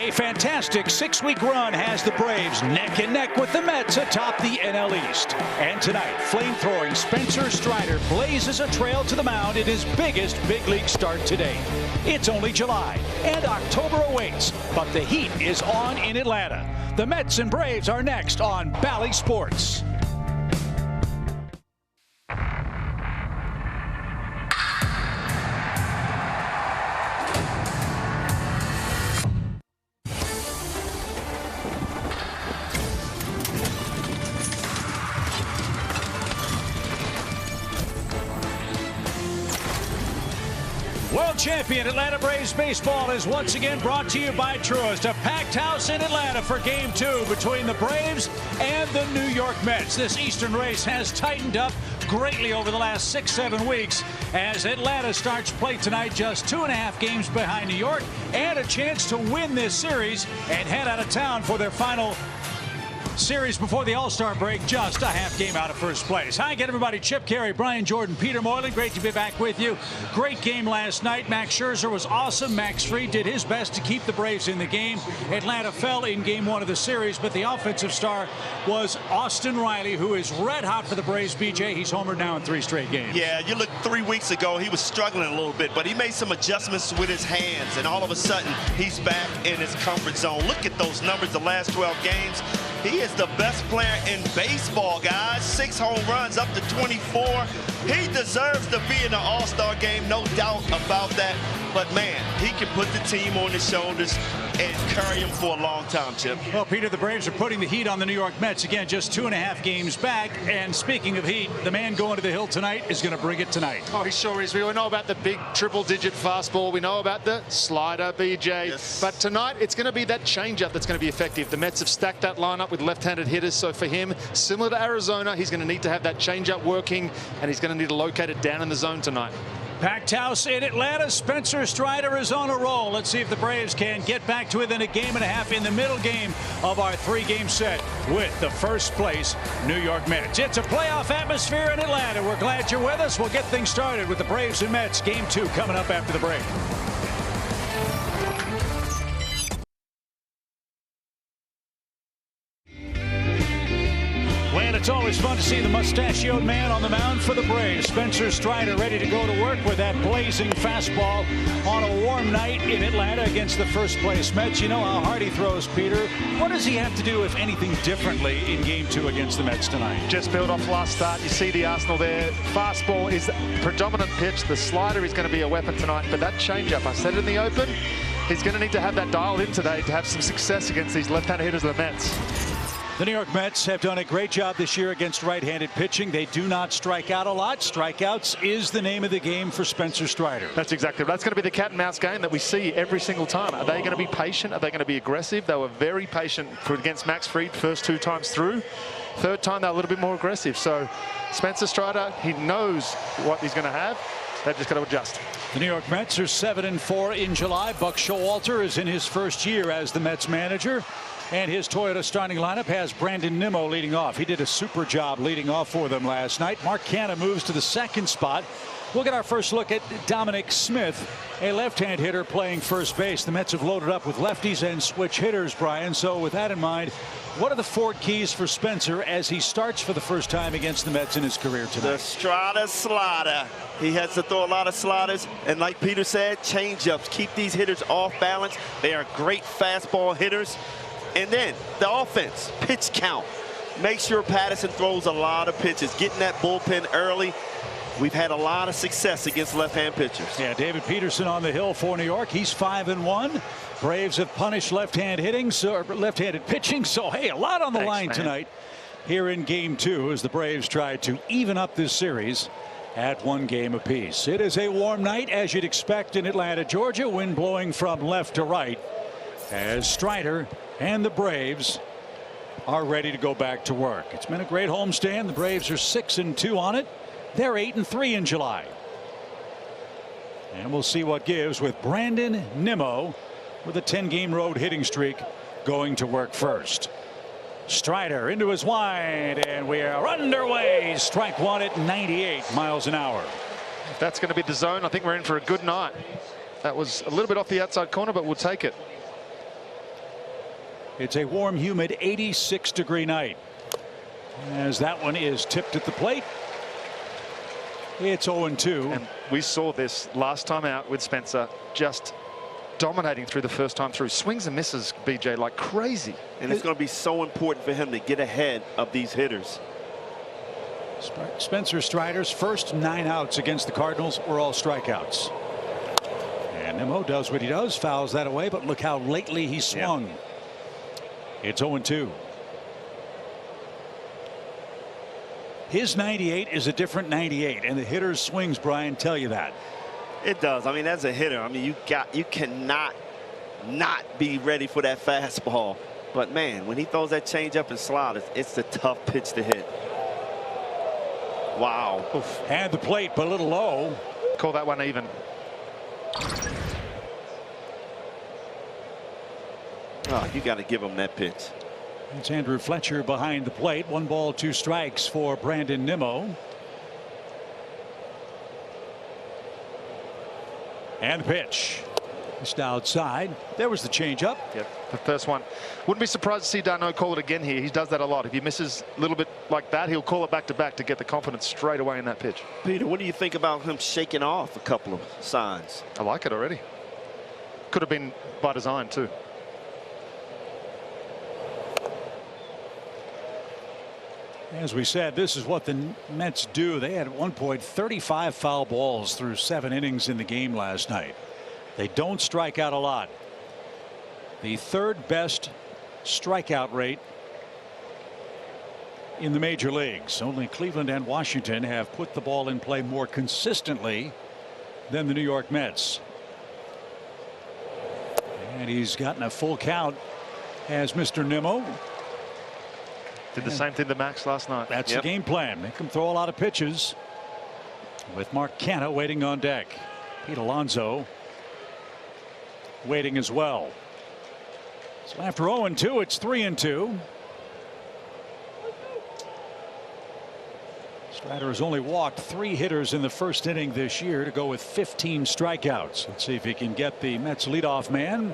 A fantastic 6-week run has the Braves neck and neck with the Mets atop the NL East. And tonight, flamethrowing Spencer Strider blazes a trail to the mound in his biggest big league start to date. It's only July, and October awaits, but the heat is on in Atlanta. The Mets and Braves are next on Bally Sports. World champion Atlanta Braves baseball is once again brought to you by Truist. A packed house in Atlanta for Game 2 between the Braves and the New York Mets. This Eastern race has tightened up greatly over the last 6-7 weeks as Atlanta starts play tonight just 2.5 games behind New York and a chance to win this series and head out of town for their final series before the All-Star break, just a half game out of first place. Hi again, everybody. Chip Caray, Brian Jordan, Peter Moylan. Great to be back with you. Great game last night. Max Scherzer was awesome. Max Fried did his best to keep the Braves in the game. Atlanta fell in game 1 of the series, but the offensive star was Austin Riley, who is red hot for the Braves. BJ, he's homered now in 3 straight games. Yeah, you look 3 weeks ago, he was struggling a little bit, but he made some adjustments with his hands, and all of a sudden, he's back in his comfort zone. Look at those numbers the last 12 games. He is the best player in baseball, guys. 6 home runs, up to 24. He deserves to be in the All-Star game, no doubt about that. But, man, he can put the team on his shoulders and carry him for a long time, Chip. Well, Peter, the Braves are putting the heat on the New York Mets. Again, just 2.5 games back. And speaking of heat, the man going to the hill tonight is going to bring it tonight. Oh, he sure is. We all know about the big triple-digit fastball. We know about the slider, BJ. Yes. But tonight, it's going to be that changeup that's going to be effective. The Mets have stacked that lineup with left-handed hitters. So for him, similar to Arizona, he's going to need to have that changeup working, and he's going to need to locate it down in the zone tonight. Packed house in Atlanta. Spencer Strider is on a roll. Let's see if the Braves can get back to within a game and a half in the middle game of our 3-game set with the first place New York Mets. It's a playoff atmosphere in Atlanta. We're glad you're with us. We'll get things started with the Braves and Mets. Game 2 coming up after the break. It's always fun to see the mustachioed man on the mound for the Braves. Spencer Strider ready to go to work with that blazing fastball on a warm night in Atlanta against the first place Mets. You know how hard he throws, Peter. What does he have to do, if anything, differently in game 2 against the Mets tonight? Just build off last start. You see the arsenal there. Fastball is the predominant pitch. The slider is going to be a weapon tonight. But that changeup, I said it in the open, he's going to need to have that dialed in today to have some success against these left-handed hitters of the Mets. The New York Mets have done a great job this year against right-handed pitching. They do not strike out a lot. Strikeouts is the name of the game for Spencer Strider. That's exactly. That's going to be the cat and mouse game that we see every single time. Are they going to be patient? Are they going to be aggressive? They were very patient against Max Fried first 2 times through. Third time, they're a little bit more aggressive. So Spencer Strider, he knows what he's going to have. They've just got to adjust. The New York Mets are 7-4 in July. Buck Showalter is in his first year as the Mets manager. And his Toyota starting lineup has Brandon Nimmo leading off. He did a super job leading off for them last night. Mark Canha moves to the 2nd spot. We'll get our first look at Dominic Smith, a left-hand hitter playing first base. The Mets have loaded up with lefties and switch hitters, Brian. So with that in mind, what are the 4 keys for Spencer as he starts for the first time against the Mets in his career tonight? The Strider slider. He has to throw a lot of sliders. And like Peter said, changeups. Keep these hitters off balance. They are great fastball hitters. And then the offense, pitch count. Make sure Patterson throws a lot of pitches, getting that bullpen early. We've had a lot of success against left-hand pitchers. Yeah, David Peterson on the hill for New York. He's 5-1. Braves have punished left-hand hitting, so left-handed pitching. So hey, a lot on the line tonight here in game 2 as the Braves try to even up this series at 1 game apiece. It is a warm night, as you'd expect in Atlanta, Georgia. Wind blowing from left to right as Strider and the Braves are ready to go back to work. It's been a great homestand. The Braves are 6-2 on it. They're 8-3 in July. And we'll see what gives with Brandon Nimmo with a 10-game road hitting streak going to work first. Strider into his wide, and we are underway. Strike 1 at 98 miles an hour. If that's going to be the zone, I think we're in for a good night. That was a little bit off the outside corner, but we'll take it. It's a warm, humid 86-degree night. As that one is tipped at the plate. It's 0-2. And we saw this last time out with Spencer, just dominating through the first time through. Swings and misses, BJ, like crazy. And it's going to be so important for him to get ahead of these hitters. Spencer Strider's first 9 outs against the Cardinals were all strikeouts. And Nimmo does what he does, fouls that away, but look how lately he swung. Yeah. It's 0-2. His 98 is a different 98, and the hitter's swings, Brian, tell you that. It does. I mean, as a hitter, I mean, you cannot not be ready for that fastball. But man, when he throws that changeup and slide, it's a tough pitch to hit. Wow. Oof. And the plate, but a little low. Call that one even. Oh, you got to give him that pitch. It's Andrew Fletcher behind the plate. 1 ball, 2 strikes for Brandon Nimmo. And the pitch. Just outside. There was the changeup. Yep, the first one. Wouldn't be surprised to see d'Arnaud call it again here. He does that a lot. If he misses a little bit like that, he'll call it back to back to get the confidence straight away in that pitch. Peter, what do you think about him shaking off a couple of signs? I like it already. Could have been by design too. As we said, this is what the Mets do. They had at one point 35 foul balls through 7 innings in the game last night. They don't strike out a lot. The 3rd best strikeout rate in the major leagues. Only Cleveland and Washington have put the ball in play more consistently than the New York Mets. And he's gotten a full count as Mr. Nimmo. Did the same thing to Max last night. That's the game plan. Make him throw a lot of pitches. With Mark Canha waiting on deck. Pete Alonso waiting as well. So after 0-2, it's 3-2. Strider has only walked 3 hitters in the first inning this year to go with 15 strikeouts. Let's see if he can get the Mets leadoff man.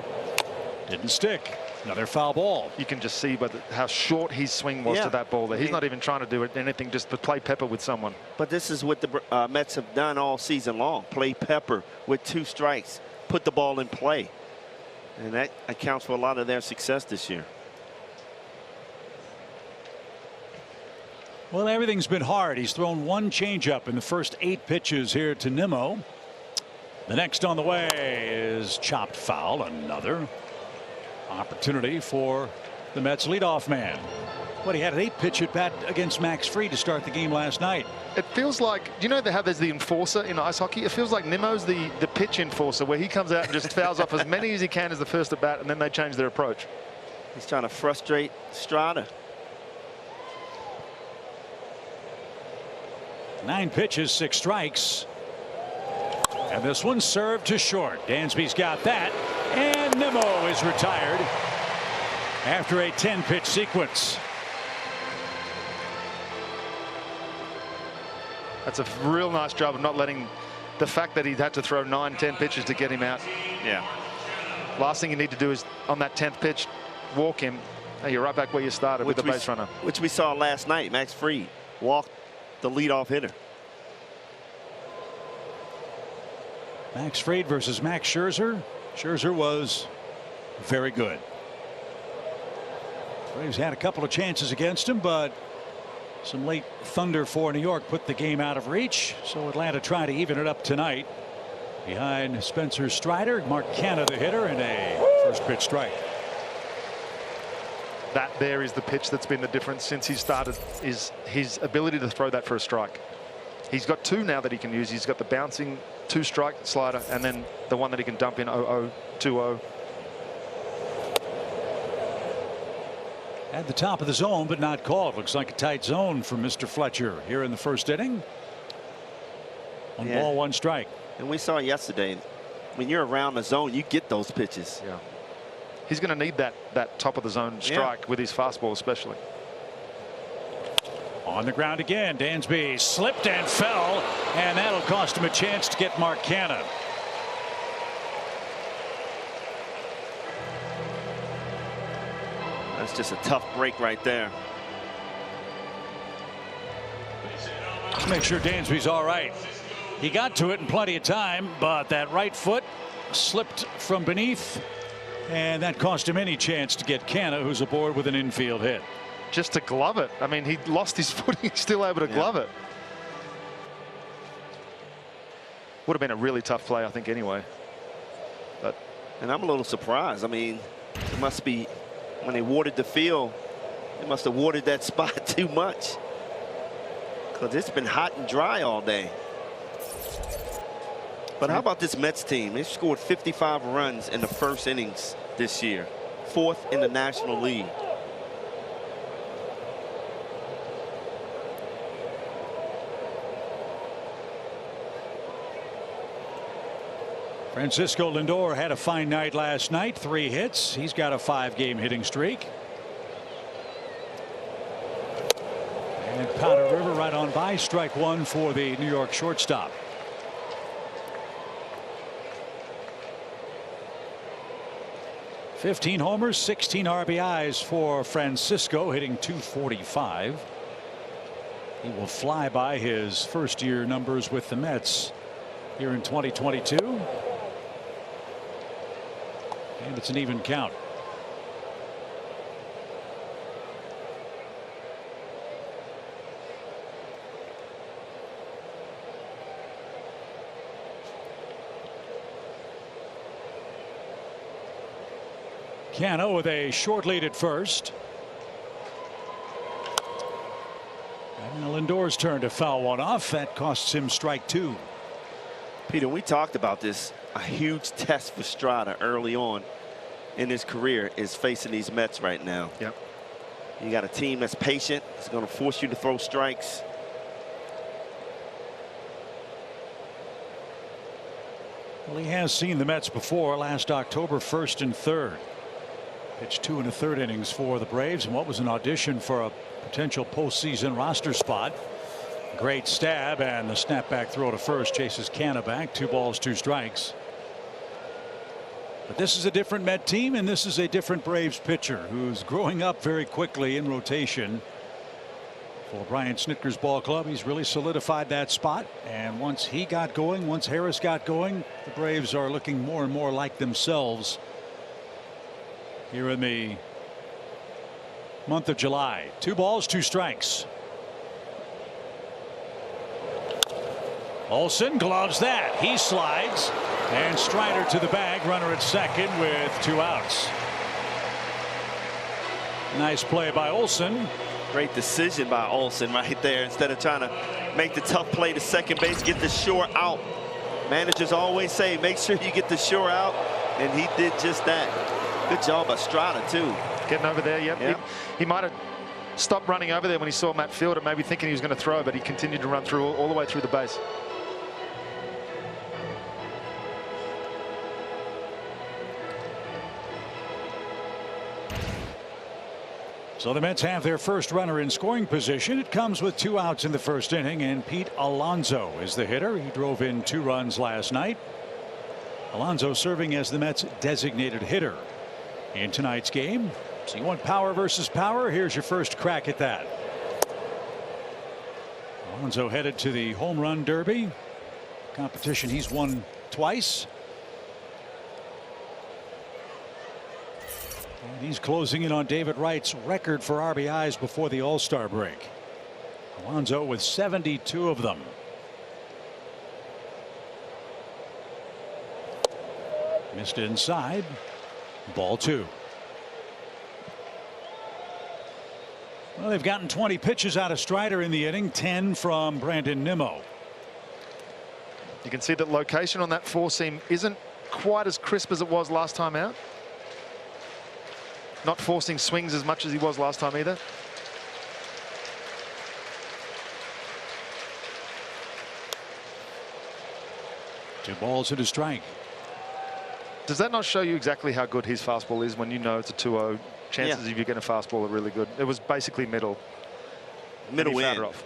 Didn't stick. Another foul ball. You can just see how short his swing was to that ball. That he's not even trying to do anything, just to play pepper with someone. But this is what the Mets have done all season long. Play pepper with 2 strikes. Put the ball in play. And that accounts for a lot of their success this year. Well, everything's been hard. He's thrown 1 changeup in the first 8 pitches here to Nimmo. The next on the way is chopped foul. Another opportunity for the Mets leadoff man. But he had an 8-pitch at bat against Max Fried to start the game last night. It feels like, you know how there's the enforcer in ice hockey? It feels like Nimmo's the pitch enforcer, where he comes out and just fouls off as many as he can as the first at bat, and then they change their approach. He's trying to frustrate Strider. 9 pitches, 6 strikes. And this one served to short. Dansby's got that. And Nimmo is retired after a 10-pitch sequence. That's a real nice job of not letting the fact that he'd had to throw 9-10 pitches to get him out. Yeah. Last thing you need to do is on that 10th pitch walk him. And you're right back where you started with the base runner. Which we saw last night. Max Fried walked the leadoff hitter. Max Fried versus Max Scherzer. Scherzer was very good. Braves had a couple of chances against him, but some late thunder for New York put the game out of reach. So Atlanta trying to even it up tonight. Behind Spencer Strider, Mark Canha the hitter, and a first pitch strike. That there is the pitch that's been the difference since he started, is his ability to throw that for a strike. He's got 2 now that he can use. He's got the bouncing 2-strike slider, and then the one that he can dump in 0-0, 2-0. At the top of the zone, but not called. Looks like a tight zone for Mr. Fletcher here in the first inning. 1 ball, 1 strike. And we saw yesterday, when you're around the zone, you get those pitches. Yeah. He's going to need that top of the zone strike with his fastball especially. On the ground again. Dansby slipped and fell, and that'll cost him a chance to get Mark Canha. That's just a tough break right there. Let's make sure Dansby's all right. He got to it in plenty of time, but that right foot slipped from beneath, and that cost him any chance to get Canha, who's aboard with an infield hit. Just to glove it. I mean, he lost his footing, he's still able to glove it. Would have been a really tough play, I think, anyway. And I'm a little surprised. I mean, it must be, when they watered the field, they must have watered that spot too much, because it's been hot and dry all day. But how about this Mets team? They scored 55 runs in the first innings this year, 4th in the National League. Francisco Lindor had a fine night last night, 3 hits. He's got a 5-game hitting streak. And Powder River right on by, strike 1 for the New York shortstop. "15 homers, 16 RBIs for Francisco, hitting .245. He will fly by his first-year numbers with the Mets here in 2022. And it's an even count. Canha with a short lead at first. And Lindor's turn to foul one off. That costs him strike 2. Peter, we talked about this. A huge test for Strada early on in his career is facing these Mets right now. Yep. You got a team that's patient. It's going to force you to throw strikes. Well, he has seen the Mets before, last October, 1st and 3rd. Pitched 2 1/3 innings for the Braves, and what was an audition for a potential postseason roster spot. Great stab, and the snapback throw to first chases Canha back. 2 balls, 2 strikes. But this is a different Met team, and this is a different Braves pitcher who's growing up very quickly in rotation. For Brian Snitker's ball club, he's really solidified that spot. And once he got going, once Harris got going, the Braves are looking more and more like themselves here in the month of July. 2 balls, 2 strikes. Olson gloves that. He slides, and Strider to the bag. Runner at second with 2 outs. Nice play by Olson. Great decision by Olson right there. Instead of trying to make the tough play to second base, get the sure out. Managers always say, make sure you get the sure out, and he did just that. Good job by Strada, too. Getting over there, yep. He might have stopped running over there when he saw Matt Fielder, maybe thinking he was going to throw, but he continued to run through all the way through the base. So the Mets have their first runner in scoring position. It comes with 2 outs in the first inning, and Pete Alonso is the hitter. He drove in 2 runs last night. Alonso serving as the Mets designated hitter in tonight's game. So you want power versus power? Here's your first crack at that. Alonso headed to the home run derby competition. He's won twice. And he's closing in on David Wright's record for RBIs before the All-Star break. Alonso with 72 of them. Missed inside. Ball 2. Well, they've gotten 20 pitches out of Strider in the inning, 10 from Brandon Nimmo. You can see that location on that 4-seam isn't quite as crisp as it was last time out. Not forcing swings as much as he was last time either. Two balls and a strike. Does that not show you exactly how good his fastball is when you know it's a 2-0? Chances of you getting a fastball are really good. It was basically middle in. Off.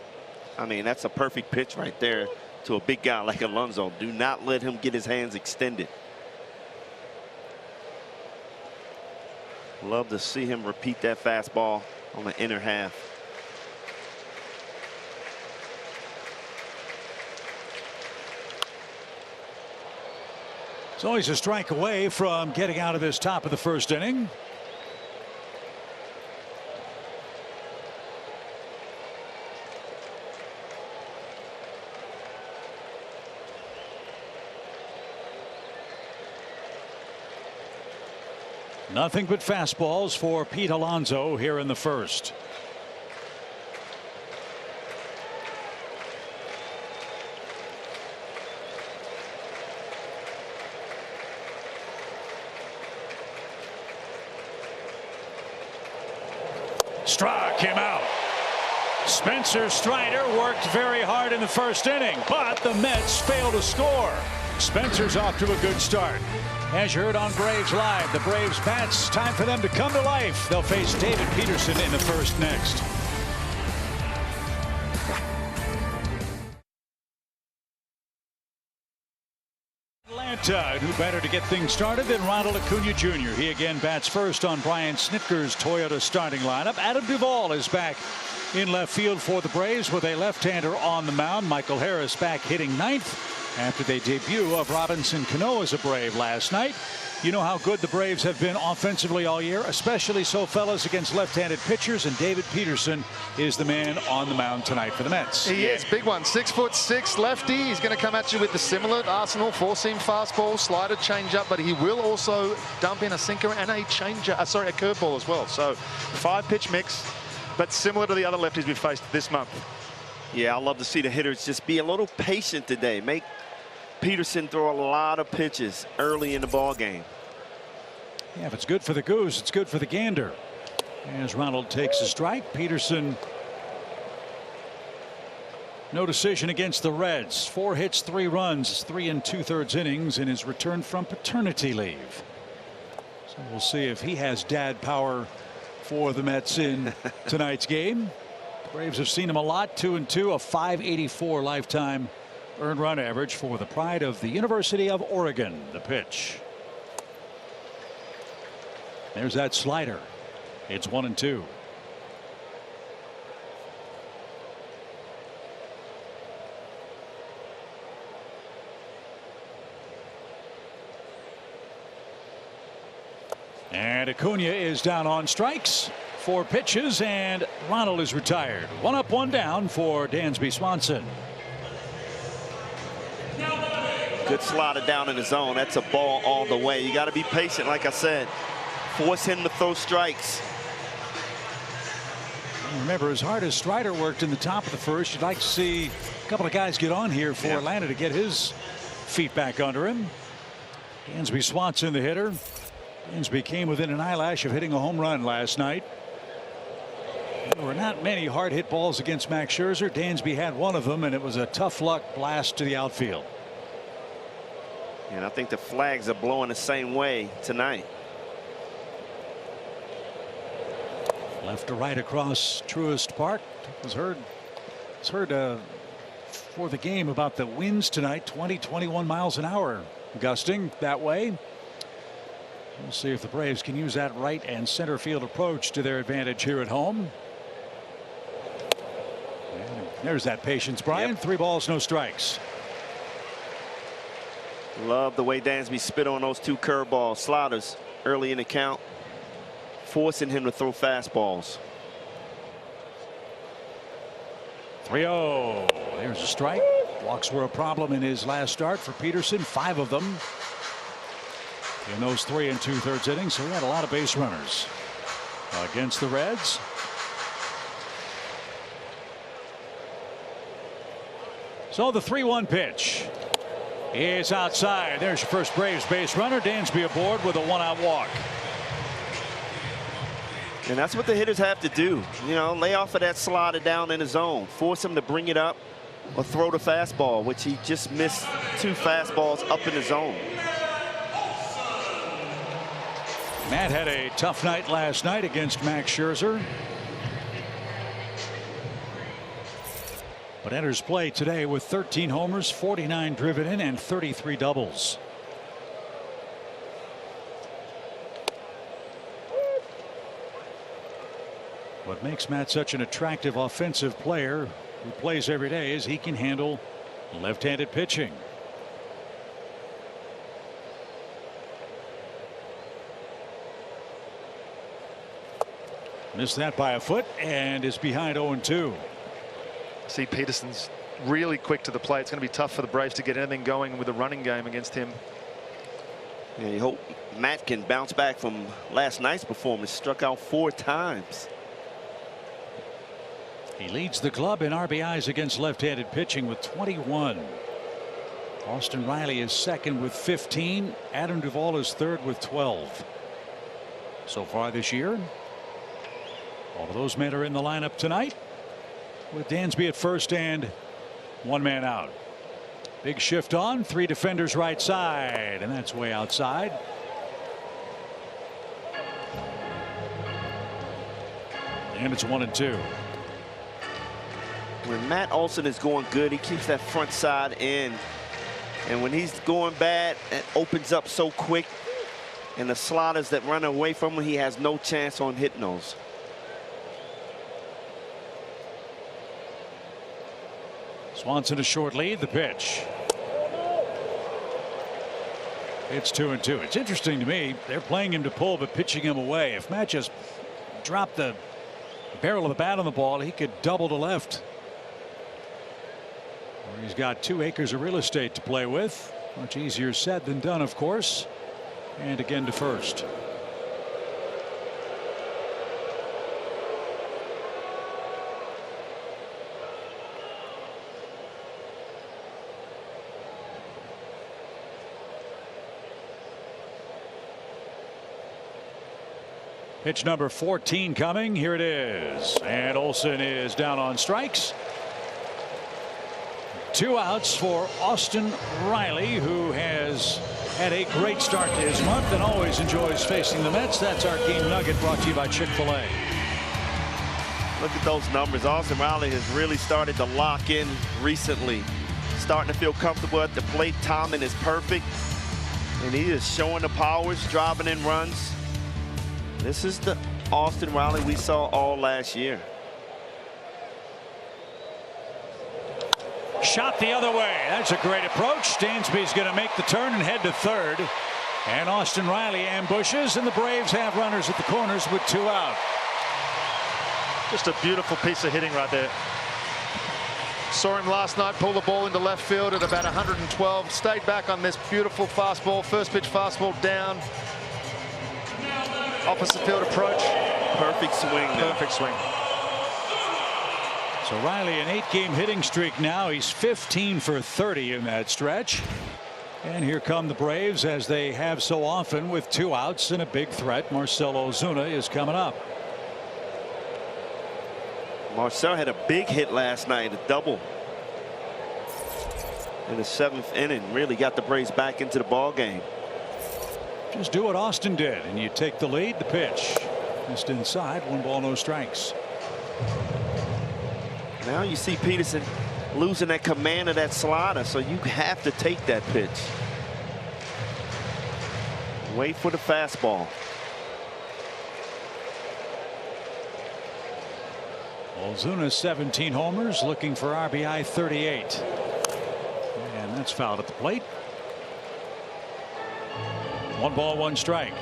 I mean, that's a perfect pitch right there to a big guy like Alonso. Do not let him get his hands extended. Love to see him repeat that fastball on the inner half. It's always a strike away from getting out of this top of the first inning. Nothing but fastballs for Pete Alonso here in the first. Struck him out. Spencer Strider worked very hard in the first inning, but the Mets failed to score. Spencer's off to a good start. As you heard on Braves Live, the Braves bats, time for them to come to life. They'll face David Peterson in the first next. Atlanta, who better to get things started than Ronald Acuna Jr. He again bats first on Brian Snitker's Toyota starting lineup. Adam Duvall is back in left field for the Braves with a left-hander on the mound. Michael Harris back hitting ninth after the debut of Robinson Cano as a Brave last night. You know how good the Braves have been offensively all year, especially so, fellas, against left-handed pitchers, and David Peterson is the man on the mound tonight for the Mets. He is. Big one. 6'6" lefty. He's going to come at you with the similar Arsenal four-seam fastball, slider, changeup, but he will also dump in a sinker and a curveball as well. So 5-pitch mix, but similar to the other lefties we've faced this month. Yeah, I love to see the hitters just be a little patient today. Make Peterson throw a lot of pitches early in the ball game. Yeah, if it's good for the goose, it's good for the gander. As Ronald takes a strike, Peterson, no decision against the Reds. 4 hits, 3 runs, 3 2/3 innings in his return from paternity leave. So we'll see if he has dad power for the Mets in tonight's game. The Braves have seen him a lot. 2-2, a .584 lifetime earned run average for the pride of the University of Oregon. The pitch. There's that slider. It's 1-2. And Acuna is down on strikes. 4 pitches, and Ronald is retired. 1 up, 1 down for Dansby Swanson. Good slider down in the zone. That's a ball all the way. You got to be patient, like I said. Force him to throw strikes. Remember, as hard as Strider worked in the top of the first, you'd like to see a couple of guys get on here for Atlanta to get his feet back under him. Dansby Swanson, the hitter. Dansby came within an eyelash of hitting a home run last night. There were not many hard hit balls against Max Scherzer. Dansby had one of them, and it was a tough luck blast to the outfield. And I think the flags are blowing the same way tonight. Left to right across Truist Park. It was heard for the game about the winds tonight. 20-21 miles an hour gusting that way. We'll see if the Braves can use that right and center field approach to their advantage here at home. And there's that patience, Brian. 3 balls, no strikes. Love the way Dansby spit on those 2 curveball sliders early in the count, forcing him to throw fastballs. 3-0. There's a strike. Walks were a problem in his last start for Peterson. 5 of them in those 3 2/3 innings. So he had a lot of base runners against the Reds. So the 3-1 pitch is outside. There's your first Braves base runner. Dansby aboard with a 1-out walk. And that's what the hitters have to do. You know, lay off of that slider down in the zone. Force him to bring it up or throw the fastball, which he just missed 2 fastballs up in the zone. Matt had a tough night last night against Max Scherzer, but enters play today with 13 homers, 49 driven in, and 33 doubles. What makes Matt such an attractive offensive player who plays every day is he can handle left-handed pitching. Missed that by a foot and is behind 0-2. See, Peterson's really quick to the plate. It's going to be tough for the Braves to get anything going with the running game against him. Yeah, you hope Matt can bounce back from last night's performance. Struck out 4 times. He leads the club in RBIs against left-handed pitching with 21. Austin Riley is second with 15. Adam Duvall is third with 12. So far this year, all of those men are in the lineup tonight, with Dansby at first and 1 man out. Big shift on, 3 defenders right side, and that's way outside. And it's 1-2. When Matt Olson is going good, he keeps that front side in. And when he's going bad, it opens up so quick. And the sliders that run away from him, he has no chance on hitting those. Swanson a short lead. The pitch. It's 2-2. It's interesting to me. They're playing him to pull, but pitching him away. If Matt just dropped the barrel of the bat on the ball, he could double to left. Where he's got 2 acres of real estate to play with. Much easier said than done, of course. And again to first. Pitch number 14 coming. Here it is. And Olson is down on strikes. 2 outs for Austin Riley, who has had a great start to his month and always enjoys facing the Mets. That's our Game Nugget, brought to you by Chick-fil-A. Look at those numbers. Austin Riley has really started to lock in recently. Starting to feel comfortable at the plate. Timing is perfect. And he is showing the powers, driving in runs. This is the Austin Riley we saw all last year. Shot the other way. That's a great approach. Dansby's going to make the turn and head to third. And Austin Riley ambushes, and the Braves have runners at the corners with 2 out. Just a beautiful piece of hitting right there. Saw him last night pull the ball into left field at about 112. Stayed back on this beautiful fastball. First pitch fastball down. Opposite field approach. Perfect swing. Perfect swing. So Riley, an 8-game hitting streak now. He's 15 for 30 in that stretch. And here come the Braves, as they have so often, with 2 outs and a big threat. Marcell Ozuna is coming up. Marcell had a big hit last night, a double in the 7th inning. Really got the Braves back into the ball game. Just do what Austin did, and you take the lead. The pitch just inside. 1 ball, no strikes. Now you see Peterson losing that command of that slider, so you have to take that pitch. Wait for the fastball. Ozuna 17 homers, looking for RBI 38. And that's fouled at the plate. 1 ball, 1 strike.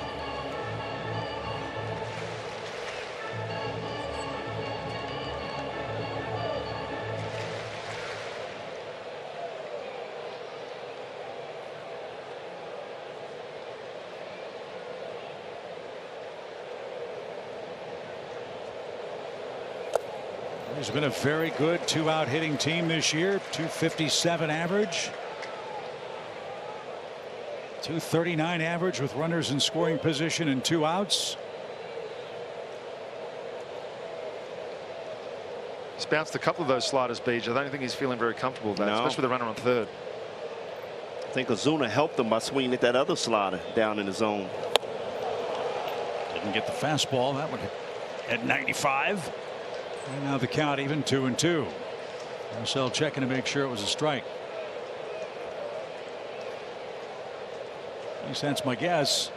There's been a very good 2-out hitting team this year. .257 average. .239 average with runners in scoring position and 2 outs. He's bounced a couple of those sliders, Beach. I don't think he's feeling very comfortable with that, especially with the runner on third. I think Ozuna helped him by swinging at that other slider down in the zone. Didn't get the fastball. That one at 95. And now the count even 2-2. Marcell checking to make sure it was a strike. At least that's my guess.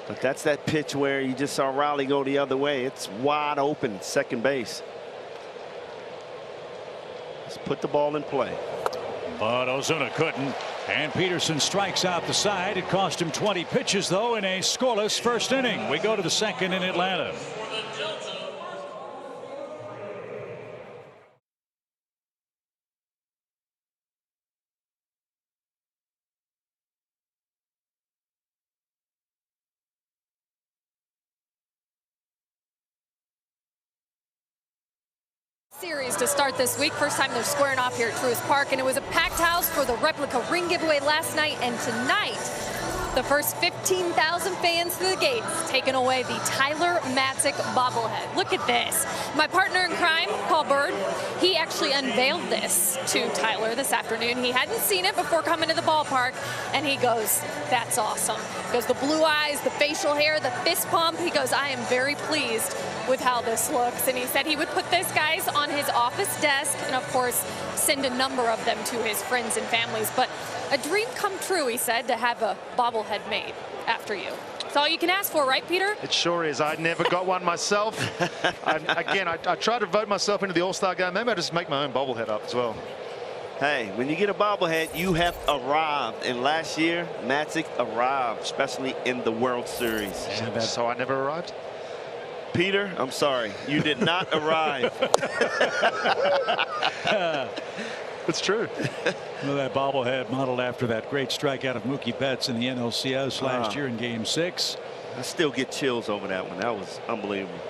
But that's that pitch where you just saw Riley go the other way. It's wide open, second base. Let's put the ball in play. But Ozuna couldn't. And Peterson strikes out the side. It cost him 20 pitches, though, in a scoreless first inning. We go to the second in Atlanta. Series to start this week. First time they're squaring off here at Truist Park, and it was a packed house for the replica ring giveaway last night, and tonight the first 15,000 fans through the gates taking away the Tyler Matzek bobblehead. Look at this. My partner in crime, Paul Bird, he actually unveiled this to Tyler this afternoon. He hadn't seen it before coming to the ballpark, and he goes, "That's awesome." He goes, "The blue eyes, the facial hair, the fist pump." He goes, "I am very pleased with how this looks." And he said he would put this, guys, on his office desk and, of course, send a number of them to his friends and families. But a dream come true, he said, to have a bobblehead made after you. It's all you can ask for, right, Peter? It sure is. I never got one myself. I tried to vote myself into the All-Star game. Maybe I just make my own bobblehead up as well. Hey, when you get a bobblehead, you have arrived. And last year, Matzek arrived, especially in the World Series. So I never arrived? Peter, I'm sorry. You did not arrive. It's true. Well, that bobblehead modeled after that great strikeout of Mookie Betts in the NLCS last year in Game 6. I still get chills over that one. That was unbelievable.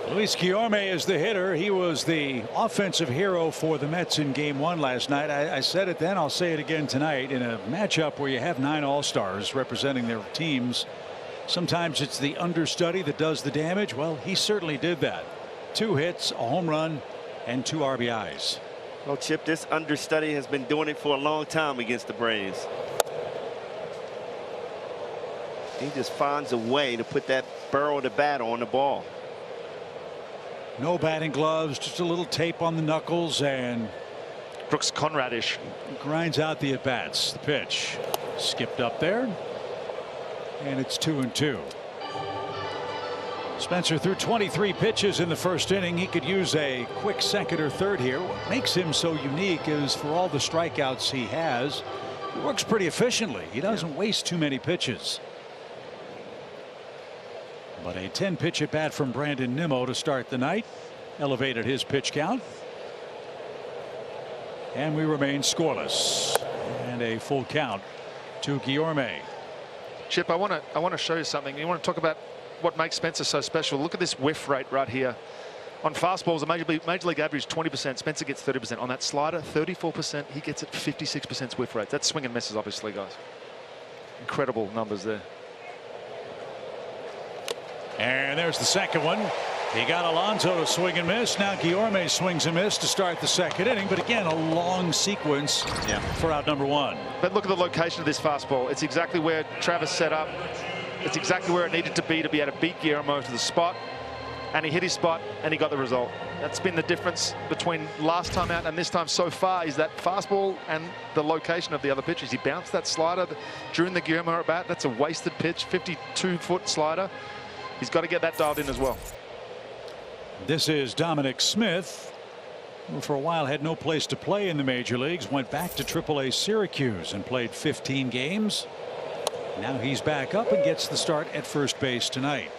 Luis Guillorme is the hitter. He was the offensive hero for the Mets in Game 1 last night. I said it then, I'll say it again tonight. In a matchup where you have 9 All-Stars representing their teams, sometimes it's the understudy that does the damage. Well, he certainly did that. 2 hits, a home run, and 2 RBIs. Well, Chip, this understudy has been doing it for a long time against the Braves. He just finds a way to put that barrel of the bat on the ball. No batting gloves, just a little tape on the knuckles, and Brooks Conrad-ish. Grinds out the at-bats. The pitch skipped up there, and it's 2-2. Spencer threw 23 pitches in the first inning. He could use a quick second or third here. What makes him so unique is for all the strikeouts he has, he works pretty efficiently. He doesn't waste too many pitches. But a 10-pitch at bat from Brandon Nimmo to start the night elevated his pitch count. And we remain scoreless. And a full count to Guillorme. Chip, I want to show you something. You want to talk about what makes Spencer so special? Look at this whiff rate right here. On fastballs, the major league average 20%. Spencer gets 30%. On that slider, 34%. He gets it 56% whiff rate. That's swing and misses, obviously, guys. Incredible numbers there. And there's the second one. He got Alonso to swing and miss. Now Guillorme swings and miss to start the second inning. But again, a long sequence for out number 1. But look at the location of this fastball. It's exactly where Travis set up. It's exactly where it needed to be able to beat Guillermo to the spot. And he hit his spot and he got the result. That's been the difference between last time out and this time so far, is that fastball and the location of the other pitches. He bounced that slider during the Guillermo at bat. That's a wasted pitch, 52-foot slider. He's got to get that dialed in as well. This is Dominic Smith, who for a while had no place to play in the major leagues, went back to AAA Syracuse and played 15 games. Now he's back up and gets the start at first base tonight.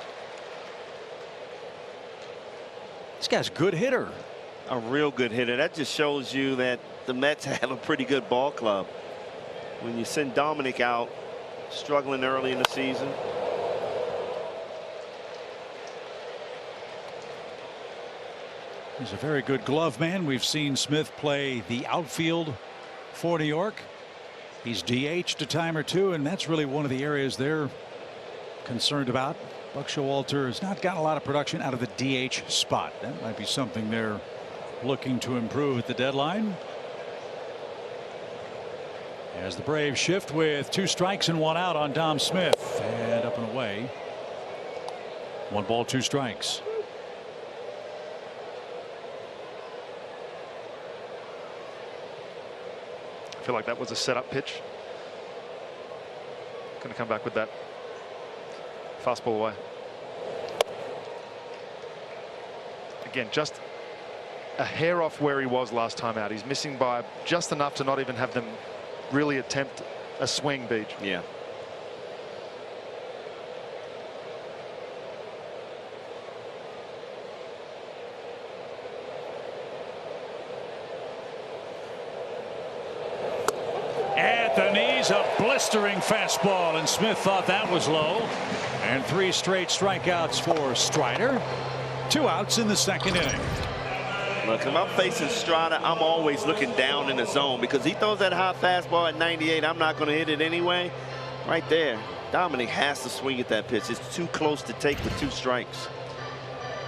This guy's a good hitter. A real good hitter. That just shows you that the Mets have a pretty good ball club. When you send Dominic out struggling early in the season. He's a very good glove man. We've seen Smith play the outfield for New York. He's DH'd a time or two, and that's really one of the areas they're concerned about. Buck Showalter has not gotten a lot of production out of the DH spot. That might be something they're looking to improve at the deadline. As the Braves shift with 2 strikes and 1 out on Dom Smith, and up and away. 1 ball, 2 strikes. I feel like that was a setup pitch. Going to come back with that fastball away. Again, just a hair off where he was last time out. He's missing by just enough to not even have them really attempt a swing, Beach. Yeah. At the knees, a blistering fastball, and Smith thought that was low. And 3 straight strikeouts for Strider. 2 outs in the second inning. Look, if I'm facing Strider, I'm always looking down in the zone because he throws that high fastball at 98. I'm not going to hit it anyway. Right there, Dominic has to swing at that pitch. It's too close to take with 2 strikes.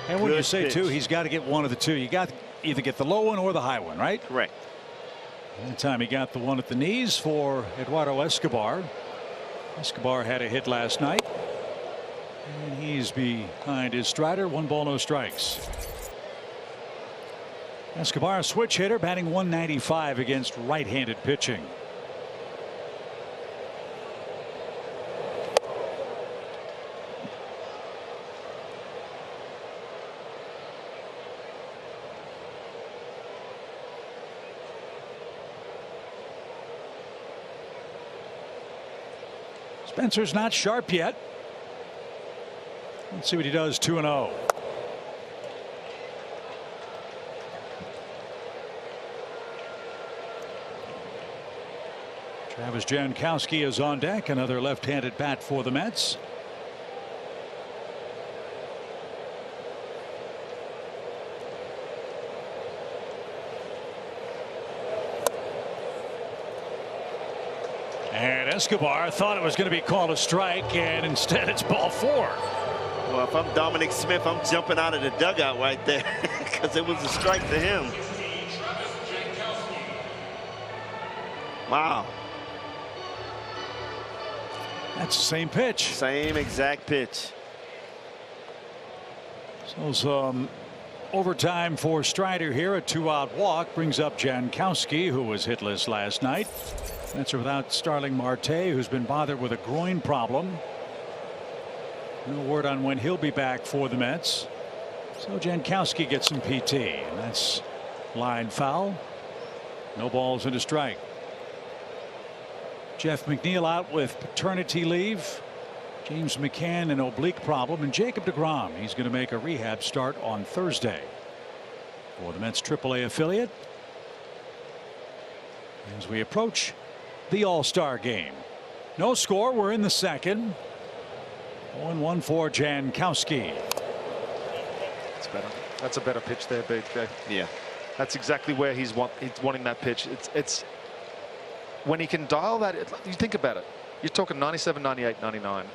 And when Good you say pitch. 2, he's got to get one of the 2. You got to either get the low one or the high one, right? Correct. That time he got the one at the knees for Eduardo Escobar. Escobar had a hit last night. And he's behind his Strider. 1 ball, no strikes. Escobar, a switch hitter, batting .195 against right-handed pitching. Spencer's not sharp yet. Let's see what he does. 2-0. Travis Jankowski is on deck. Another left-handed bat for the Mets. And Escobar thought it was going to be called a strike, and instead it's ball 4. Well, if I'm Dominic Smith, I'm jumping out of the dugout right there because it was a strike to him. Wow. That's the same pitch. Same exact pitch. So some overtime for Strider here. A 2-out walk brings up Jankowski, who was hitless last night. Mets are without Starling Marte, who's been bothered with a groin problem. No word on when he'll be back for the Mets. So Jankowski gets some PT, and that's line foul. No balls and a strike. Jeff McNeil out with paternity leave. James McCann an oblique problem, and Jacob deGrom, he's going to make a rehab start on Thursday for the Mets AAA affiliate as we approach the All-Star game. No score. We're in the second. 1-1 for Jankowski. It's better. That's a better pitch there, BJ. Yeah. That's exactly where he's wanting that pitch. It's when he can dial that. You think about it. You're talking 97, 98, 99.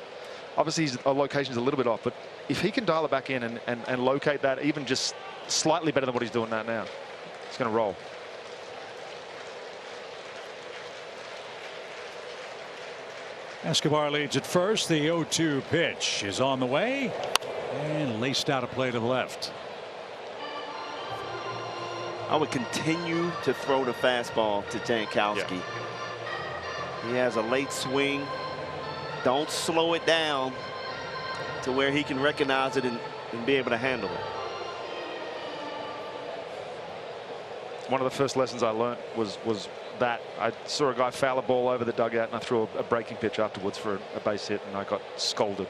Obviously, his location's a little bit off, but if he can dial it back in and locate that even just slightly better than what he's doing that now, it's going to roll. Escobar leads at first. The 0-2 pitch is on the way and laced out a play to the left. I would continue to throw the fastball to Jankowski. Yeah. He has a late swing. Don't slow it down to where he can recognize it and be able to handle it. One of the first lessons I learned was that I saw a guy foul a ball over the dugout, and I threw a breaking pitch afterwards for a base hit, and I got scolded.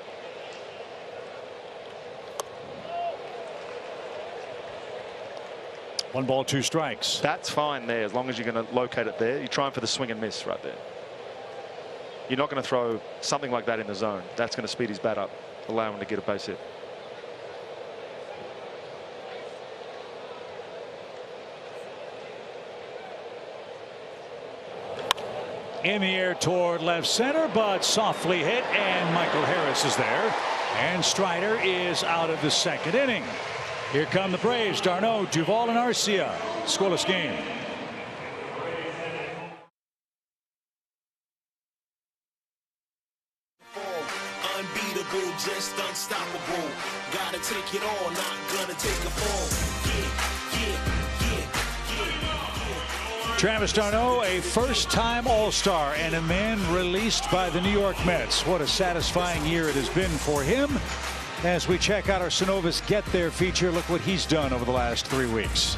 One ball, 2 strikes. That's fine there as long as you're going to locate it there. You're trying for the swing and miss right there. You're not going to throw something like that in the zone. That's going to speed his bat up, allow him to get a base hit. In the air toward left center, but softly hit, and Michael Harris is there. And Strider is out of the second inning. Here come the Braves. d'Arnaud, Duvall, and Arcia. Scoreless game. Unbeatable, just unstoppable. Gotta take it all, not gonna take a fall. Yeah, yeah, yeah, yeah, yeah. Travis d'Arnaud, a first-time All-Star and a man released by the New York Mets. What a satisfying year it has been for him. As we check out our Synovus Get There feature, look what he's done over the last 3 weeks.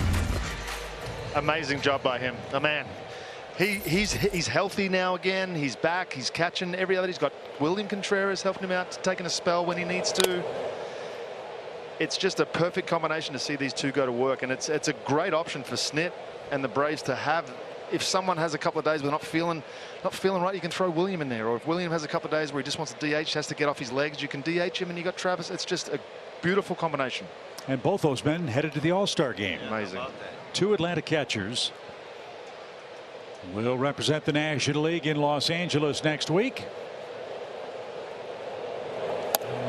Amazing job by him. The man. He's healthy now again. He's back. He's catching every other. He's got William Contreras helping him out, taking a spell when he needs to. It's just a perfect combination to see these two go to work, and it's a great option for Snit and the Braves to have. If someone has a couple of days where they're not feeling right, you can throw William in there. Or if William has a couple of days where he just wants to DH, has to get off his legs, you can DH him, and you got Travis. It's just a beautiful combination. And both those men headed to the All-Star game. Amazing. Two Atlanta catchers will represent the National League in Los Angeles next week.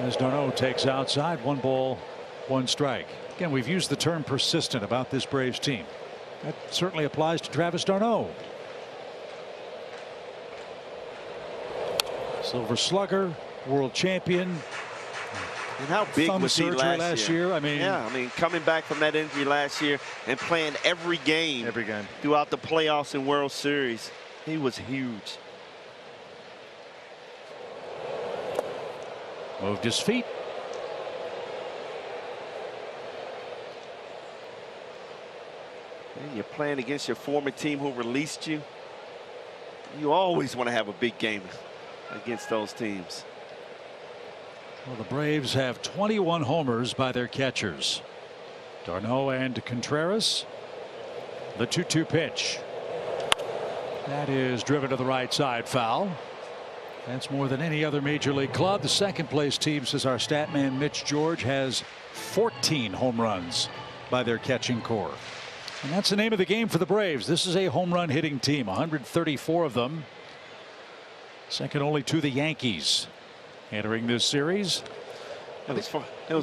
As d'Arnaud takes outside, 1 ball, 1 strike. Again, we've used the term persistent about this Braves team. That certainly applies to Travis d'Arnaud. Silver Slugger, world champion. And how big was he last year? I mean, coming back from that injury last year and playing every game throughout the playoffs and World Series. He was huge. Moved his feet. And you're playing against your former team who released you. You always want to have a big game against those teams. Well, the Braves have 21 homers by their catchers. d'Arnaud and Contreras. The 2-2 pitch. That is driven to the right side, foul. That's more than any other major league club. The second place team, says our stat man Mitch George, has 14 home runs by their catching core. And that's the name of the game for the Braves. This is a home run hitting team, 134 of them. Second only to the Yankees entering this series. It was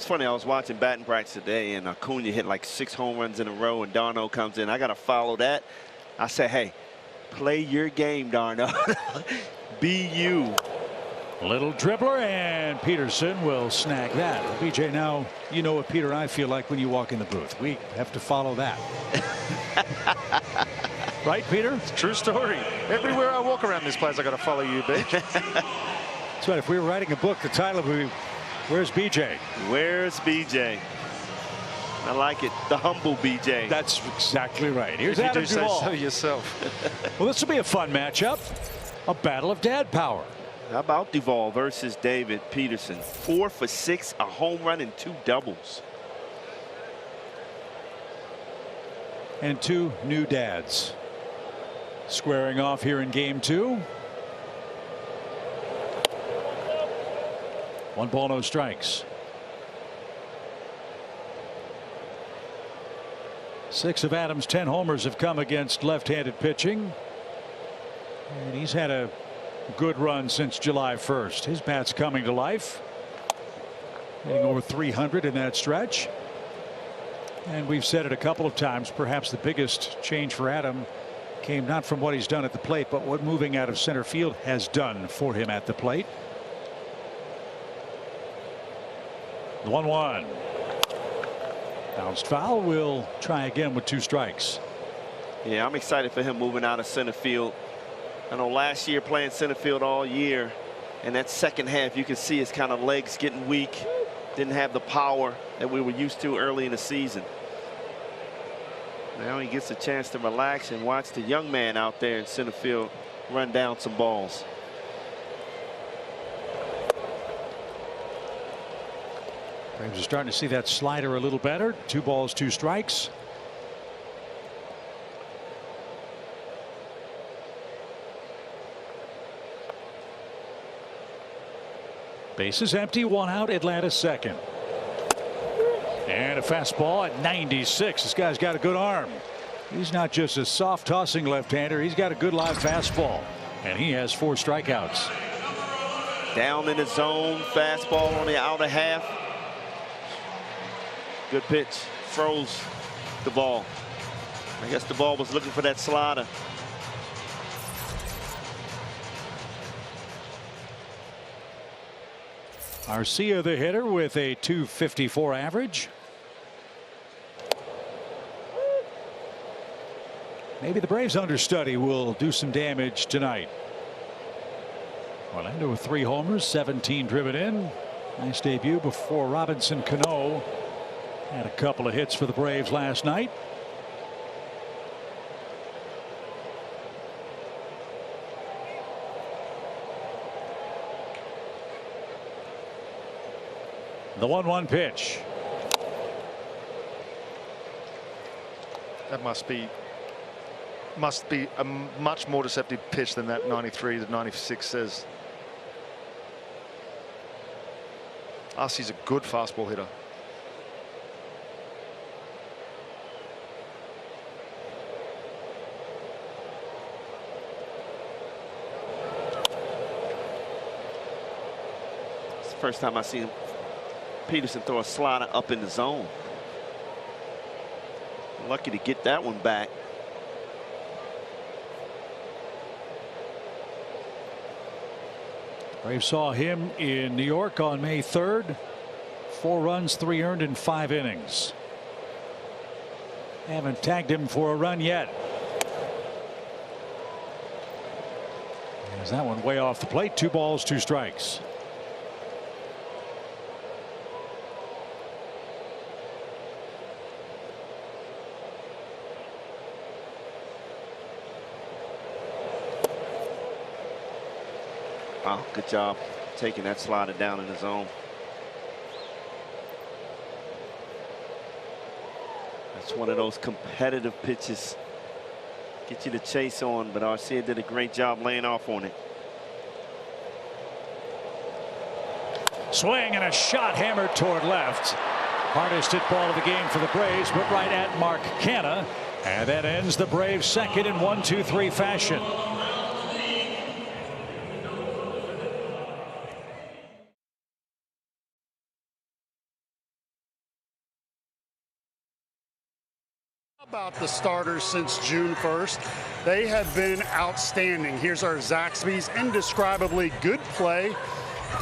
funny. I was watching batting practice today, and Acuna hit like 6 home runs in a row, and d'Arnaud comes in. I got to follow that. I said, hey, play your game, d'Arnaud. Be you. Little dribbler, and Peterson will snag that. BJ, now you know what Peter and I feel like when you walk in the booth. We have to follow that. Right, Peter? It's a true story. Everywhere I walk around this place, I got to follow you, Beach. That's right. If we were writing a book, the title would be "Where's BJ?" Where's BJ? I like it. The humble BJ. That's exactly right. Here's If you Adam do say Duvall. so yourself. Well, this will be a fun matchup. A battle of dad power. How about Duvall versus David Peterson? 4 for 6, a home run and 2 doubles. And 2 new dads squaring off here in game 2. 1 ball, no strikes. 6 of Adams' 10 homers have come against left-handed pitching. And he's had a good run since July 1st. His bat's coming to life. Hitting over 300 in that stretch. And we've said it a couple of times, perhaps the biggest change for Adam came not from what he's done at the plate, but what moving out of center field has done for him at the plate. 1-1. Bounced foul. Will try again with 2 strikes. Yeah, I'm excited for him moving out of center field. I know last year playing center field all year, and that second half you can see his kind of legs getting weak. Didn't have the power that we were used to early in the season. Now he gets a chance to relax and watch the young man out there in center field run down some balls. Braves are starting to see that slider a little better. 2 balls, 2 strikes. Bases empty, 1 out, Atlanta second. And a fastball at 96. This guy's got a good arm. He's not just a soft tossing left-hander. He's got a good live fastball. And he has 4 strikeouts. Down in the zone, fastball on the outer half. Good pitch. Froze the ball. I guess the ball was looking for that slider. Arcia, the hitter, with a .254 average. Maybe the Braves understudy will do some damage tonight. Orlando with 3 homers, 17 driven in. Nice debut before Robinson Cano had a couple of hits for the Braves last night. The 1-1 pitch. That must be a much more deceptive pitch than that 93 to 96 says. He's a good fastball hitter. It's the first time I've seen Peterson throw a slider up in the zone. Lucky to get that one back. Braves saw him in New York on May 3rd. 4 runs, 3 earned in 5 innings. Haven't tagged him for a run yet. There's that one way off the plate. 2 balls, 2 strikes. Wow, good job taking that slider down in the zone. That's one of those competitive pitches. Get you to chase on, but Arcia did a great job laying off on it. Swing and a shot hammered toward left. Hardest hit ball of the game for the Braves, but right at Mark Canha. And that ends the Braves' second in 1-2-3 fashion. About the starters since June 1st. They have been outstanding. Here's our Zaxby's indescribably good play.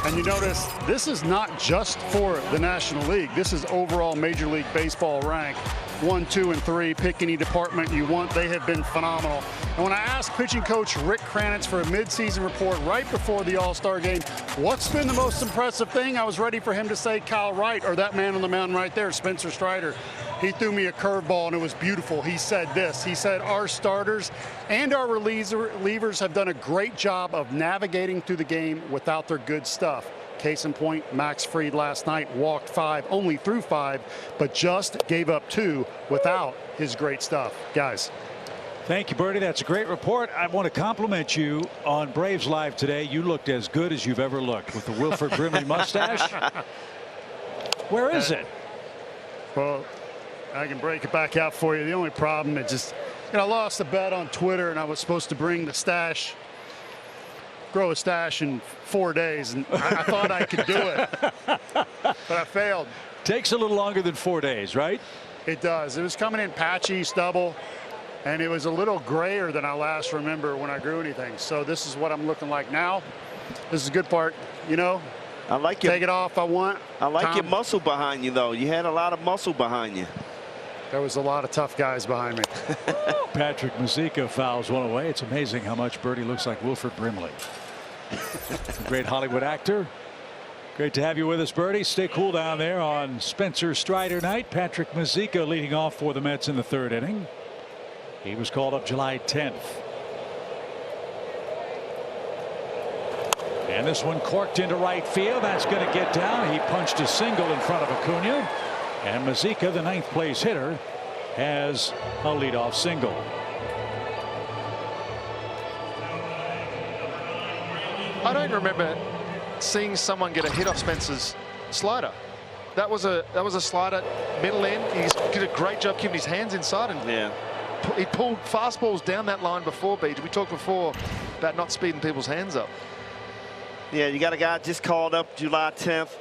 And you notice this is not just for the National League. This is overall Major League Baseball rank. 1, 2, and 3. Pick any department you want. They have been phenomenal. And when I asked pitching coach Rick Kranitz for a midseason report right before the All-Star game, what's been the most impressive thing, I was ready for him to say Kyle Wright or that man on the mound right there, Spencer Strider. He threw me a curveball and it was beautiful. He said this. He said our starters and our relievers have done a great job of navigating through the game without their good stuff. Case in point, Max Fried last night walked 5, only threw 5, but just gave up 2 without his great stuff. Guys. Thank you, Bertie. That's a great report. I want to compliment you on Braves Live today. You looked as good as you've ever looked with the Wilford Brimley mustache. Where is it? Well, I can break it back out for you. The only problem is just, I lost a bet on Twitter and I was supposed to bring the stash, grow a stash in 4 days, and I thought I could do it, but I failed. Takes a little longer than 4 days, right? It does. It was coming in patchy, stubble, and it was a little grayer than I last remember when I grew anything. So this is what I'm looking like now. This is the good part, I like your, take it off I want. I like your muscle behind you, though. You had a lot of muscle behind you. There was a lot of tough guys behind me. Patrick Mazeika fouls one away. It's amazing how much Bertie looks like Wilford Brimley. A great Hollywood actor. Great to have you with us, Bertie. Stay cool down there on Spencer Strider night. Patrick Mazeika leading off for the Mets in the 3rd inning. He was called up July 10th. And this one corked into right field. That's going to get down. He punched a single in front of Acuna. And Mazeika, the 9th place hitter, has a leadoff single. I don't remember seeing someone get a hit off Spencer's slider. That was a slider middle end. He did a great job keeping his hands inside, and he pulled fastballs down that line before. We talked before about not speeding people's hands up. Yeah, you got a guy just called up July 10th.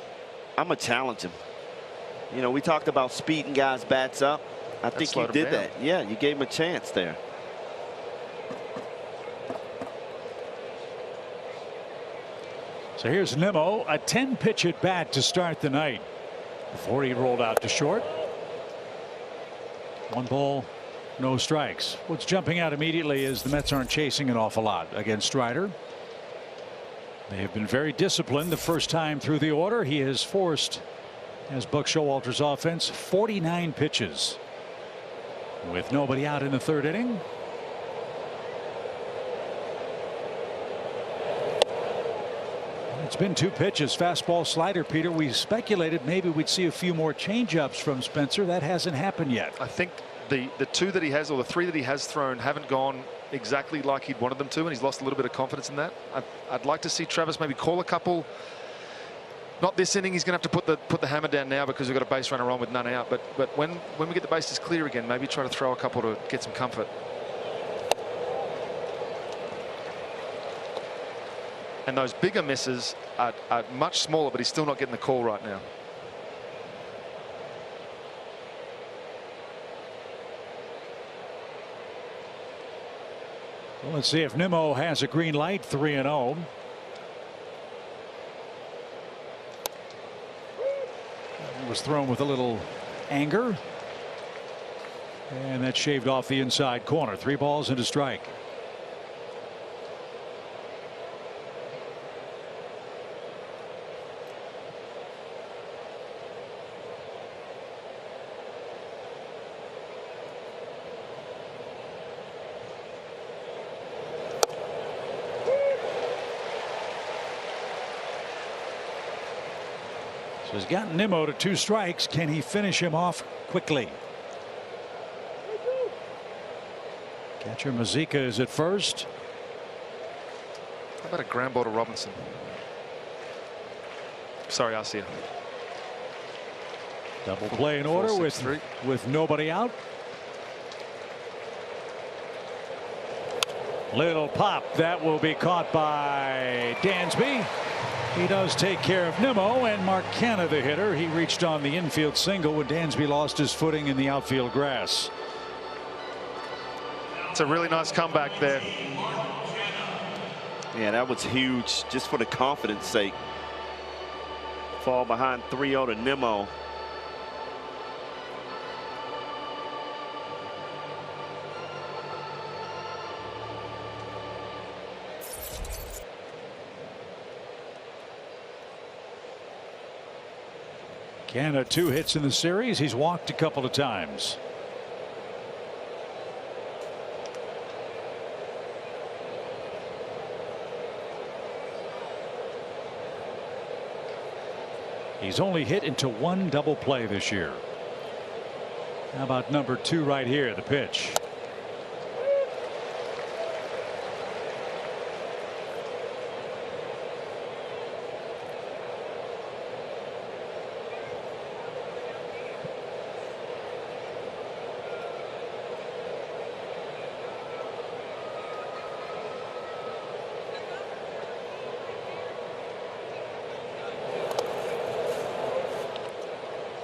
I'm gonna challenge him. We talked about speeding guys' bats up. I think you did that. Yeah, you gave him a chance there. So here's Nimmo, a 10-pitch at bat to start the night before he rolled out to short. 1 ball, No strikes. What's jumping out immediately is the Mets aren't chasing an awful lot against Strider. They have been very disciplined the first time through the order. He has forced, as Buck Showalter's offense, 49 pitches. With nobody out in the third inning. It's been 2 pitches, fastball, slider, Peter. We speculated maybe we'd see a few more changeups from Spencer. That hasn't happened yet. I think the 2 that he has, or the 3 that he has thrown, haven't gone exactly like he'd wanted them to, and he's lost a little bit of confidence in that. I'd like to see Travis maybe call a couple. Not this inning. He's going to have to put the hammer down now because we've got a base runner on with none out. But when we get the bases clear again, maybe try to throw a couple to get some comfort. And those bigger misses are much smaller, but he's still not getting the call right now. Well, let's see if Nimmo has a green light. 3-0. Was thrown with a little anger, and that shaved off the inside corner. 3 balls and a strike. So he's got Nimmo to 2 strikes. Can he finish him off quickly? Catcher Mazika is at first. How about a ground ball to Robinson? Sorry, Arcia. Double play in order with nobody out. Little pop that will be caught by Dansby. He does take care of Nimmo, and Mark Canha, the hitter, he reached on the infield single when Dansby lost his footing in the outfield grass. It's a really nice comeback there. Yeah, that was huge, just for the confidence sake. Fall behind 3-0 to Nimmo. Canha 2 hits in the series. He's walked a couple of times. He's only hit into 1 double play this year. How about number 2 right here, the pitch?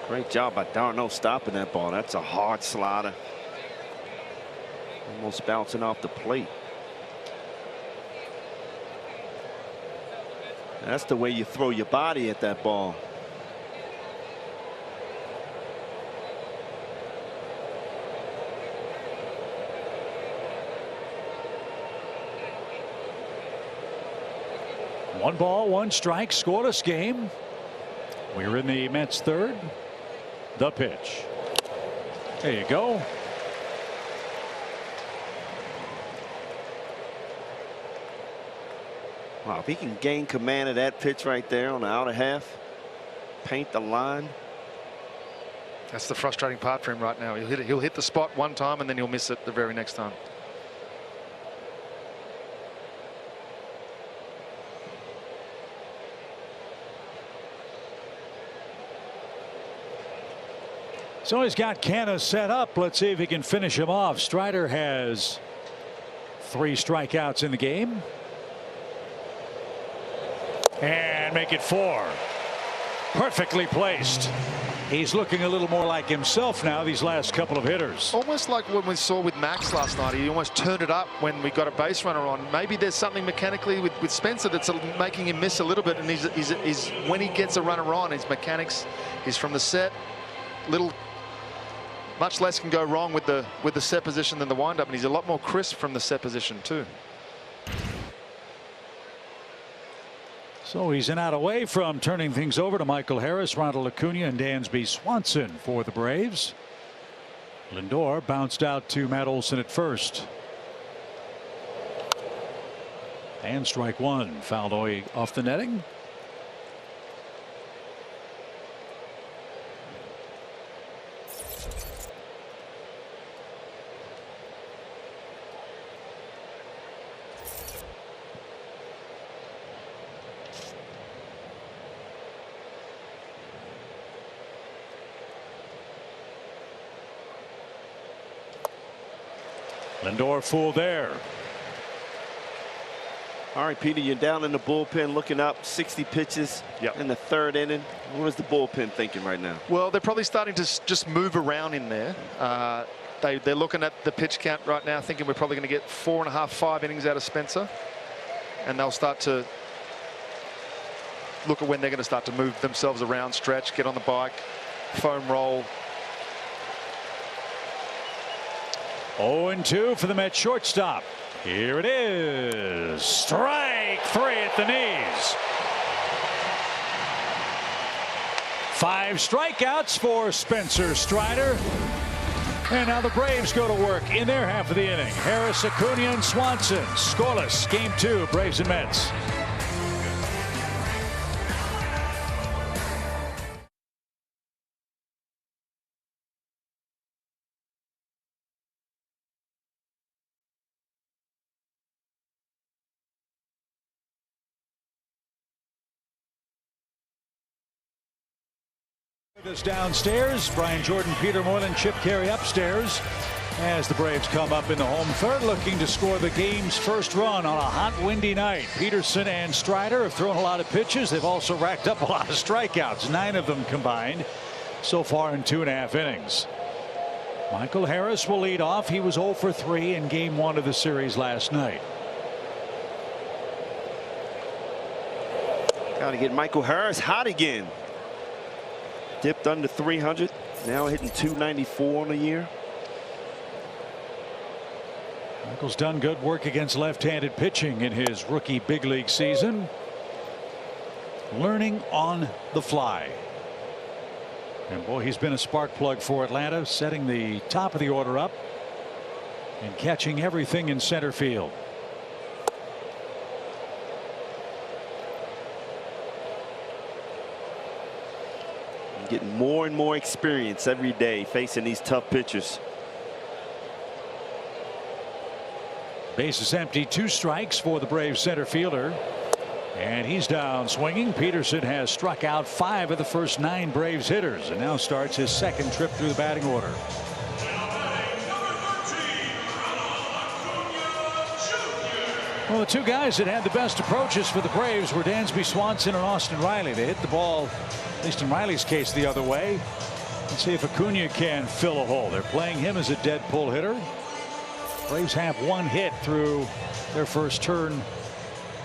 Great job by d'Arnaud stopping that ball. That's a hard slider. Almost bouncing off the plate. That's the way you throw your body at that ball. One ball, 1 strike, scoreless game. We're in the Mets' third. The pitch. There you go. Wow, if he can gain command of that pitch right there on the outer half, paint the line. That's the frustrating part for him right now. He'll hit the spot one time and then he'll miss it the very next time. So he's got Canha set up. Let's see if he can finish him off. Strider has 3 strikeouts in the game. And make it 4. Perfectly placed. He's looking a little more like himself now these last couple of hitters. Almost like when we saw with Max last night. He almost turned it up when we got a base runner on. Maybe there's something mechanically with Spencer that's making him miss a little bit. And he's when he gets a runner on, his mechanics, he's from the set. Little much less can go wrong with the set position than the windup, and he's a lot more crisp from the set position too. So he's an out away from turning things over to Michael Harris, Ronald Acuna, and Dansby Swanson for the Braves. Lindor bounced out to Matt Olson at first. And strike one. Fouled off the netting. Lindor full there. All right, Peter, you're down in the bullpen looking up 60 pitches in the third inning. What is the bullpen thinking right now? Well, they're probably starting to just move around in there. They're looking at the pitch count right now, thinking we're probably going to get 4.5, 5 innings out of Spencer. And they'll start to look at when they're going to start to move themselves around, stretch, get on the bike, foam roll. 0-2 for the Mets shortstop. Here it is. Strike three at the knees. 5 strikeouts for Spencer Strider. And now the Braves go to work in their half of the inning. Harris, Acuna, and Swanson. Scoreless. Game 2, Braves and Mets. With us downstairs, Brian Jordan, Peter Moylan, Chip Carey upstairs as the Braves come up in the home third, looking to score the game's first run on a hot, windy night. Peterson and Strider have thrown a lot of pitches. They've also racked up a lot of strikeouts, 9 of them combined so far in 2.5 innings. Michael Harris will lead off. He was 0 for 3 in game 1 of the series last night. Got to get Michael Harris hot again. Dipped under 300, now hitting 294 on the year. Michael's done good work against left-handed pitching in his rookie big league season. Learning on the fly. And boy, he's been a spark plug for Atlanta, setting the top of the order up and catching everything in center field. Getting more and more experience every day facing these tough pitchers. Base is empty, 2 strikes for the Braves center fielder. And he's down swinging. Peterson has struck out 5 of the first 9 Braves hitters and now starts his second trip through the batting order. Well, the 2 guys that had the best approaches for the Braves were Dansby Swanson and Austin Riley. They hit the ball, at least in Riley's case, the other way. Let's see if Acuna can fill a hole. They're playing him as a dead pull hitter. Braves have 1 hit through their first turn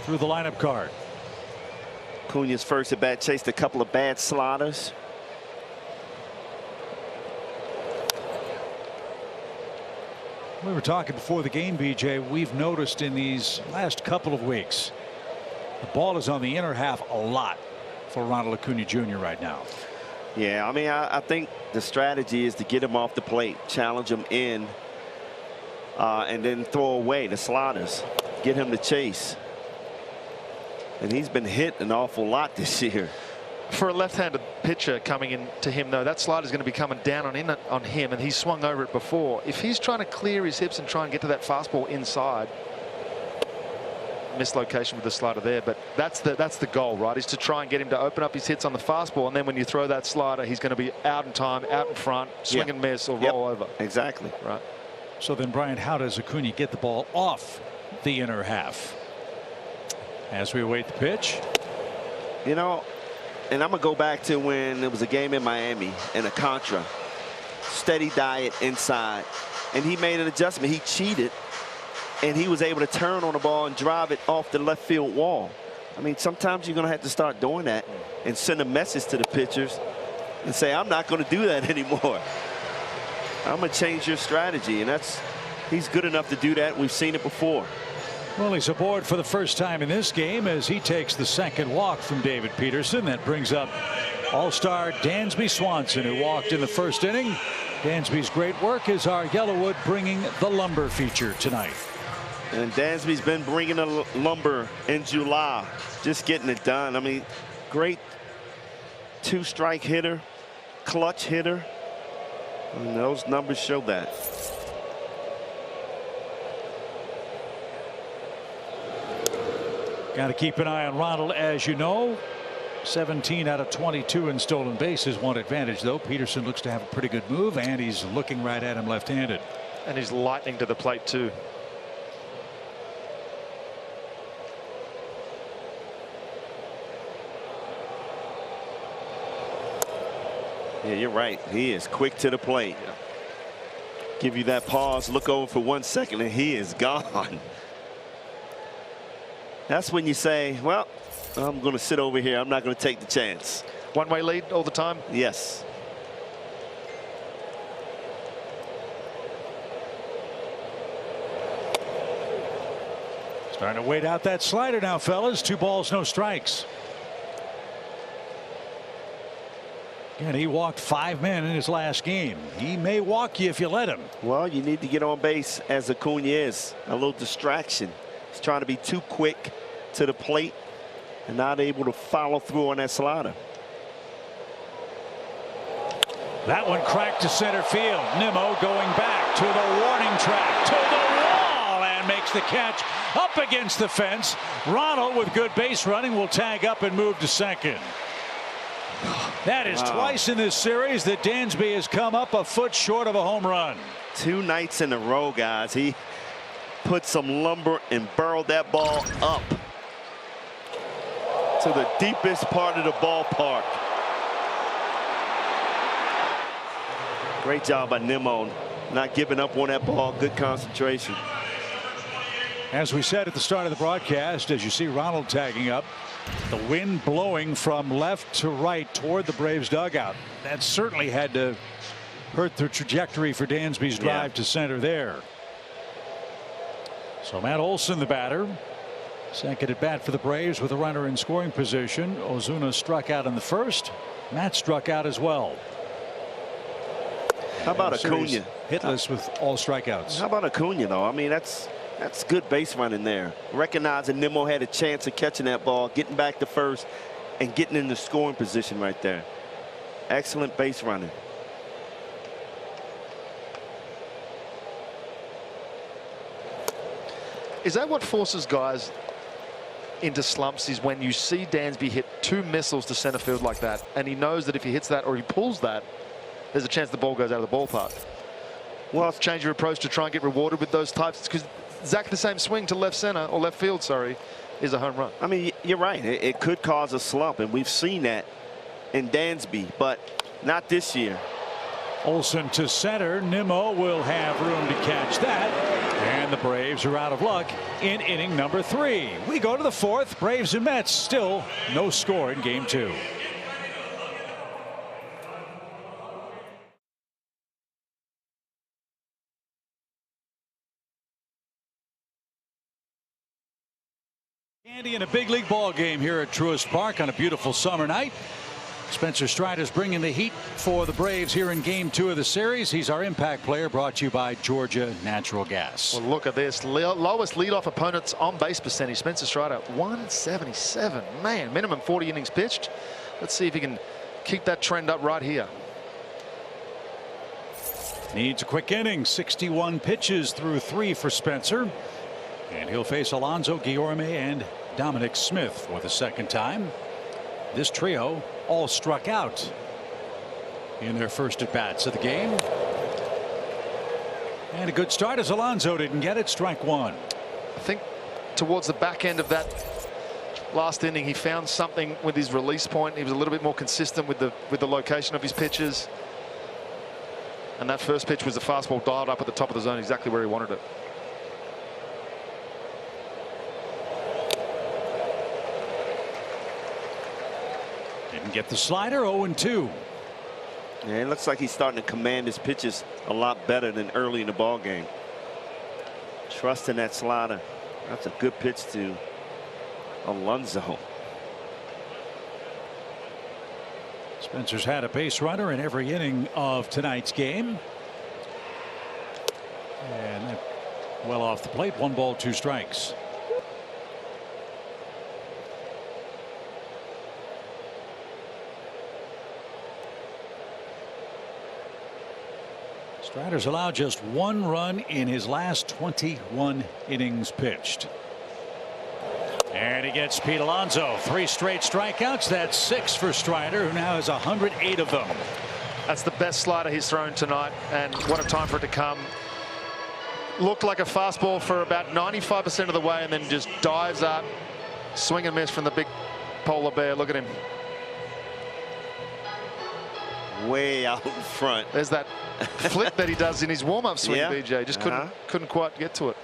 through the lineup card. Acuna's first at bat chased a couple of bad sliders. We were talking before the game, BJ. We've noticed in these last couple of weeks the ball is on the inner half a lot for Ronald Acuna Jr. right now. Yeah, I mean, I think the strategy is to get him off the plate, challenge him in, and then throw away the sliders, get him to chase. And he's been hit an awful lot this year. For a left-handed pitcher coming in to him, though, that slider is going to be coming down on him, and he's swung over it before. If he's trying to clear his hips and try and get to that fastball inside, mislocation with the slider there, but that's the goal, right? Is to try and get him to open up his hits on the fastball, and then when you throw that slider, he's going to be out in time, out in front, swing and miss, or roll over. Exactly. Right. So then, Brian, how does Acuna get the ball off the inner half? As we await the pitch. You know, and I'm going to go back to when there was a game in Miami in a Contra. Steady diet inside. And he made an adjustment. He cheated. And he was able to turn on the ball and drive it off the left field wall. I mean, sometimes you're going to have to start doing that and send a message to the pitchers and say, I'm not going to do that anymore. I'm going to change your strategy. And he's good enough to do that. We've seen it before. Well, he's aboard for the first time in this game as he takes the second walk from David Peterson. That brings up All-Star Dansby Swanson, who walked in the first inning. Dansby's great work is our Yellowwood bringing the lumber feature tonight. And Dansby's been bringing the lumber in July, just getting it done. I mean, great two-strike hitter, clutch hitter, and those numbers show that. Got to keep an eye on Ronald, as you know. 17 out of 22 in stolen bases. One advantage, though. Peterson looks to have a pretty good move, and he's looking right at him left-handed. And he's lightning to the plate, too. Yeah, you're right. He is quick to the plate. Give you that pause, look over for 1 second, and he is gone. That's when you say, well, I'm going to sit over here. I'm not going to take the chance. One-way lead all the time? Yes. Starting to wait out that slider now, fellas. 2 balls, no strikes. And he walked 5 men in his last game. He may walk you if you let him. Well, you need to get on base as Acuna is. A little distraction. He's trying to be too quick to the plate and not able to follow through on that slider. That one cracked to center field. Nimmo going back to the warning track, to the wall, and makes the catch up against the fence. Ronald, with good base running, will tag up and move to second. That is twice in this series that Dansby has come up a foot short of a home run. 2 nights in a row, guys. He put some lumber and burrowed that ball up to the deepest part of the ballpark. Great job by Nimmo, not giving up on that ball. Good concentration. As we said at the start of the broadcast, as you see Ronald tagging up, the wind blowing from left to right toward the Braves dugout. That certainly had to hurt the trajectory for Dansby's drive to center there. So Matt Olson, the batter. Second at bat for the Braves with a runner in scoring position. Ozuna struck out in the first. Matt struck out as well. How about Acuna? Hitless with all strikeouts. How about Acuna, though? I mean, that's good base running there. Recognizing Nimmo had a chance of catching that ball, getting back to first, and getting in the scoring position right there. Excellent base running. Is that what forces guys into slumps, is when you see Dansby hit 2 missiles to center field like that, and he knows that if he hits that or he pulls that, there's a chance the ball goes out of the ballpark? Well, change your approach to try and get rewarded with those types, because exactly the same swing to left center, or left field, sorry, is a home run. I mean, you're right. It could cause a slump, and we've seen that in Dansby, but not this year. Olson to center. Nimmo will have room to catch that. And the Braves are out of luck in inning number 3. We go to the 4th. Braves and Mets, still no score in game 2. Andy, in a big league ball game here at Truist Park on a beautiful summer night. Spencer Strider's bringing the heat for the Braves here in game 2 of the series. He's our impact player, brought to you by Georgia Natural Gas. Well, look at this. Lowest leadoff opponent's on base percentage. Spencer Strider, 177. Man, minimum 40 innings pitched. Let's see if he can keep that trend up right here. Needs a quick inning. 61 pitches through 3 for Spencer. And he'll face Alonso Guillorme and Dominic Smith for the second time. This trio all struck out in their first at-bats of the game. And a good start as Alonso didn't get it. Strike 1. I think towards the back end of that last inning, he found something with his release point. He was a little bit more consistent with the location of his pitches. And that first pitch was a fastball dialed up at the top of the zone, exactly where he wanted it. Didn't get the slider. 0-2. Yeah, it looks like he's starting to command his pitches a lot better than early in the ball game. Trusting that slider. That's a good pitch to Alonso. Spencer's had a base runner in every inning of tonight's game. And that well off the plate. 1 ball, 2 strikes. Strider's allowed just 1 run in his last 21 innings pitched. And he gets Pete Alonso. 3 straight strikeouts. That's 6 for Strider, who now has 108 of them. That's the best slider he's thrown tonight, and what a time for it to come. Looked like a fastball for about 95% of the way, and then just dives up, swing and miss from the big polar bear. Look at him. Way out in front. There's that flip that he does in his warm-up swing, yeah. BJ. Just couldn't quite get to it.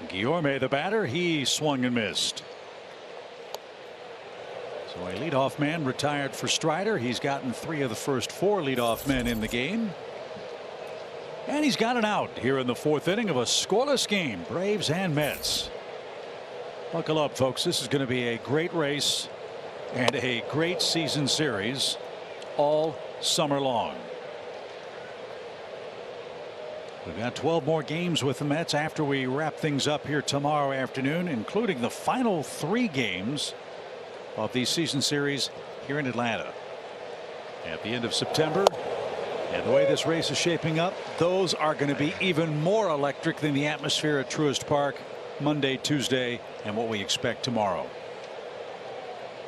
Guillorme, the batter, he swung and missed. So a leadoff man retired for Strider. He's gotten 3 of the first 4 leadoff men in the game. And he's got an out here in the 4th inning of a scoreless game. Braves and Mets. Buckle up, folks. This is going to be a great race and a great season series all summer long. We've got 12 more games with the Mets after we wrap things up here tomorrow afternoon, including the final 3 games of the season series here in Atlanta at the end of September. And the way this race is shaping up, those are going to be even more electric than the atmosphere at Truist Park Monday, Tuesday, and what we expect tomorrow.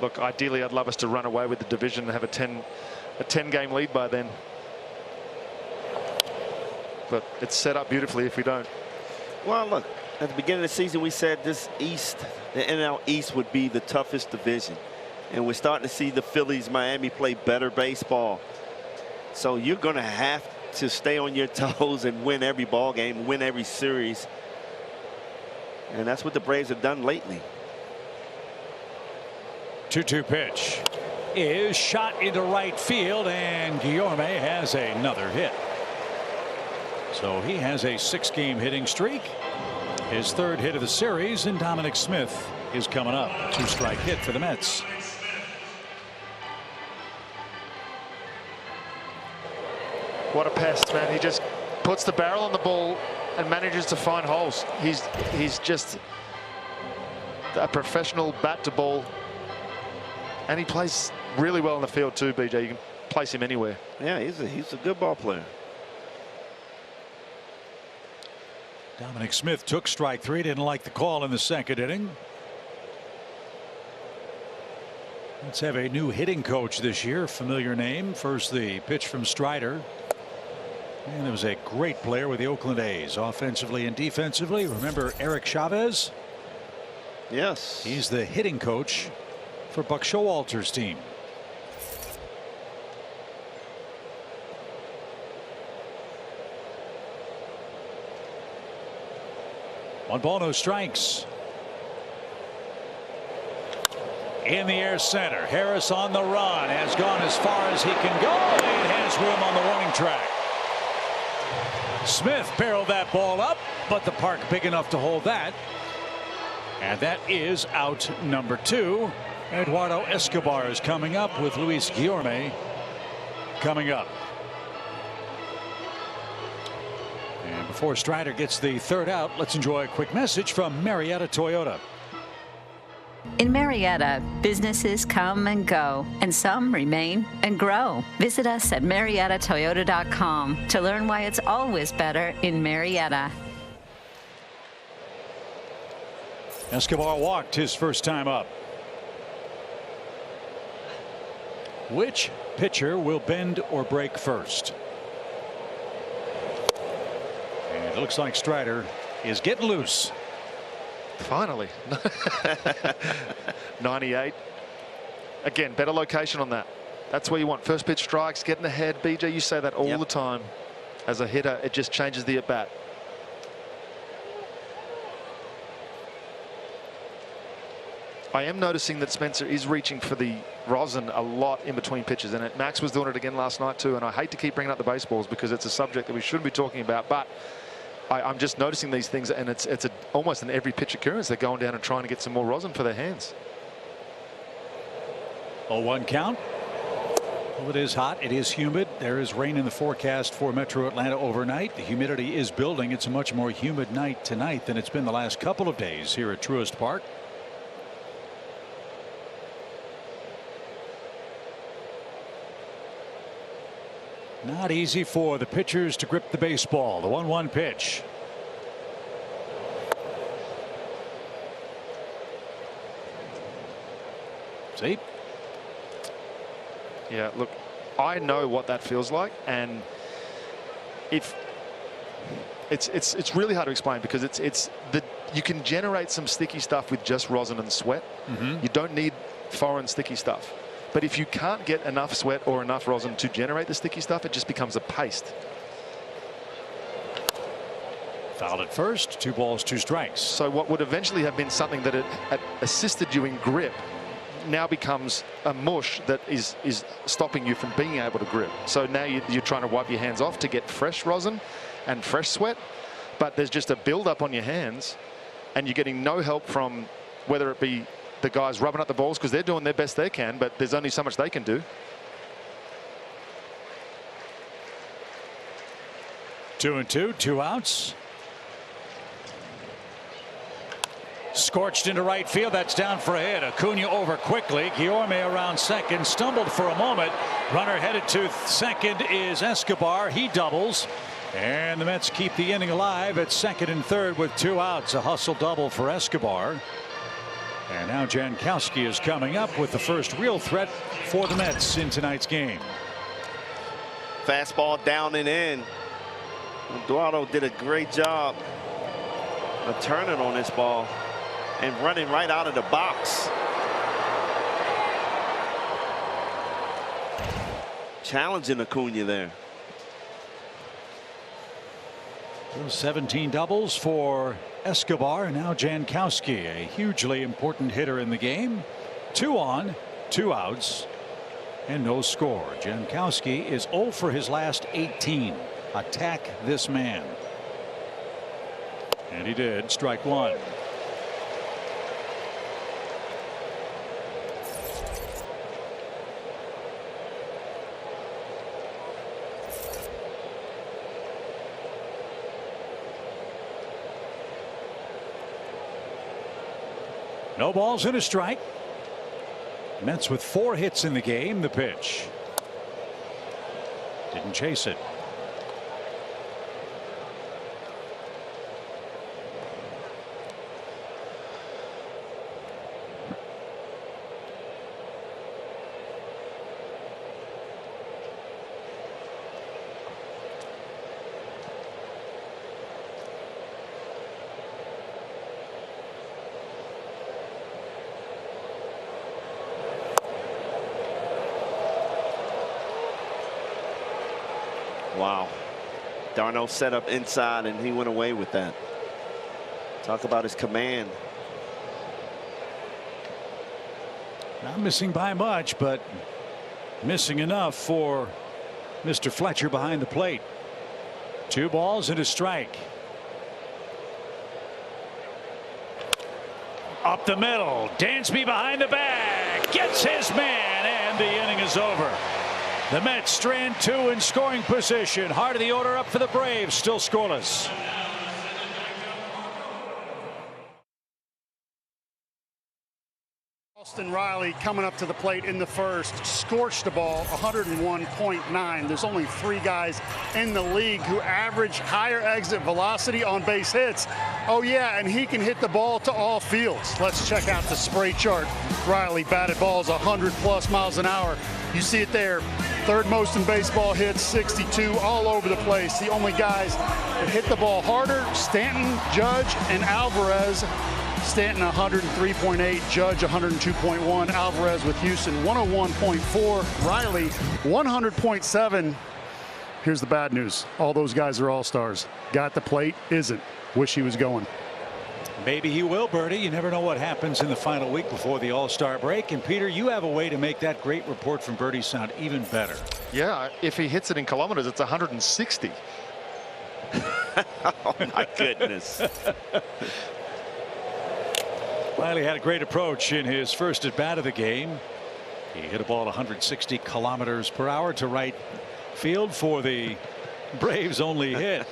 Look, ideally, I'd love us to run away with the division and have a 10-game lead by then. But it's set up beautifully if we don't. Well, look, at the beginning of the season, we said this East, the NL East, would be the toughest division. And we're starting to see the Phillies, Miami play better baseball. So you're going to have to stay on your toes and win every ball game, win every series. And that's what the Braves have done lately. 2-2 pitch is shot into right field, and Guillorme has another hit. So he has a 6-game hitting streak. His 3rd hit of the series, and Dominic Smith is coming up. 2-strike hit for the Mets. What a pest, man. He just puts the barrel on the ball and manages to find holes. He's just a professional bat to ball. And he plays really well in the field too, BJ. You can place him anywhere. Yeah, he's a good ball player. Dominic Smith took strike 3. Didn't like the call in the 2nd inning. Let's have a new hitting coach this year. Familiar name. First the pitch from Strider. And there was a great player with the Oakland A's, offensively and defensively. Remember Eric Chavez? Yes. He's the hitting coach for Buck Showalter's team. One ball, no strikes. In the air center. Harris on the run. Has gone as far as he can go and has room on the warning track. Smith barreled that ball up, but the park big enough to hold that. And that is out number 2. Eduardo Escobar is coming up with Luis Guillorme coming up. And before Strider gets the 3rd out, let's enjoy a quick message from Marietta Toyota. In Marietta, businesses come and go, and some remain and grow. Visit us at MariettaToyota.com to learn why it's always better in Marietta. Escobar walked his first time up. Which pitcher will bend or break first? And it looks like Strider is getting loose. Finally. 98. Again, better location on that. That's where you want first pitch strikes, getting ahead. BJ, you say that all the time. As a hitter, it just changes the at bat. I am noticing that Spencer is reaching for the rosin a lot in between pitches, and Max was doing it again last night too. And I hate to keep bringing up the baseballs because it's a subject that we shouldn't be talking about, but I'm just noticing these things, and it's almost an every pitch occurrence. They're going down and trying to get some more rosin for their hands. 0-1 count. Well, it is hot. It is humid. There is rain in the forecast for Metro Atlanta overnight. The humidity is building. It's a much more humid night tonight than it's been the last couple of days here at Truist Park. Not easy for the pitchers to grip the baseball. The 1-1 pitch. See? Yeah, look, I know what that feels like, and if it's really hard to explain because you can generate some sticky stuff with just rosin and sweat. You don't need foreign sticky stuff. But if you can't get enough sweat or enough rosin to generate the sticky stuff, it just becomes a paste. Fouled at first. 2 balls, 2 strikes. So what would eventually have been something that had assisted you in grip now becomes a mush that is stopping you from being able to grip. So now you're trying to wipe your hands off to get fresh rosin and fresh sweat, but there's just a build-up on your hands, and you're getting no help from whether it be the guys rubbing up the balls because they're doing their best they can, but there's only so much they can do. 2-2, 2 outs. Scorched into right field. That's down for a hit. Acuna over quickly. Guillorme around second. Stumbled for a moment. Runner headed to second is Escobar. He doubles. And the Mets keep the inning alive at second and third with 2 outs. A hustle double for Escobar. And now Jankowski is coming up with the first real threat for the Mets in tonight's game. Fastball down and in. Eduardo did a great job of turning on this ball and running right out of the box. Challenging Acuna there. 17 doubles for Escobar, and now Jankowski, a hugely important hitter in the game. 2 on, 2 outs, and no score. Jankowski is 0 for his last 18. Attack this man. And he did. Strike 1. No balls and a strike. Mets with 4 hits in the game. The pitch. Didn't chase it. Wow. Darno set up inside and he went away with that. Talk about his command. Not missing by much, but missing enough for Mr. Fletcher behind the plate. 2 balls and a strike. Up the middle. Dansby behind the bag. Gets his man, and the inning is over. The Mets strand 2 in scoring position. Heart of the order up for the Braves. Still scoreless. Austin Riley coming up to the plate in the first. Scorched the ball 101.9. There's only 3 guys in the league who average higher exit velocity on base hits. Oh yeah, and he can hit the ball to all fields. Let's check out the spray chart. Riley batted balls 100+ miles an hour. You see it there. 3rd most in baseball hits, 62, all over the place. The only guys that hit the ball harder, Stanton, Judge, and Alvarez. Stanton 103.8, Judge 102.1, Alvarez with Houston 101.4, Riley 100.7. Here's the bad news. All those guys are all-stars. Got the plate, isn't. Wish he was going. Maybe he will, Bertie. You never know what happens in the final week before the All-Star break. And Peter, you have a way to make that great report from Bertie sound even better. Yeah, if he hits it in kilometers, it's 160. Oh my goodness. Riley had a great approach in his first at bat of the game. He hit a ball 160 kilometers per hour to right field for the Braves' only hit.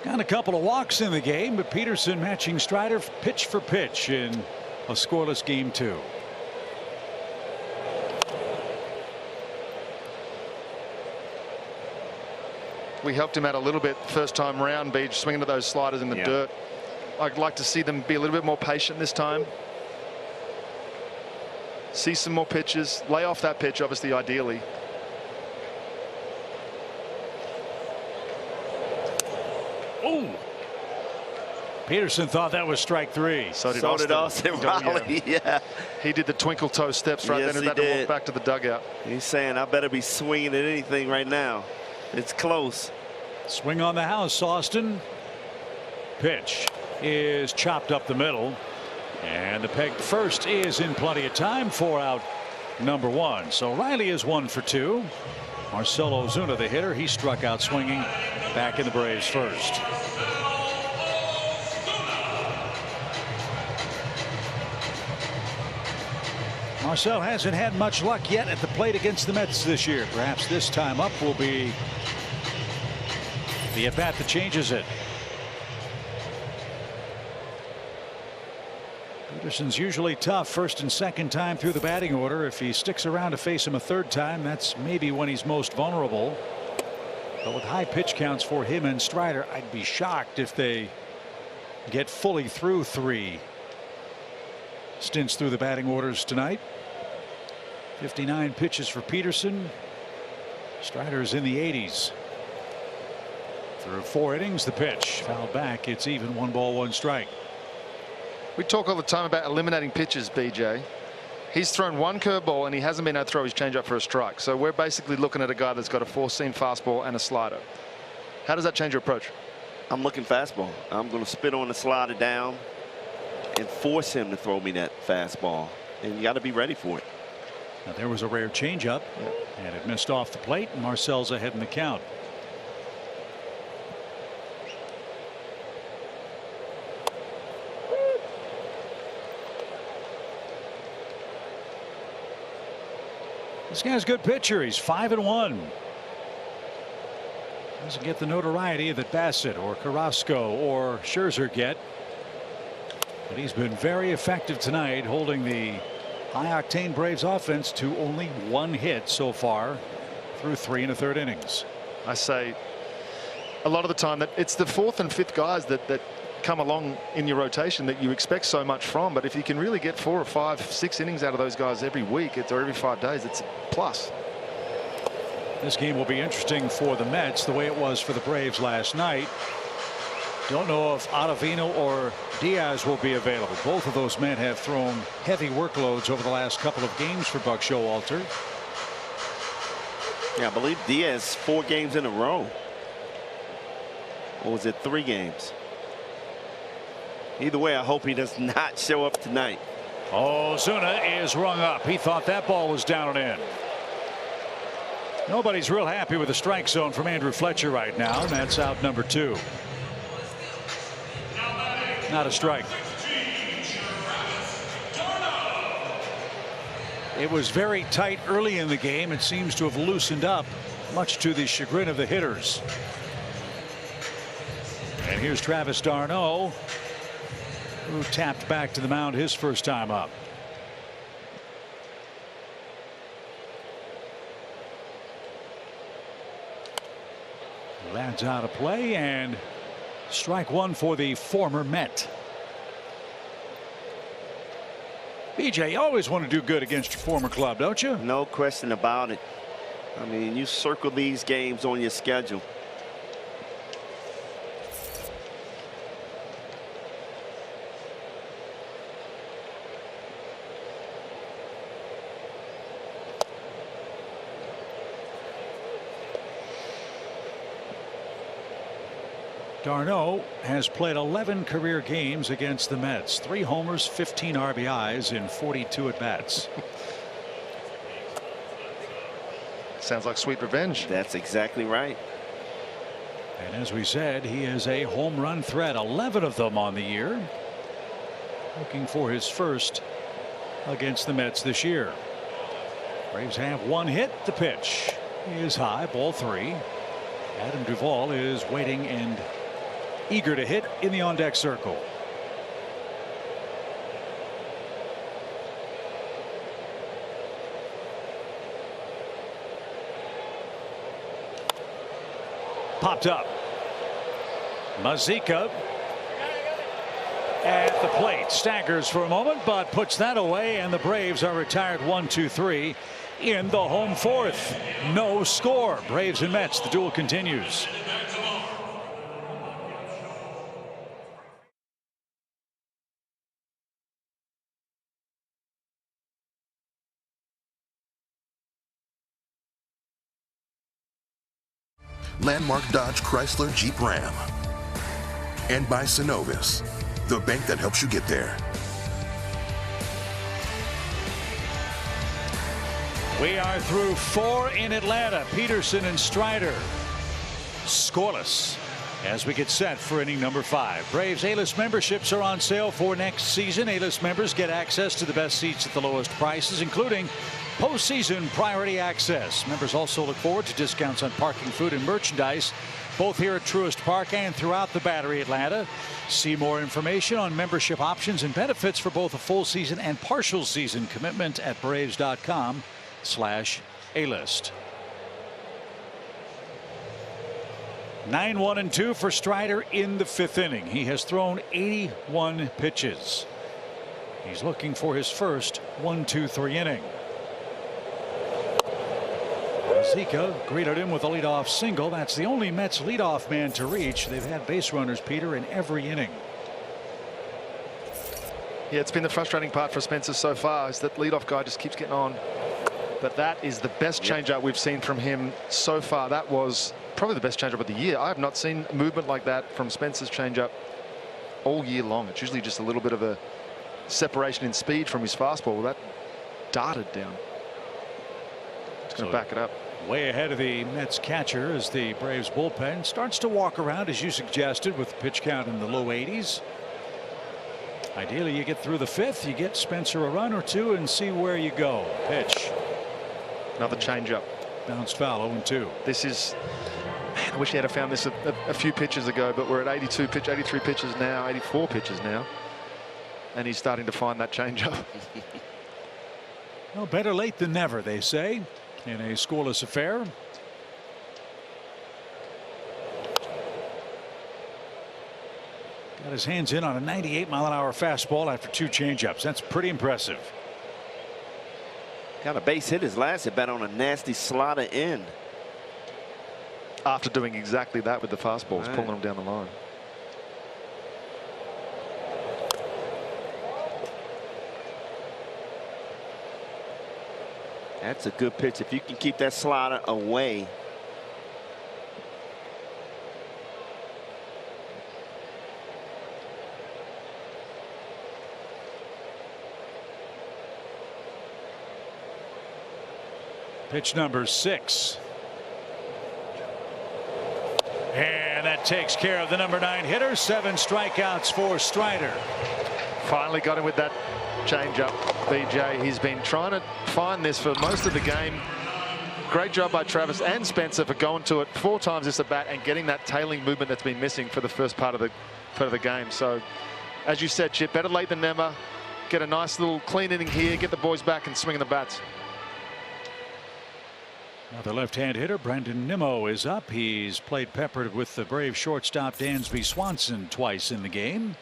Got a couple of walks in the game, but Peterson matching Strider pitch for pitch in a scoreless game 2. We helped him out a little bit first time round, Beach, swinging to those sliders in the dirt. I'd like to see them be a little bit more patient this time. See some more pitches, lay off that pitch, obviously, ideally. Ooh. Peterson thought that was strike 3. So did Austin Riley. Yeah. He did the twinkle toe steps right then and had to walk back to the dugout. He's saying, I better be swinging at anything right now. It's close. Swing on the house, Austin. Pitch is chopped up the middle. And the peg first is in plenty of time for out number 1. So Riley is 1 for 2. Marcell Ozuna, the hitter, he struck out swinging back in the Braves first. Marcell hasn't had much luck yet at the plate against the Mets this year. Perhaps this time up will be the at bat that changes it. Peterson's usually tough first and second time through the batting order. If he sticks around to face him a third time, that's maybe when he's most vulnerable. But with high pitch counts for him and Strider, I'd be shocked if they get fully through 3 stints through the batting orders tonight. 59 pitches for Peterson. Strider's in the 80s. Through 4 innings, the pitch fouled back. It's even, 1 ball 1 strike. We talk all the time about eliminating pitches, BJ. He's thrown 1 curveball and he hasn't been able to throw his changeup for a strike. So we're basically looking at a guy that's got a 4-seam fastball and a slider. How does that change your approach? I'm looking fastball. I'm going to spit on the slider down and force him to throw me that fastball. And you got to be ready for it. Now there was a rare changeup, and it missed off the plate. And Marcel's ahead in the count. This guy's a good pitcher. He's 5-1. Doesn't get the notoriety that Bassett or Carrasco or Scherzer get. But he's been very effective tonight, holding the high-octane Braves offense to only 1 hit so far through 3 1/3 innings. I say a lot of the time that it's the 4th and 5th guys that come along in your rotation that you expect so much from. But if you can really get 4 or 5, 6 innings out of those guys every week, or every 5 days, it's a plus. This game will be interesting for the Mets the way it was for the Braves last night. Don't know if Ottavino or Diaz will be available. Both of those men have thrown heavy workloads over the last couple of games for Buck Showalter. Yeah, I believe Diaz 4 games in a row. Or was it 3 games? Either way, I hope he does not show up tonight. Ozuna is rung up. He thought that ball was down and in. Nobody's real happy with the strike zone from Andrew Fletcher right now, and that's out number 2. Not a strike. It was very tight early in the game. It seems to have loosened up, much to the chagrin of the hitters. And here's Travis d'Arnaud, who tapped back to the mound his first time up. Lads out of play, and strike 1 for the former Met. BJ, you always want to do good against your former club, don't you? No question about it. I mean, you circle these games on your schedule. d'Arnaud has played 11 career games against the Mets. 3 homers, 15 RBIs in 42 at bats. Sounds like sweet revenge. That's exactly right. And as we said, he is a home run threat, 11 of them on the year. Looking for his first against the Mets this year. Braves have 1 hit. The pitch is high, ball 3. Adam Duvall is waiting and eager to hit in the on-deck circle. Popped up. Mazika at the plate, staggers for a moment, but puts that away, and the Braves are retired 1-2-3 in the home 4th. No score. Braves and Mets. The duel continues. Landmark Dodge Chrysler Jeep Ram. And by Synovus, the bank that helps you get there. We are through 4 in Atlanta. Peterson and Strider scoreless as we get set for inning number 5. Braves A-list memberships are on sale for next season. A-list members get access to the best seats at the lowest prices, including postseason priority access. Members also look forward to discounts on parking, food, and merchandise, both here at Truist Park and throughout the Battery Atlanta. See more information on membership options and benefits for both a full season and partial season commitment at Braves.com/A-list. 9-1-2 for Strider in the 5th inning. He has thrown 81 pitches. He's looking for his first 1-2-3 inning. Zika greeted him with a leadoff single. That's the only Mets leadoff man to reach. They've had base runners, Peter, in every inning. Yeah, it's been the frustrating part for Spencer so far, is that leadoff guy just keeps getting on. But that is the best changeup we've seen from him so far. That was probably the best changeup of the year. I have not seen movement like that from Spencer's changeup all year long. It's usually just a little bit of a separation in speed from his fastball. Well, that darted down. It's going to back it up. Way ahead of the Mets catcher as the Braves bullpen starts to walk around, as you suggested, with the pitch count in the low 80s. Ideally, you get through the 5th, you get Spencer a run or 2 and see where you go. Pitch. Another changeup. Bounced foul, 0-2. This is, man, I wish he had found this a few pitches ago, but we're at 83 pitches now, 84 pitches now. And he's starting to find that changeup. Well, better late than never, they say, in a scoreless affair. Got his hands in on a 98-mile-an-hour fastball after 2 changeups. That's pretty impressive. Got a base hit his last at bat on a nasty slider in. After doing exactly that with the fastballs, right, pulling them down the line. That's a good pitch. If you can keep that slider away. Pitch number 6. And that takes care of the number 9 hitter. 7 strikeouts for Strider. Finally got him with that changeup. BJ, he's been trying to find this for most of the game. Great job by Travis and Spencer for going to it 4 times this at bat and getting that tailing movement that's been missing for the first part of the game. So, as you said, Chip, better late than never. Get a nice little clean inning here, get the boys back and swinging the bats. Another left-hand hitter, Brandon Nimmo, is up. He's played peppered with the Brave shortstop Dansby Swanson twice in the game.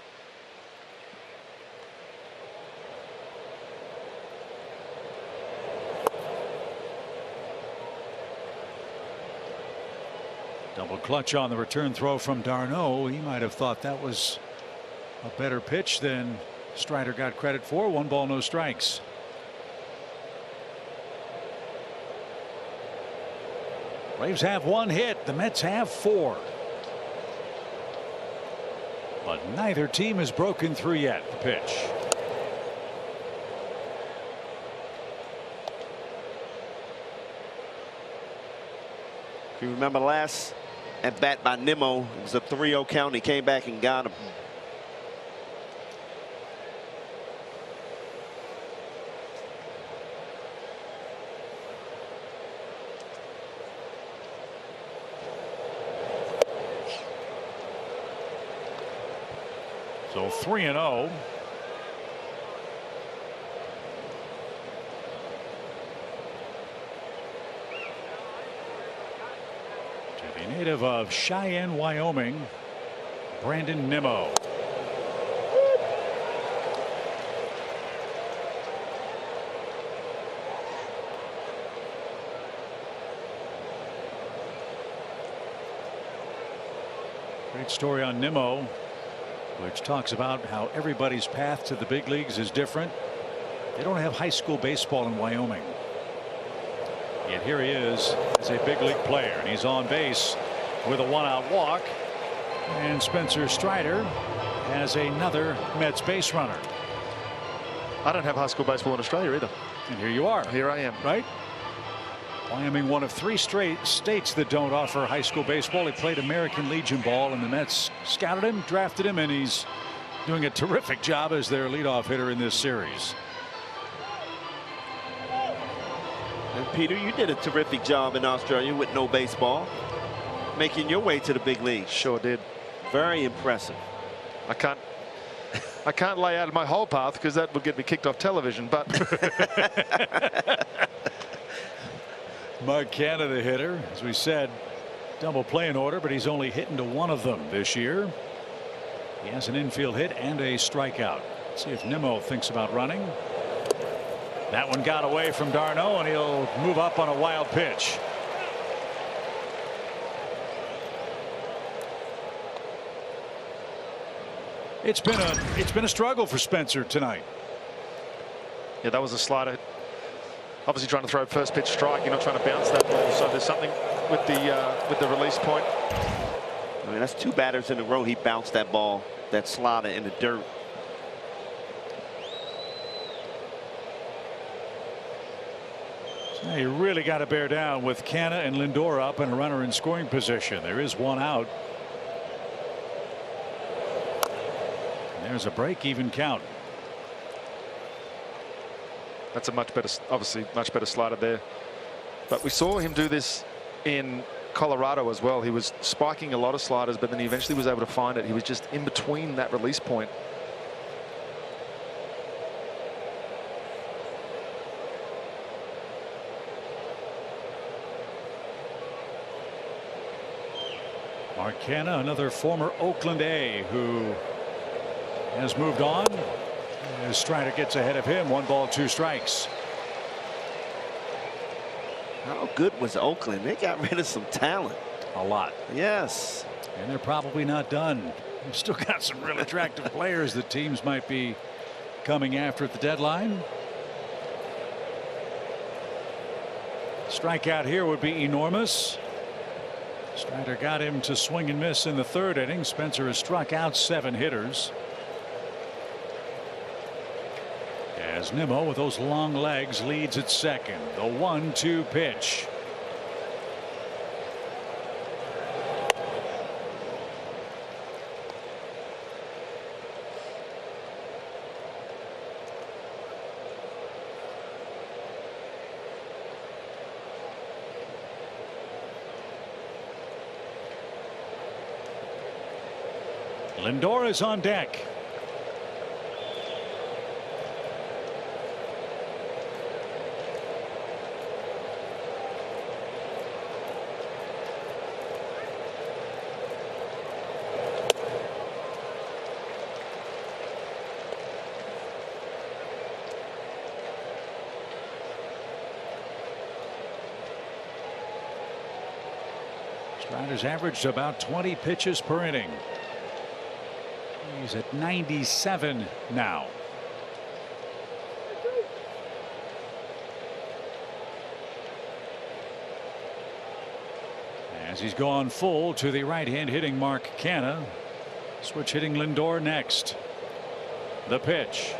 Double clutch on the return throw from d'Arnaud. He might have thought that was a better pitch than Strider got credit for. 1 ball, no strikes. Braves have 1 hit. The Mets have 4. But neither team has broken through yet. The pitch. If you remember last at bat by Nimmo, it was a 3-0 count. He came back and got him. So 3-0. To the native of Cheyenne, Wyoming, Brandon Nimmo. Great story on Nimmo, which talks about how everybody's path to the big leagues is different. They don't have high school baseball in Wyoming. Yet here he is as a big league player, and he's on base with a 1-out walk. And Spencer Strider has another Mets base runner. I don't have high school baseball in Australia either. And here you are. Here I am. Right? Wyoming, one of 3 straight states that don't offer high school baseball. He played American Legion ball, and the Mets scouted him, drafted him, and he's doing a terrific job as their leadoff hitter in this series. And Peter, you did a terrific job in Australia with no baseball, making your way to the big league. Sure did. Very impressive. I can't lay out my whole path because that would get me kicked off television, but Mark Canha, the hitter, as we said, double play in order, but he's only hit into 1 of them this year. He has an infield hit and a strikeout. Let's see if Nimmo thinks about running. That one got away from d'Arnaud, and he'll move up on a wild pitch. It's been a struggle for Spencer tonight. yeah, that was a slider. Obviously trying to throw first pitch strike. You're not trying to bounce that ball. So there's something with the release point. I mean, that's 2 batters in a row. He bounced that ball, that slider, in the dirt. So you really got to bear down with Canha and Lindor up and a runner in scoring position. There is 1 out. And there's a break-even count. That's a much better, obviously much better slider there. But we saw him do this in Colorado as well. He was spiking a lot of sliders, but then he eventually was able to find it. He was just in between that release point. Mark Canha, another former Oakland A who has moved on. As Strider gets ahead of him, 1 ball, 2 strikes. How good was Oakland? They got rid of some talent. A lot. Yes. And they're probably not done. They've still got some real attractive players that teams might be coming after at the deadline. Strikeout here would be enormous. Strider got him to swing and miss in the 3rd inning. Spencer has struck out 7 hitters. As Nimmo, with those long legs, leads at second. The 1-2 pitch. Lindor is on deck. Strider's averaged about 20 pitches per inning. He's at 97 now. As he's gone full to the right-hand hitting Mark Canha. Switch hitting Lindor next. The pitch.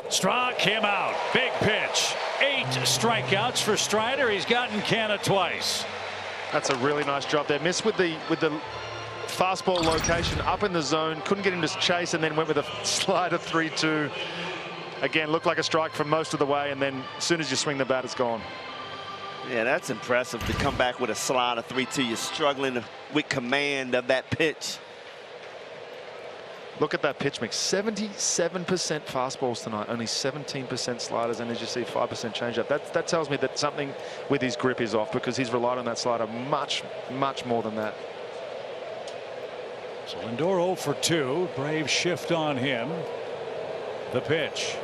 Struck him out. Big pitch. 8 strikeouts for Strider. He's gotten Canha twice. That's a really nice drop there. Missed with the fastball location up in the zone. Couldn't get him to chase, and then went with a slider 3-2. Again, looked like a strike from most of the way, and then as soon as you swing the bat, it's gone. Yeah, that's impressive to come back with a slider 3-2. You're struggling with command of that pitch. Look at that pitch mix. 77% fastballs tonight, only 17% sliders, and as you see, 5% changeup. That tells me that something with his grip is off, because he's relied on that slider much more than that. So Lindor 0 for 2. Braves shift on him. The pitch.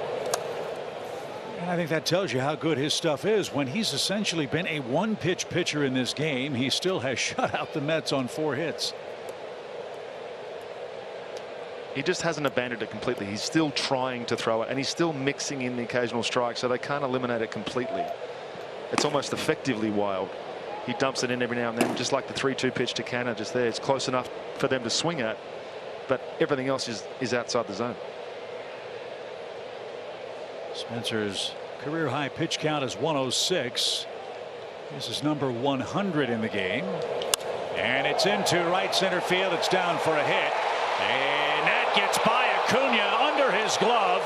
And I think that tells you how good his stuff is. When he's essentially been a one-pitch pitcher in this game, he still has shut out the Mets on 4 hits. He just hasn't abandoned it completely. He's still trying to throw it, and he's still mixing in the occasional strike, so they can't eliminate it completely. It's almost effectively wild. He dumps it in every now and then, just like the 3-2 pitch to Canha just there. It's close enough for them to swing at, but everything else is outside the zone. Spencer's career high pitch count is 106. This is number 100 in the game, and it's into right center field. It's down for a hit, and that gets by Acuna under his glove,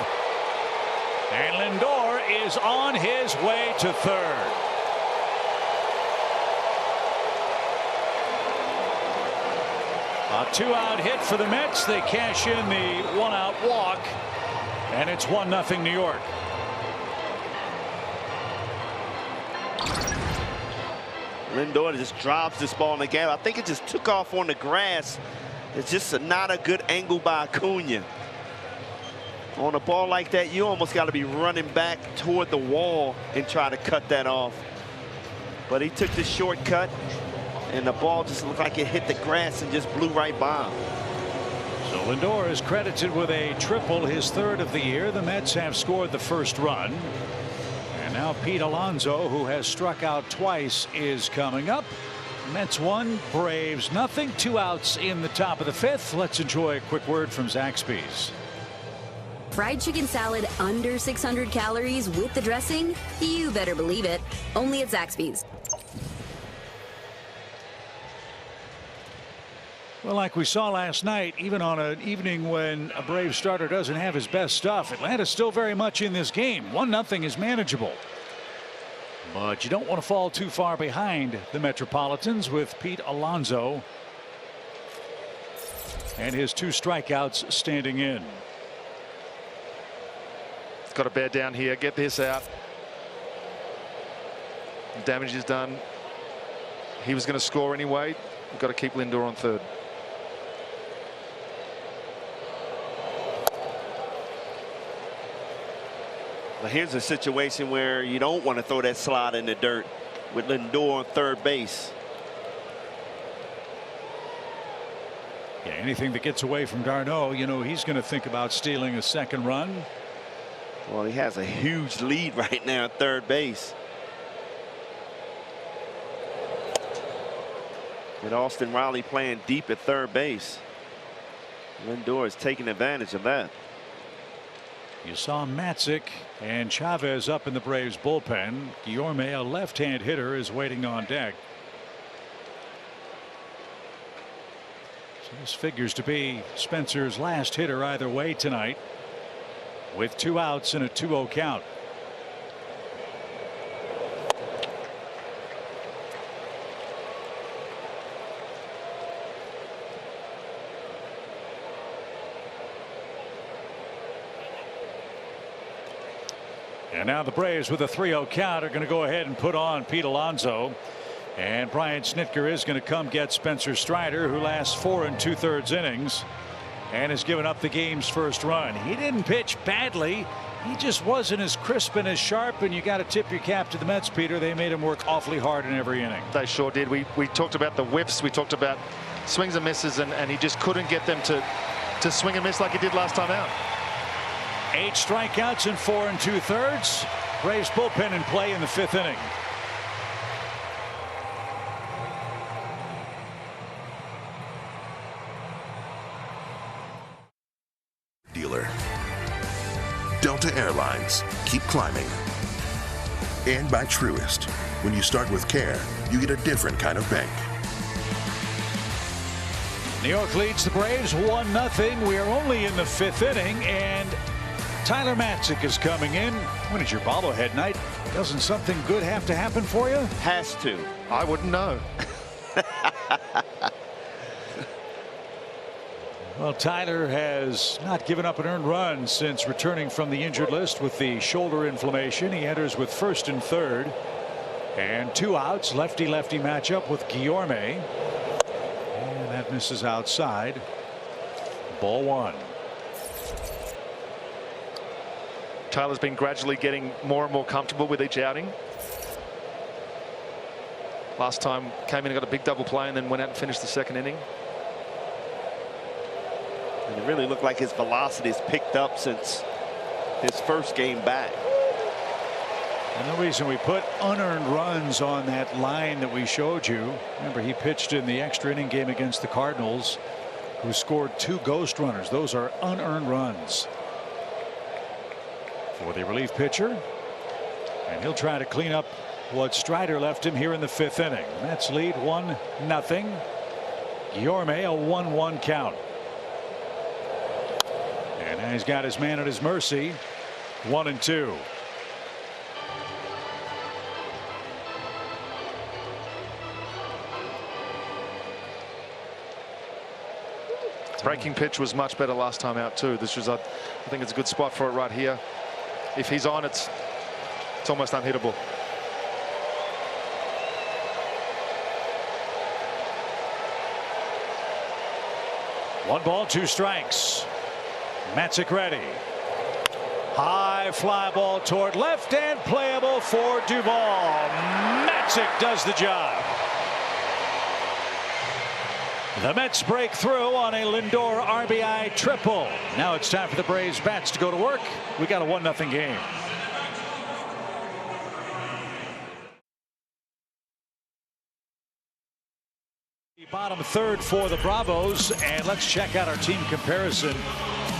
and Lindor is on his way to third. A 2-out hit for the Mets. They cash in the 1-out walk, and it's 1-0 New York. Lindor just drops this ball in the game. I think it just took off on the grass. It's just not a good angle by Acuna. On a ball like that, you almost got to be running back toward the wall and try to cut that off. But he took the shortcut, and the ball just looked like it hit the grass and just blew right by him. So Lindor is credited with a triple, his 3rd of the year. The Mets have scored the first run. And now Pete Alonso, who has struck out twice, is coming up. Mets 1, Braves nothing. 2 outs in the top of the 5th. Let's enjoy a quick word from Zaxby's. Fried chicken salad under 600 calories with the dressing? You better believe it. Only at Zaxby's. Well, like we saw last night, even on an evening when a Brave starter doesn't have his best stuff, Atlanta's still very much in this game. 1-0 is manageable. But you don't want to fall too far behind the Metropolitans with Pete Alonso and his 2 strikeouts standing in. He's got to bear down here, get this out. Damage is done. He was going to score anyway. We've got to keep Lindor on third. But here's a situation where you don't want to throw that slide in the dirt with Lindor on third base. Yeah, anything that gets away from d'Arnaud, you know, he's going to think about stealing a second run. Well, he has a huge lead right now at third base. With Austin Riley playing deep at third base. Lindor is taking advantage of that. You saw Matzik and Chavez up in the Braves bullpen. Guillorme, a left-hand hitter, is waiting on deck. So this figures to be Spencer's last hitter either way tonight, with 2 outs and a 2-0 count. And now the Braves, with a 3-0 count, are going to go ahead and put on Pete Alonso. And Brian Snitker is going to come get Spencer Strider, who lasts 4 2/3 innings and has given up the game's first run. He didn't pitch badly. He just wasn't as crisp and as sharp, and you got to tip your cap to the Mets, Peter. They made him work awfully hard in every inning. They sure did. We talked about the whiffs. We talked about swings and misses, and he just couldn't get them to swing and miss like he did last time out. 8 strikeouts in 4 2/3. Braves bullpen in play in the 5th inning. Delta Airlines. Keep climbing. And by Truist. When you start with care, you get a different kind of bank. New York leads the Braves 1-0. We are only in the 5th inning, and Tyler Matzek is coming in. When is your bobblehead night? Doesn't something good have to happen for you? Has to. I wouldn't know. Well, Tyler has not given up an earned run since returning from the injured list with the shoulder inflammation. He enters with 1st and 3rd. And 2 outs. Lefty-lefty matchup with Guillorme. And that misses outside. Ball 1. Tyler's been gradually getting more and more comfortable with each outing. Last time came in and got a big double play and then went out and finished the 2nd inning. And it really looked like his velocity has picked up since his first game back. And the reason we put unearned runs on that line that we showed you, remember he pitched in the extra inning game against the Cardinals, who scored 2 ghost runners. Those are unearned runs for the relief pitcher, and he'll try to clean up what Strider left him here in the 5th inning. The Mets lead 1-0. Guillorme, a 1-1 count. And now he's got his man at his mercy. 1-2. Breaking pitch was much better last time out too. This was I think it's a good spot for it right here. If he's on, it's almost unhittable. One ball, 2 strikes. Matzek ready. High fly ball toward left and playable for Duvall. Matzek does the job. The Mets break through on a Lindor RBI triple. Now it's time for the Braves bats to go to work. We got a 1-0 game. The bottom 3rd for the Bravos, and let's check out our team comparison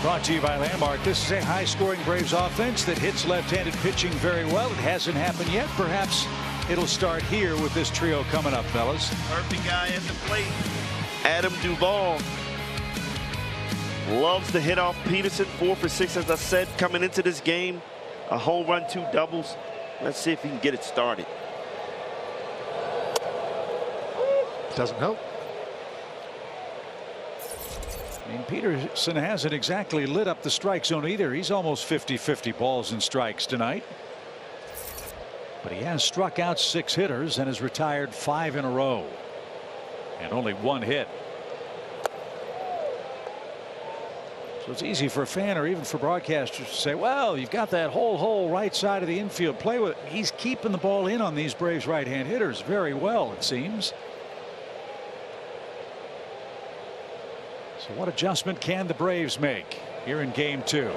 brought to you by Landmark. This is a high-scoring Braves offense that hits left-handed pitching very well. It hasn't happened yet. Perhaps it'll start here with this trio coming up, fellas. Perfect guy at the plate. Adam Duvall loves to hit off Peterson. 4 for 6, as I said, coming into this game. A home run, 2 doubles. Let's see if he can get it started. Doesn't help. I mean, Peterson hasn't exactly lit up the strike zone either. He's almost 50-50 balls and strikes tonight. But he has struck out 6 hitters and has retired 5 in a row. And only 1 hit. So it's easy for a fan or even for broadcasters to say, well, you've got that whole right side of the infield. Play with it. He's keeping the ball in on these Braves right-hand hitters very well, it seems. So what adjustment can the Braves make here in game 2?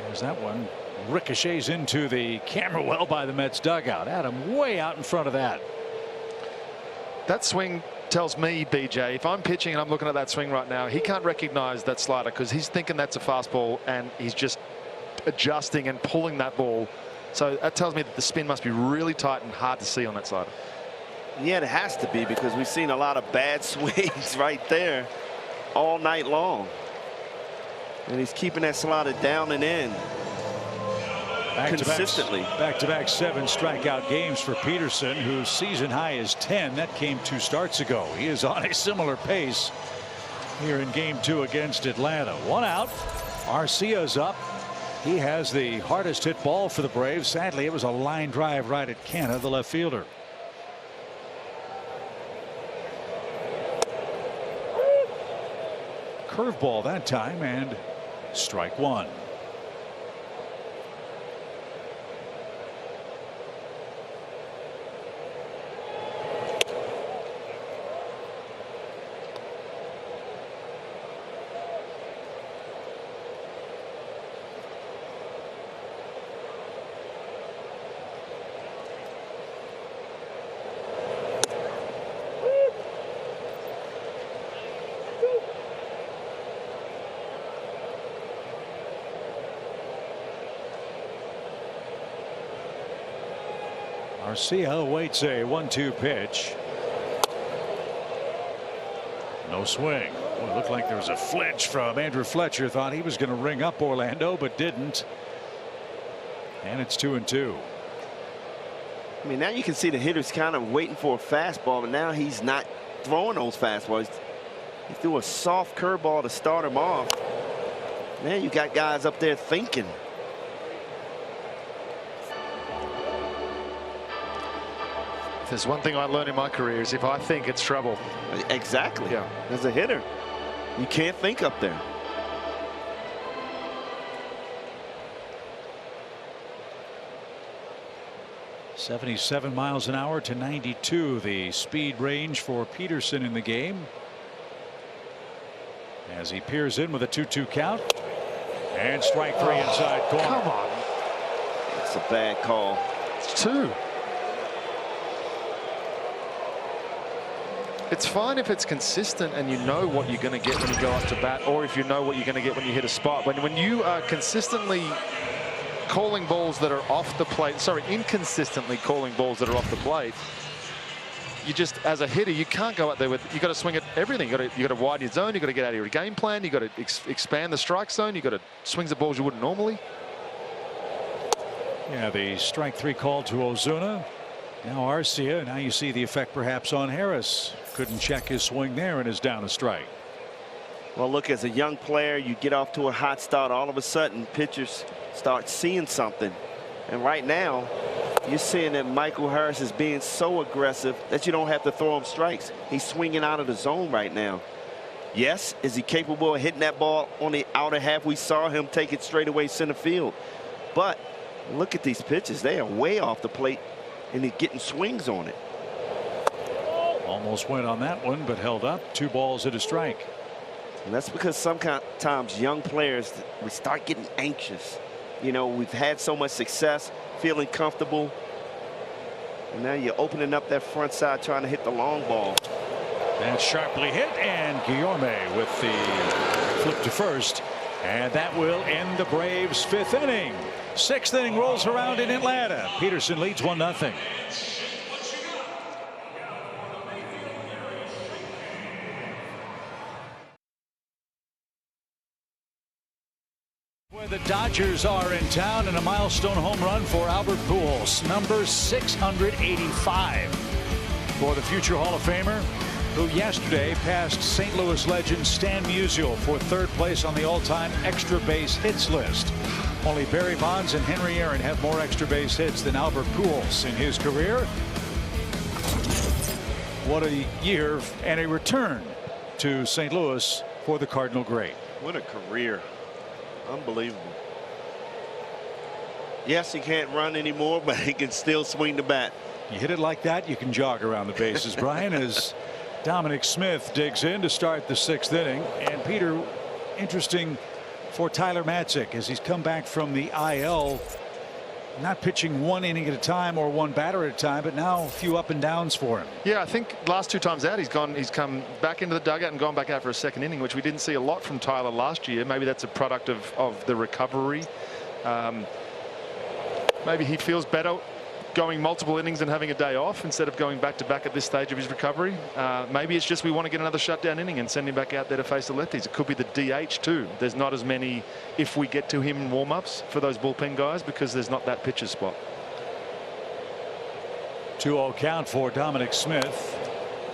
There's that one. Ricochets into the camera well by the Mets dugout. Adam way out in front of that. That swing tells me, BJ, if I'm pitching and I'm looking at that swing right now, he can't recognize that slider because he's thinking that's a fastball and he's just adjusting and pulling that ball. So that tells me that the spin must be really tight and hard to see on that slider. Yeah, it has to be, because we've seen a lot of bad swings right there all night long. And he's keeping that slider down and in consistently. Back-to-back 7 strikeout games for Peterson, whose season high is 10. That came 2 starts ago. He is on a similar pace here in game 2 against Atlanta. 1 out. Arcia's up. He has the hardest hit ball for the Braves. Sadly, it was a line drive right at Canha, the left fielder. Curveball that time, and strike 1. Arcia awaits a 1-2 pitch. No swing. Well, it looked like there was a flinch from Andrew Fletcher. Thought he was going to ring up Orlando, but didn't. And it's 2-2. I mean, now you can see the hitter's kind of waiting for a fastball, but now he's not throwing those fastballs. He threw a soft curveball to start him off. Now you got guys up there thinking. If there's one thing I learned in my career is if I think, it's trouble. Exactly. Yeah. As a hitter, you can't think up there. .77 miles an hour to 92, the speed range for Peterson in the game. As he peers in with a 2-2 count. And strike three inside corner. Come on. It's a bad call. It's 2. It's fine if it's consistent and you know what you're going to get when you go up to bat, or if you know what you're going to get when you hit a spot. But when you are consistently calling balls that are off the plate, sorry, inconsistently calling balls that are off the plate, you just, as a hitter, you can't go out there with, you got to swing at everything. You got to widen your zone, you got to get out of your game plan, you got to expand the strike zone, you got to swing at balls you wouldn't normally. Yeah, the strike 3 call to Ozuna. Now Arcia. Now you see the effect perhaps on Harris. Couldn't check his swing there and is down a strike. Well, look, as a young player, you get off to a hot start. All of a sudden, pitchers start seeing something. And right now, you're seeing that Michael Harris is being so aggressive that you don't have to throw him strikes. He's swinging out of the zone right now. Yes, is he capable of hitting that ball on the outer half? We saw him take it straight away center field. But look at these pitches. They are way off the plate, and he's getting swings on it. Almost went on that one, but held up. 2 balls and a strike. And that's because sometimes young players, we start getting anxious. You know, we've had so much success, feeling comfortable. And now you're opening up that front side trying to hit the long ball. That's sharply hit, and Guillorme with the flip to first. And that will end the Braves' 5th inning. 6th inning rolls around in Atlanta. Peterson leads 1-0. Where the Dodgers are in town, and a milestone home run for Albert Pujols, number 685 for the future Hall of Famer, who yesterday passed St. Louis legend Stan Musial for 3rd place on the all-time extra base hits list. Only Barry Bonds and Henry Aaron have more extra base hits than Albert Pujols in his career. What a year and a return to St. Louis for the Cardinal great. What a career. Unbelievable. Yes, he can't run anymore, but he can still swing the bat. You hit it like that, you can jog around the bases, Brian, as Dominic Smith digs in to start the 6th inning. And Peter, interesting for Tyler Matzek as he's come back from the IL, not pitching 1 inning at a time or 1 batter at a time, but now a few up and downs for him. Yeah, I think last 2 times out he's come back into the dugout and gone back out for a 2nd inning, which we didn't see a lot from Tyler last year. Maybe that's a product of the recovery. Maybe he feels better going multiple innings and having a day off instead of going back-to-back at this stage of his recovery. Maybe it's just we want to get another shutdown inning and send him back out there to face the lefties. It could be the DH too. There's not as many if we get to him in warm-ups for those bullpen guys because there's not that pitcher spot. 2-0 count for Dominic Smith.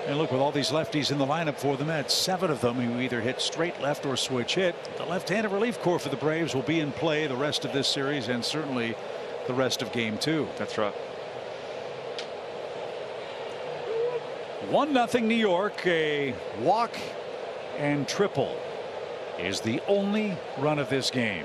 And look, with all these lefties in the lineup for the Mets, 7 of them who either hit straight left or switch hit. The left-handed relief corps for the Braves will be in play the rest of this series and certainly the rest of Game 2. That's right. 1-0 New York. A walk and triple is the only run of this game.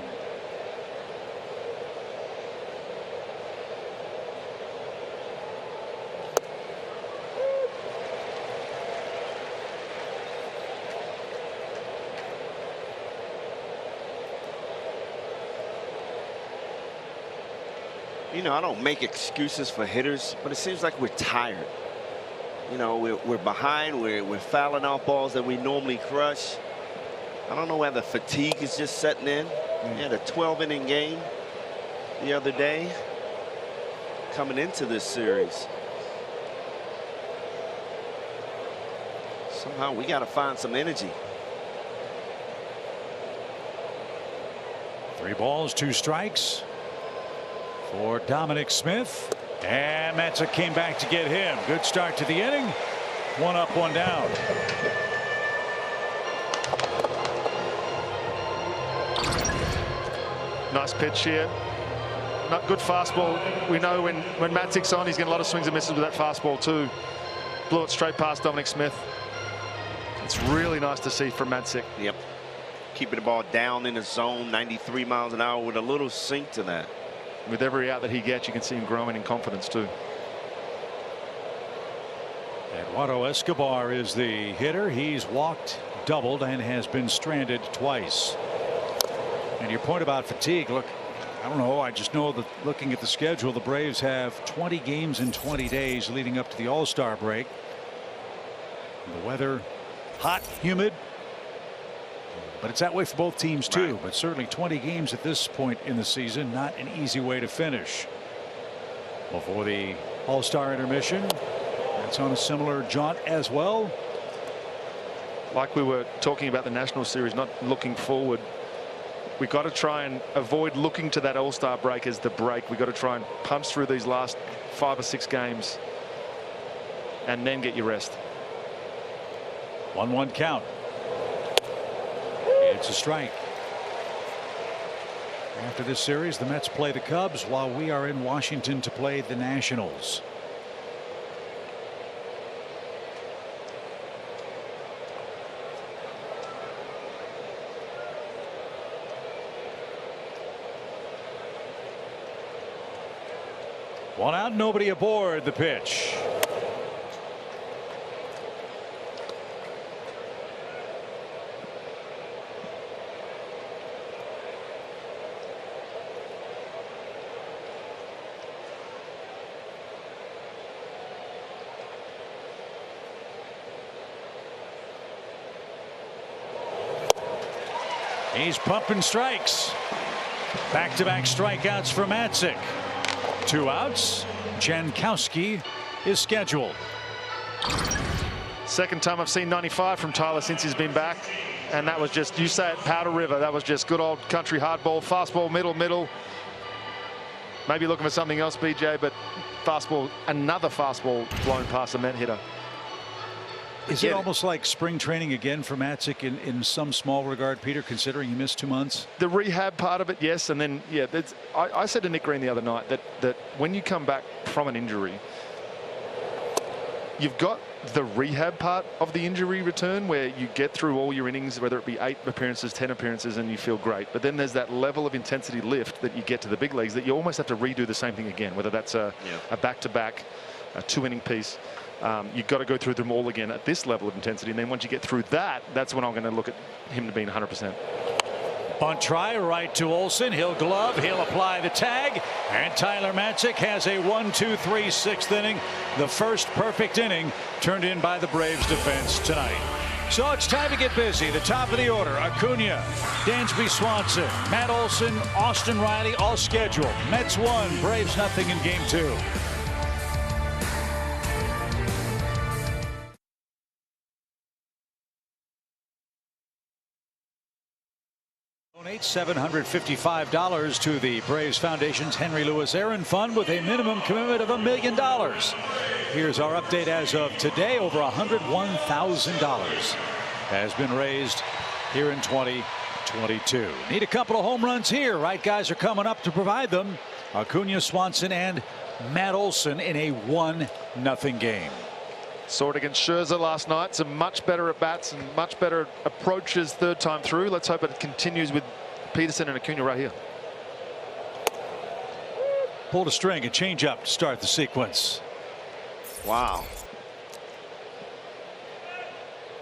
You know, I don't make excuses for hitters, but it seems like we're tired. You know, we're behind. We're fouling off balls that we normally crush. I don't know whether fatigue is just setting in. We had a 12-inning game the other day. coming into this series. Somehow we got to find some energy. 3 balls, 2 strikes for Dominic Smith. And Matzek came back to get him. Good start to the inning. 1 up, 1 down. Nice pitch here. Not good fastball. We know when Matzek's on, he's getting a lot of swings and misses with that fastball too. Blew it straight past Dominic Smith. It's really nice to see from Matzek. Yep. Keeping the ball down in the zone, 93 miles an hour with a little sink to that. With every out that he gets, you can see him growing in confidence too. Eduardo Escobar is the hitter. He's walked, doubled, and has been stranded twice. And your point about fatigue, look, I don't know. I just know that looking at the schedule, the Braves have 20 games in 20 days leading up to the All-Star break. The weather, hot, humid. But it's that way for both teams too. But certainly 20 games at this point in the season, not an easy way to finish. Before the All-Star intermission, it's on a similar jaunt as well. Like we were talking about the National Series, not looking forward. We've got to try and avoid looking to that All-Star break as the break. We've got to try and punch through these last 5 or 6 games and then get your rest. 1-1 count. It's a strike. After this series, the Mets play the Cubs while we are in Washington to play the Nationals. One out, nobody aboard. The pitch. He's pumping strikes. Back-to-back strikeouts for Matzek. 2 outs. Jankowski is scheduled. Second time I've seen 95 from Tyler since he's been back. And that was just, you say it, Powder River. That was just good old country hardball, fastball, middle. Maybe looking for something else, BJ, but fastball, another fastball blown past a Met hitter. Is it almost like spring training again for Matzek in some small regard, Peter, considering he missed 2 months? The rehab part of it, yes. And then, yeah, I said to Nick Green the other night that when you come back from an injury, you've got the rehab part of the injury return where you get through all your innings, whether it be 8 appearances, 10 appearances, and you feel great. But then there's that level of intensity lift that you get to the big leagues that you almost have to redo the same thing again, whether that's a back-to-back, a 2-inning piece. You've got to go through them all again at this level of intensity. And then once you get through that, that's when I'm going to look at him to being 100%. Bunt try right to Olsen. He'll glove. He'll apply the tag. And Tyler Matzek has a 1-2-3 6th inning. The first perfect inning turned in by the Braves defense tonight. So it's time to get busy. The top of the order: Acuna, Dansby Swanson, Matt Olson, Austin Riley, all scheduled. Mets 1, Braves nothing in Game 2. Donate $755 to the Braves Foundation's Henry Louis Aaron Fund with a minimum commitment of $1 million. Here's our update as of today. Over $101,000 has been raised here in 2022. Need a couple of home runs here. Right guys are coming up to provide them. Acuna, Swanson, and Matt Olson in a 1-0 game. Saw it against Scherzer last night. Some much better at bats and much better approaches 3rd time through. Let's hope it continues with Peterson and Acuna right here. Pulled a string, a changeup to start the sequence. Wow.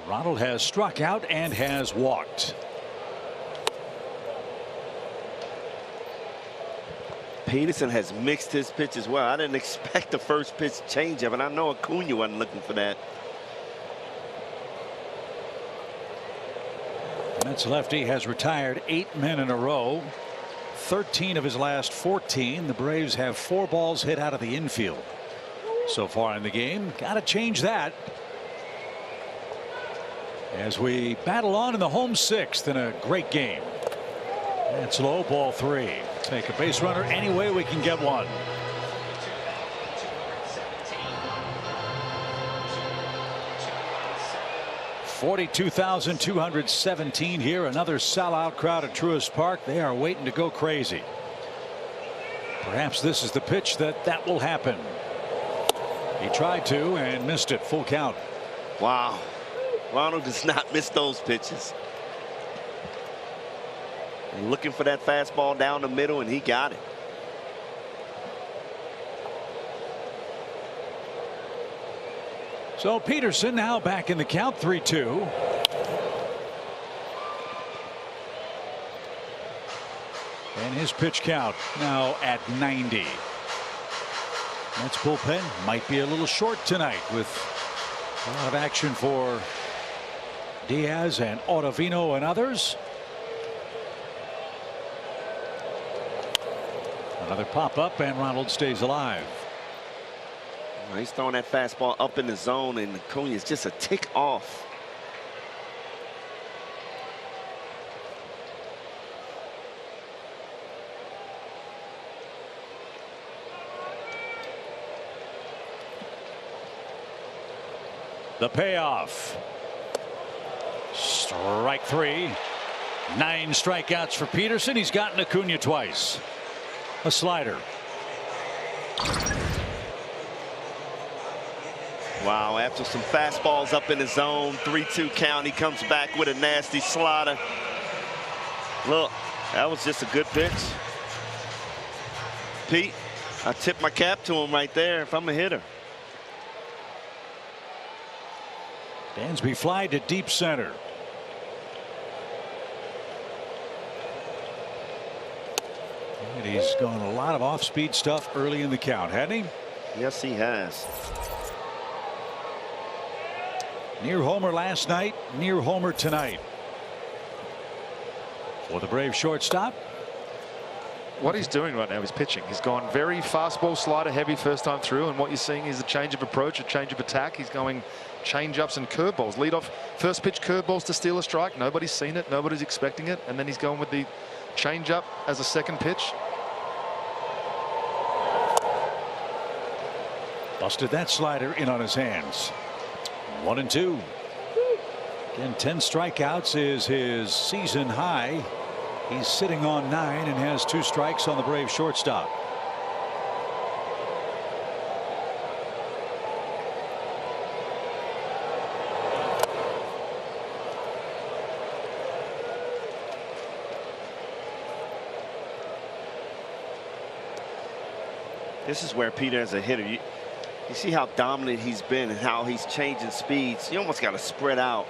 Ronald has struck out and has walked. Peterson has mixed his pitch as well. I didn't expect the first pitch changeup, and I know Acuna wasn't looking for that. Mets lefty has retired 8 men in a row. 13 of his last 14. The Braves have 4 balls hit out of the infield so far in the game. Got to change that as we battle on in the home 6th in a great game. That's low, ball 3. Take a base runner any way we can get one. $42,217 here. Another sellout crowd at Truist Park. They are waiting to go crazy. Perhaps this is the pitch that will happen. He tried to and missed it. Full count. Wow. Ronald does not miss those pitches. And looking for that fastball down the middle, and he got it. So Peterson now back in the count, 3-2. And his pitch count now at 90. Mets bullpen might be a little short tonight with a lot of action for Diaz and Ottavino and others. Another pop up and Ronald stays alive. He's throwing that fastball up in the zone, and Acuna is just a tick off. The payoff. Strike 3. 9 strikeouts for Peterson. He's gotten Acuna twice. A slider. Wow, after some fastballs up in the zone, 3-2 count, he comes back with a nasty slider. Look, that was just a good pitch. Pete, I tip my cap to him right there if I'm a hitter. Dansby fly to deep center. And he's gone a lot of off-speed stuff early in the count, hadn't he? Yes, he has. Near homer last night, near homer tonight. For the Brave shortstop. What he's doing right now is pitching. He's gone very fastball slider heavy first time through, and what you're seeing is a change of approach, a change of attack. He's going change-ups and curveballs. Lead off first pitch curveballs to steal a strike. Nobody's seen it, nobody's expecting it, and then he's going with the change-up as a second pitch. Busted that slider in on his hands. 1-2. Again, 10 strikeouts is his season high. He's sitting on 9 and has 2 strikes on the Brave shortstop. This is where Peter, as a hitter, you see how dominant he's been and how he's changing speeds. You almost got to spread out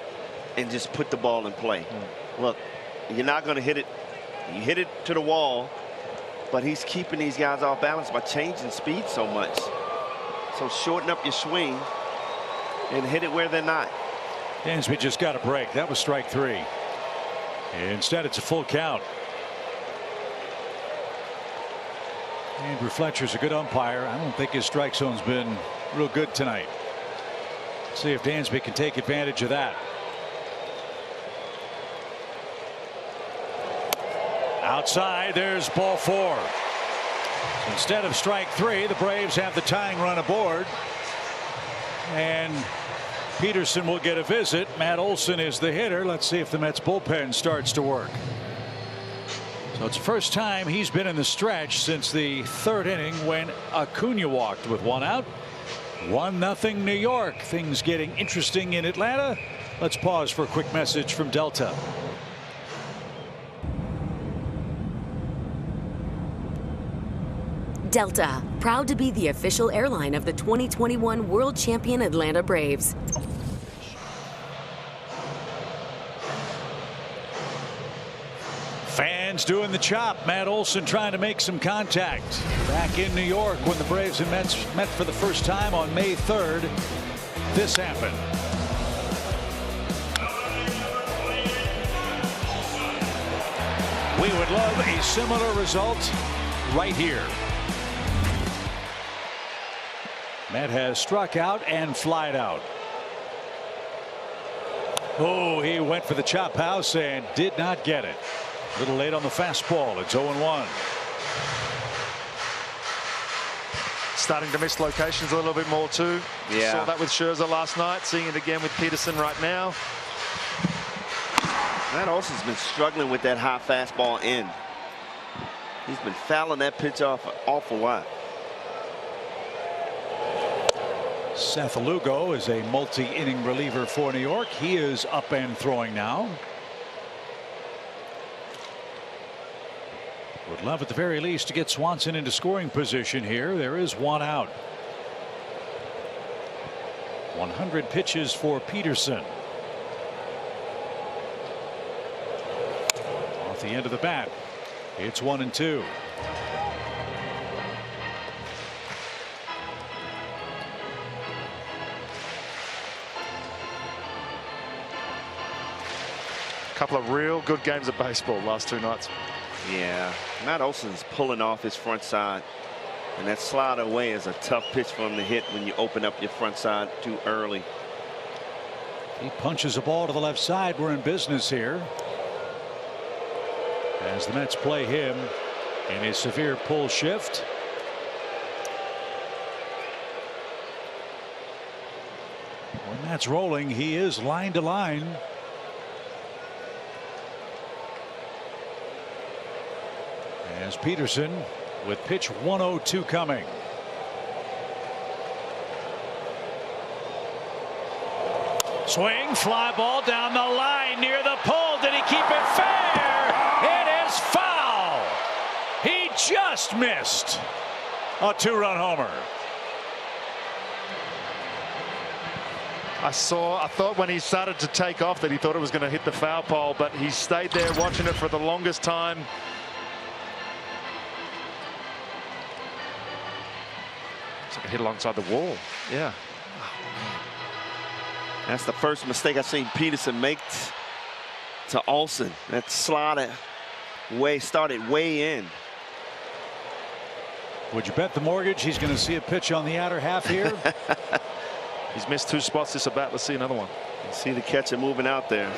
and just put the ball in play. Look, you're not going to hit it. You hit it to the wall, but he's keeping these guys off balance by changing speed so much. So shorten up your swing and hit it where they're not. Dansby just got a break. That was strike 3. Instead, it's a full count. Andrew Fletcher's a good umpire. I don't think his strike zone's been real good tonight. Let's see if Dansby can take advantage of that. Outside, there's ball 4. So instead of strike 3, the Braves have the tying run aboard. And Peterson will get a visit. Matt Olson is the hitter. Let's see if the Mets bullpen starts to work. So it's the first time he's been in the stretch since the 3rd inning when Acuna walked with 1 out. 1-0 New York. Things getting interesting in Atlanta. Let's pause for a quick message from Delta. Delta, proud to be the official airline of the 2021 World Champion Atlanta Braves. Fans doing the chop. Matt Olson trying to make some contact. Back in New York when the Braves and Mets met for the first time on May 3rd. This happened. We would love a similar result right here. Matt has struck out and flied out. Oh, he went for the chop house and did not get it. A little late on the fastball. It's 0-1. Starting to miss locations a little bit more too. Yeah. Saw that with Scherzer last night. Seeing it again with Peterson right now. Matt Olson's been struggling with that high fastball in. He's been fouling that pitch off an awful lot. Seth Lugo is a multi-inning reliever for New York. He is up and throwing now. Would love at the very least to get Swanson into scoring position here. There is one out. 100 pitches for Peterson. Off the end of the bat. It's 1-2. Couple of real good games of baseball last 2 nights. Yeah, Matt Olson's pulling off his front side, and that slider away is a tough pitch for him to hit when you open up your front side too early. He punches a ball to the left side. We're in business here as the Mets play him in a severe pull shift. When that's rolling, he is line to line. As Peterson with pitch 102 coming. Swing, fly ball down the line near the pole. Did he keep it fair? It is foul. He just missed a 2-run homer. I thought when he started to take off that he thought it was going to hit the foul pole, but he stayed there watching it for the longest time. It's like a hit alongside the wall. Yeah. That's the first mistake I've seen Peterson make to Olson. That slider started way in. Would you bet the mortgage he's going to see a pitch on the outer half here? He's missed 2 spots this at bat. Let's see another one. You see the catcher moving out there.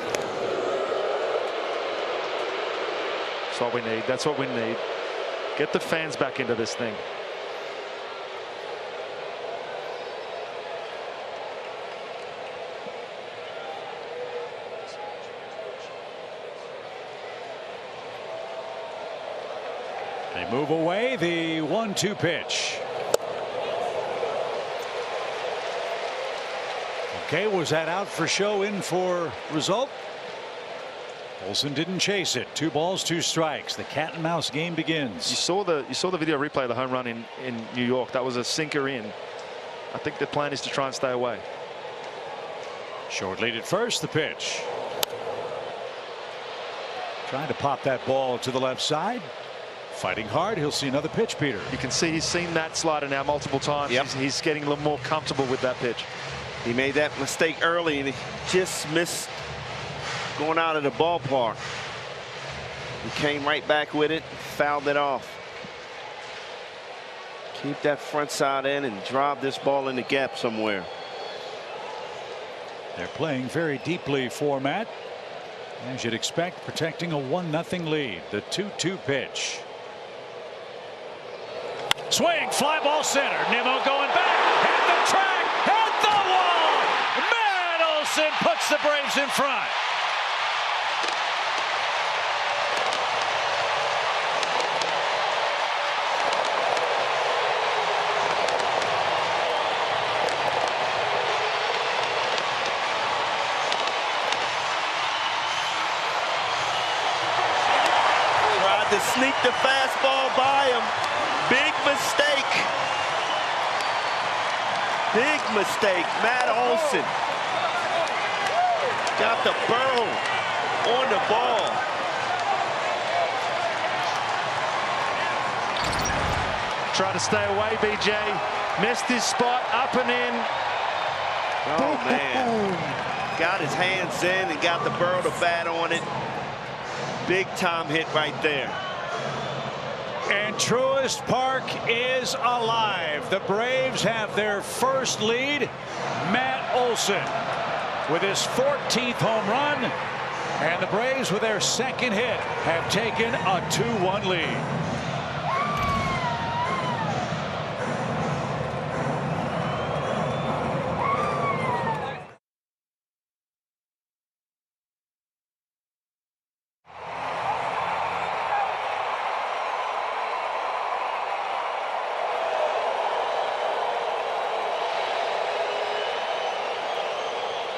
That's what we need. That's what we need. Get the fans back into this thing. They move away. The 1-2 pitch. Okay, was that out for show, in for result? Olson didn't chase it. 2 balls, 2 strikes. The cat and mouse game begins. You saw the video replay of the home run in New York. That was a sinker in. I think the plan is to try and stay away. Short lead at first. The pitch. Trying to pop that ball to the left side. Fighting hard. He'll see another pitch, Peter. You can see he's seen that slider now multiple times. Yep. He's getting a little more comfortable with that pitch. He made that mistake early and he just missed going out of the ballpark. He came right back with it, fouled it off. Keep that front side in and drive this ball in the gap somewhere. They're playing very deeply for Matt, as you'd expect, protecting a 1-0 lead. The 2-2 pitch. Swing, fly ball center. Nimmo going back, hit the track, hit the wall. Matt Olson puts the Braves in front. Tried to sneak the fastball by him. Big mistake. Big mistake. Matt Olson got the burrow on the ball. Try to stay away, BJ. Missed his spot, up and in. Oh, man. Got his hands in and got the burrow to bat on it. Big time hit right there. And Truist Park is alive. The Braves have their first lead. Matt Olson with his 14th home run. And the Braves with their second hit have taken a 2-1 lead.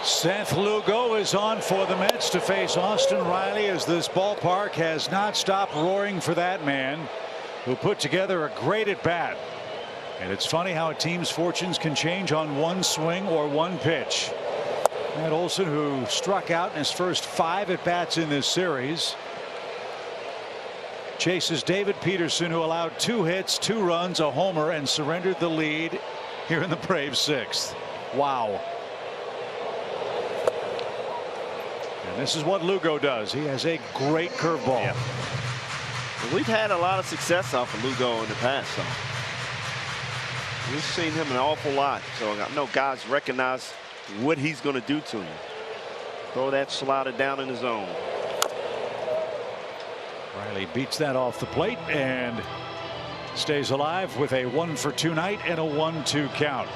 Seth Lugo is on for the Mets to face Austin Riley, as this ballpark has not stopped roaring for that man who put together a great at bat. And it's funny how a team's fortunes can change on one swing or one pitch. Matt Olson, who struck out in his first 5 at bats in this series, chases David Peterson, who allowed 2 hits, 2 runs, a homer, and surrendered the lead here in the Braves' 6th. Wow. And this is what Lugo does. He has a great curveball. Yeah. We've had a lot of success off of Lugo in the past. So we've seen him an awful lot. So I know guys recognize what he's going to do to you. Throw that slider down in the zone. Riley beats that off the plate and stays alive with a 1-for-2 night and a 1-2 count.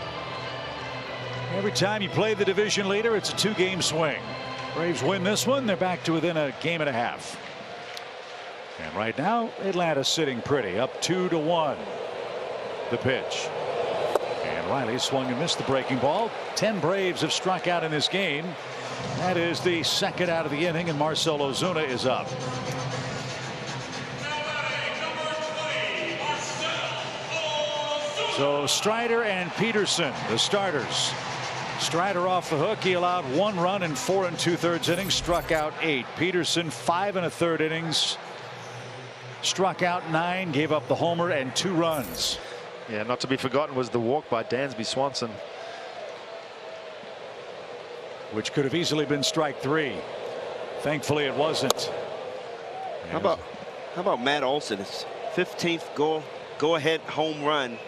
Every time you play the division leader, it's a 2-game swing. Braves win this one, they're back to within a game and a half. And right now, Atlanta's sitting pretty, up 2-1. The pitch. And Riley swung and missed the breaking ball. 10 Braves have struck out in this game. That is the second out of the inning, and Marcell Ozuna is up. So Strider and Peterson, the starters. Strider off the hook. He allowed 1 run in 4 2/3 innings, struck out 8. Peterson 5 1/3 innings, struck out 9, gave up the homer and 2 runs. Yeah, not to be forgotten was the walk by Dansby Swanson, which could have easily been strike 3. Thankfully it wasn't. How about Matt Olson? His 15th go ahead home run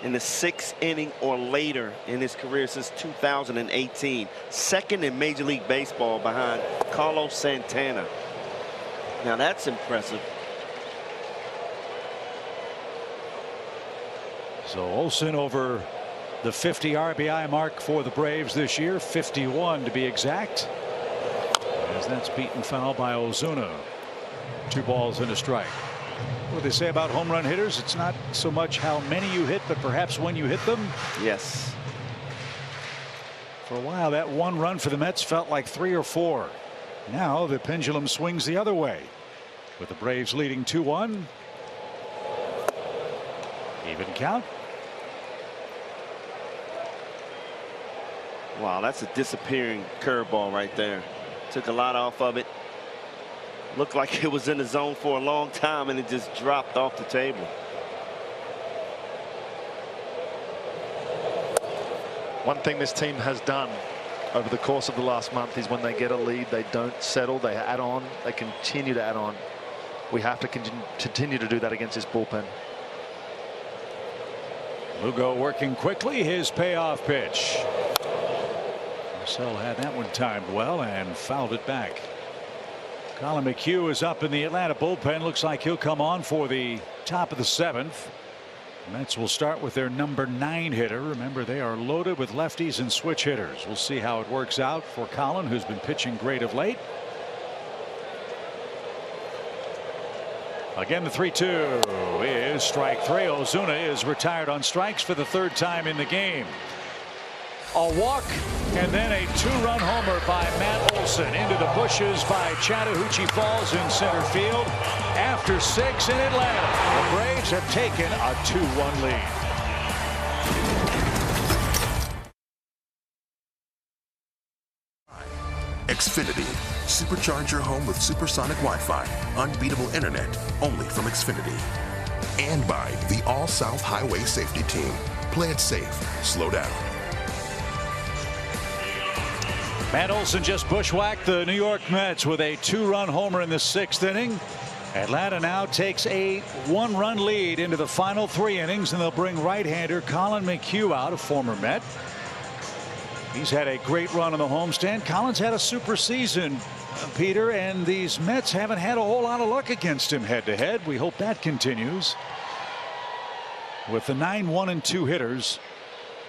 in the 6th inning or later in his career since 2018. Second in Major League Baseball behind Carlos Santana. Now that's impressive. So Olson over the 50 RBI mark for the Braves this year, 51 to be exact, as that's beaten foul by Ozuna. 2 balls and a strike. What they say about home run hitters, it's not so much how many you hit, but perhaps when you hit them. Yes. For a while, that 1 run for the Mets felt like 3 or 4. Now the pendulum swings the other way, with the Braves leading 2-1. Even count. Wow, that's a disappearing curveball right there. Took a lot off of it. Looked like it was in the zone for a long time, and it just dropped off the table. One thing this team has done over the course of the last month is when they get a lead, they don't settle, they add on, they continue to add on. We have to continue to do that against this bullpen. Lugo working quickly, his payoff pitch. Marcell had that one timed well and fouled it back. Colin McHugh is up in the Atlanta bullpen. Looks like he'll come on for the top of the 7th. The Mets will start with their number 9 hitter. Remember, they are loaded with lefties and switch hitters. We'll see how it works out for Colin, who's been pitching great of late. Again, the 3-2 is strike 3. Ozuna is retired on strikes for the 3rd time in the game. A walk and then a 2-run homer by Matt Olson into the bushes by Chattahoochee Falls in center field. After 6 in Atlanta, the Braves have taken a 2-1 lead. Xfinity. Supercharge your home with supersonic Wi-Fi. Unbeatable internet. Only from Xfinity. And by the All-South Highway Safety Team. Play it safe. Slow down. Matt Olson just bushwhacked the New York Mets with a 2-run homer in the 6th inning. Atlanta now takes a 1-run lead into the final 3 innings, and they'll bring right-hander Collin McHugh out, a former Met. He's had a great run on the homestand. Collins had a super season, Peter, and these Mets haven't had a whole lot of luck against him head-to-head. We hope that continues with the 9-1-2 hitters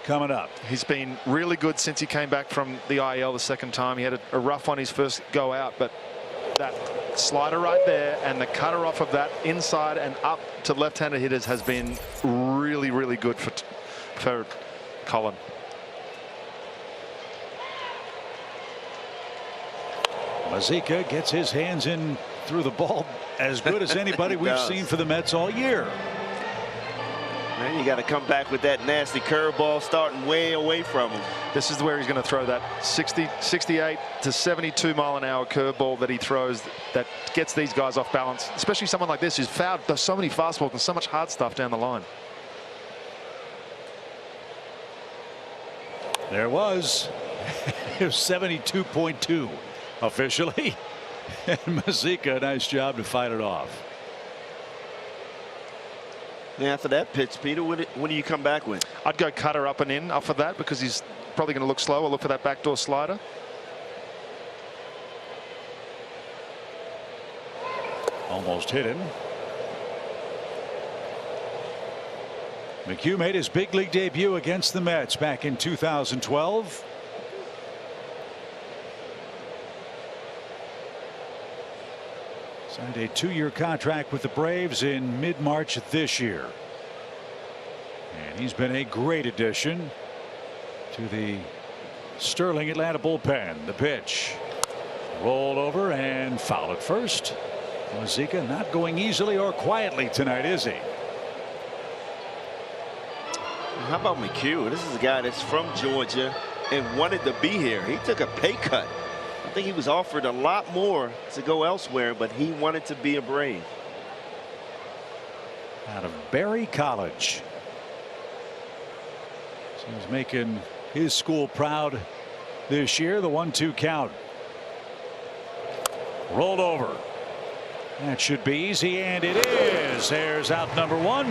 coming up. He's been really good since he came back from the IL the second time. He had a rough on his first go out, but that slider right there and the cutter off of that inside and up to left-handed hitters has been really, really good for Collin. Mazika gets his hands in through the ball as good as anybody we've seen for the Mets all year. Man, you got to come back with that nasty curveball starting way away from him. This is where he's going to throw that 68 to 72 mile an hour curveball that he throws that gets these guys off balance, especially someone like this who's fouled. There's so many fastballs and so much hard stuff down the line. There was 72.2 officially. And Mazika, nice job to fight it off. And after that pitch, Peter, what do you come back with? I'd go cutter up and in off of that because he's probably going to look slow. I'll look for that backdoor slider. Almost hit him. McHugh made his big league debut against the Mets back in 2012. Signed a 2-year contract with the Braves in mid-March this year. And he's been a great addition to the Sterling Atlanta bullpen. The pitch. Rolled over and foul at first. Mazika not going easily or quietly tonight, is he? How about McHugh? This is a guy that's from Georgia and wanted to be here. He took a pay cut. I think he was offered a lot more to go elsewhere, but he wanted to be a Brave. Out of Berry College. So he's making his school proud this year. The 1-2 count. Rolled over. That should be easy, and it is. There's out number 1.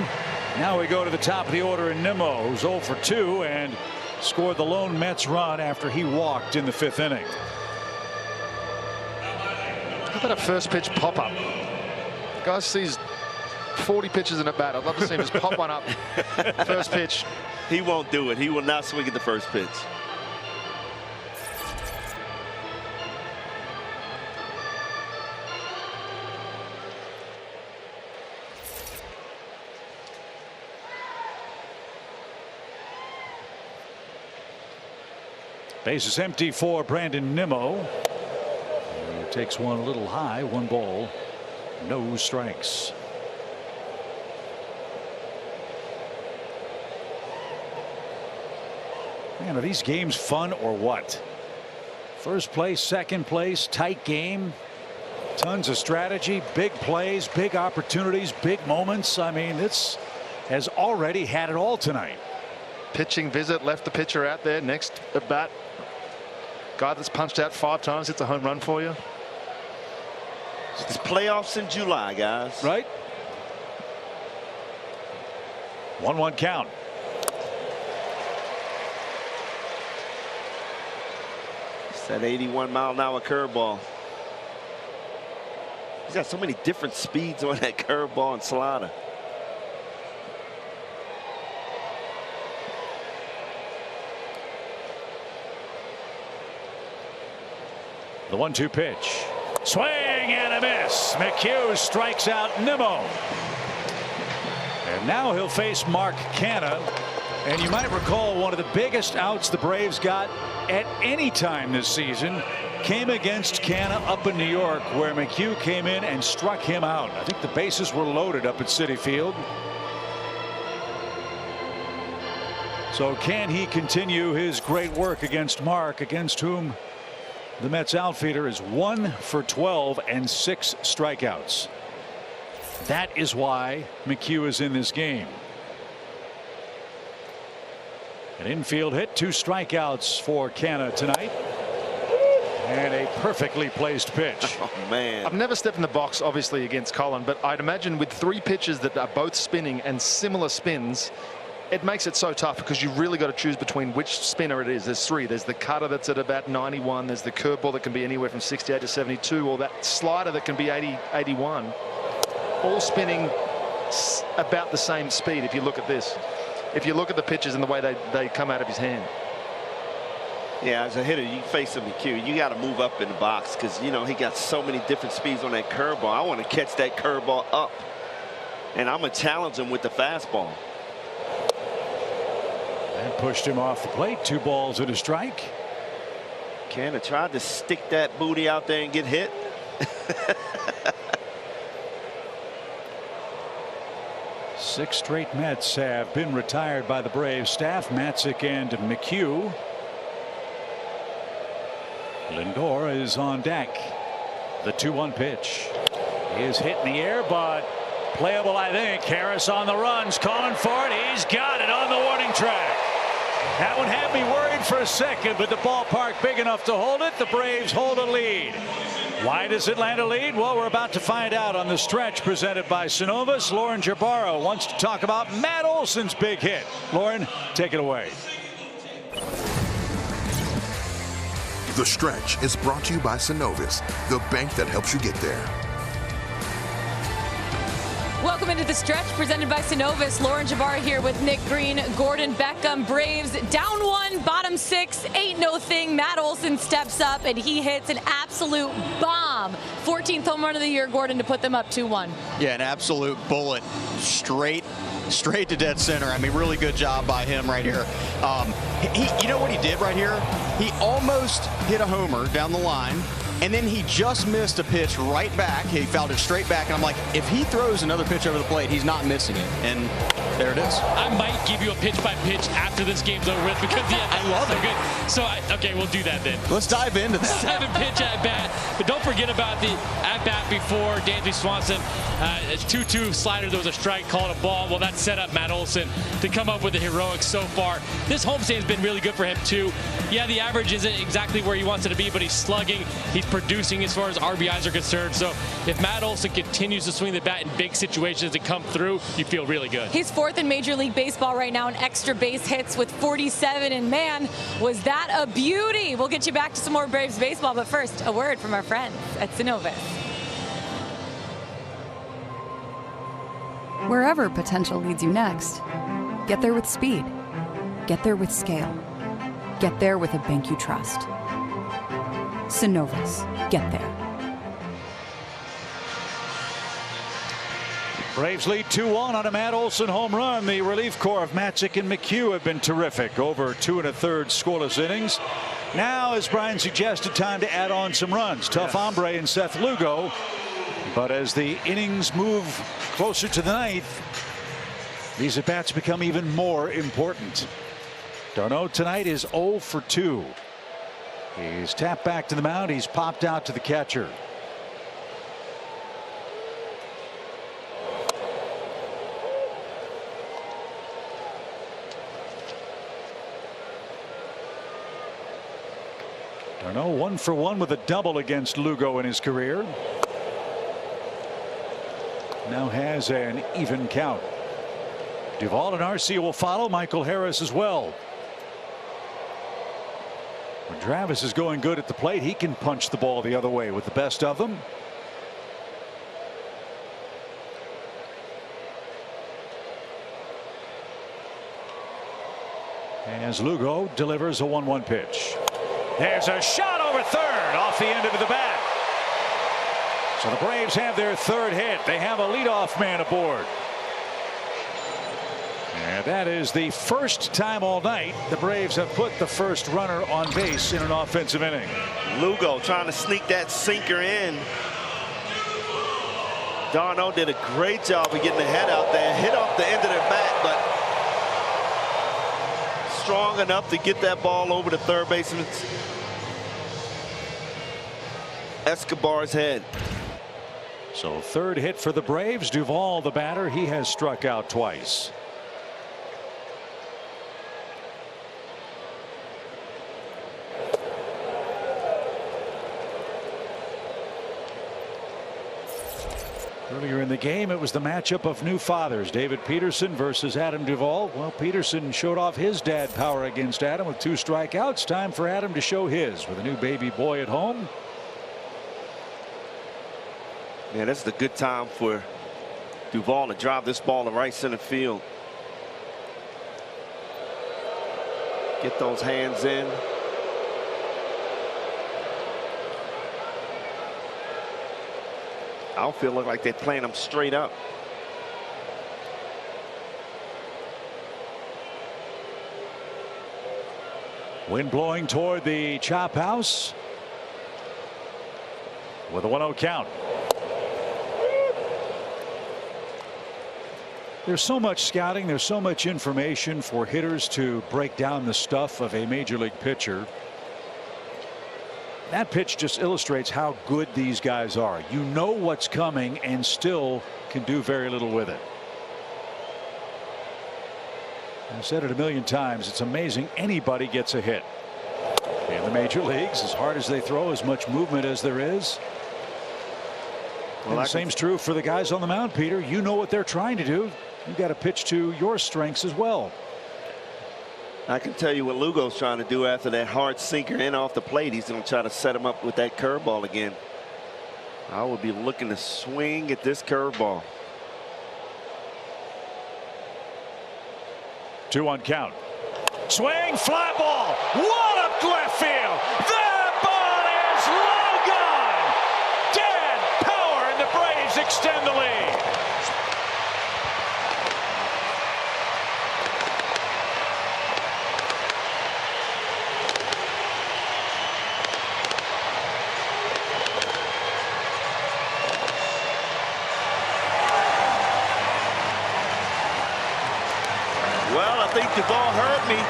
Now we go to the top of the order in Nimmo, who's 0 for 2 and scored the lone Mets run after he walked in the 5th inning. How about a first pitch pop up? The guy sees 40 pitches in a bat. I'd love to see him just pop one up. First pitch. He won't do it. He will not swing at the first pitch. Base is empty for Brandon Nimmo. Takes one a little high. 1 ball, no strikes. Man, are these games fun or what? First place, second place, tight game. Tons of strategy, big plays, big opportunities, big moments. I mean, this has already had it all tonight. Pitching visit left the pitcher out there. Next at bat, guy that's punched out 5 times hits a home run for you. It's playoffs in July, guys. Right. 1-1 count. It's that 81 mile an hour curveball. He's got so many different speeds on that curveball and slider. The 1-2 pitch. Swing and a miss. McHugh strikes out Nimmo. And now he'll face Mark Canha. And you might recall one of the biggest outs the Braves got at any time this season came against Canha up in New York, where McHugh came in and struck him out. I think the bases were loaded up at Citi Field. So can he continue his great work against Mark, against whom the Mets outfielder is 1 for 12 and 6 strikeouts. That is why McHugh is in this game. An infield hit, 2 strikeouts for Canha tonight. And a perfectly placed pitch. Oh, man. I've never stepped in the box, obviously, against Colin, but I'd imagine with 3 pitches that are both spinning and similar spins, it makes it so tough because you really got to choose between which spinner it is. There's 3. There's the cutter that's at about 91. There's the curveball that can be anywhere from 68 to 72, or that slider that can be 80, 81. All spinning about the same speed if you look at this. If you look at the pitches and the way they come out of his hand. Yeah, as a hitter, you face him in Q. You got to move up in the box because, you know, he got so many different speeds on that curveball. I want to catch that curveball up, and I'm going to challenge him with the fastball. And pushed him off the plate. 2 balls and a strike. Canha tried to stick that booty out there and get hit. 6 straight Mets have been retired by the Braves staff. Matzek and McHugh. Lindor is on deck. The 2-1 pitch is hit in the air, but playable, I think. Harris on the runs, calling for it. He's got it on the warning track. That one had me worried for a second, but the ballpark big enough to hold it. The Braves hold a lead. Why does Atlanta lead? Well, we're about to find out on the stretch presented by Synovus. Lauren Jabaro wants to talk about Matt Olson's big hit. Lauren, take it away. The Stretch is brought to you by Synovus, the bank that helps you get there. Welcome into the stretch presented by Synovus. Lauren Jabara here with Nick Green, Gordon Beckham. Braves down 1, bottom 6, ain't no thing. Matt Olson steps up and he hits an absolute bomb. 14th home run of the year, Gordon, to put them up 2-1. Yeah, an absolute bullet straight to dead center. I mean, really good job by him right here. You know what he did right here? He almost hit a homer down the line, and then he just missed a pitch right back. He fouled it straight back, and I'm like, if he throws another pitch over the plate, he's not missing it. And there it is. I might give you a pitch by pitch after this game's over with because I love it. Good. So okay, we'll do that then. Let's dive into that. 7 pitch at bat, but don't forget about the at bat before Dansby Swanson. 2-2 slider. There was a strike, called a ball. Well, that set up Matt Olson to come up with the heroics so far. This homestand has been really good for him too. Yeah, the average isn't exactly where he wants it to be, but he's slugging. He's producing as far as RBIs are concerned. So if Matt Olson continues to swing the bat in big situations and come through, you feel really good. He's 4th in Major League Baseball right now in extra base hits with 47, and man, was that a beauty. We'll get you back to some more Braves baseball, but first, a word from our friends at Synovus. Wherever potential leads you next, get there with speed. Get there with scale. Get there with a bank you trust. Synovus. Get there. Braves lead 2-1 on a Matt Olson home run. The relief corps of Matzek and McHugh have been terrific. Over 2 1/3 scoreless innings. Now, as Brian suggested, time to add on some runs. Tough hombre in Seth Lugo. But as the innings move closer to the 9th, these at-bats become even more important. Darno tonight is 0 for 2. He's tapped back to the mound. He's popped out to the catcher. Darno 1 for 1 with a double against Lugo in his career. Now has an even count. Duvall and Arcia will follow. Michael Harris as well. When Travis is going good at the plate, he can punch the ball the other way with the best of them. As Lugo delivers a 1-1 pitch. There's a shot over third off the end of the bat. So the Braves have their 3rd hit. They have a leadoff man aboard. And that is the first time all night the Braves have put the first runner on base in an offensive inning. Lugo trying to sneak that sinker in. Darno did a great job of getting the head out there, hit off the end of their bat, but strong enough to get that ball over the third baseman Escobar's head. So 3rd hit for the Braves. Duvall, the batter, he has struck out twice. Earlier in the game, it was the matchup of new fathers, David Peterson versus Adam Duvall. Well, Peterson showed off his dad power against Adam with 2 strikeouts. Time for Adam to show his with a new baby boy at home. Man, this is a good time for Duvall to drive this ball to right center field. Get those hands in. Outfield look like they're playing them straight up. Wind blowing toward the chop house with a 1-0 count. There's so much scouting, there's so much information for hitters to break down the stuff of a major league pitcher. That pitch just illustrates how good these guys are. You know what's coming and still can do very little with it. I've said it a million times. It's amazing anybody gets a hit. In the major leagues, as hard as they throw, as much movement as there is. Well, the same's true for the guys on the mound, Peter. You know what they're trying to do. You got to pitch to your strengths as well. I can tell you what Lugo's trying to do after that hard sinker in off the plate. He's going to try to set him up with that curveball again. I would be looking to swing at this curveball. 2-1 count. Swing, fly ball. Wall up left field. That ball is long gone. Dead power, and the Braves extend the lead. Well, I think Duvall heard me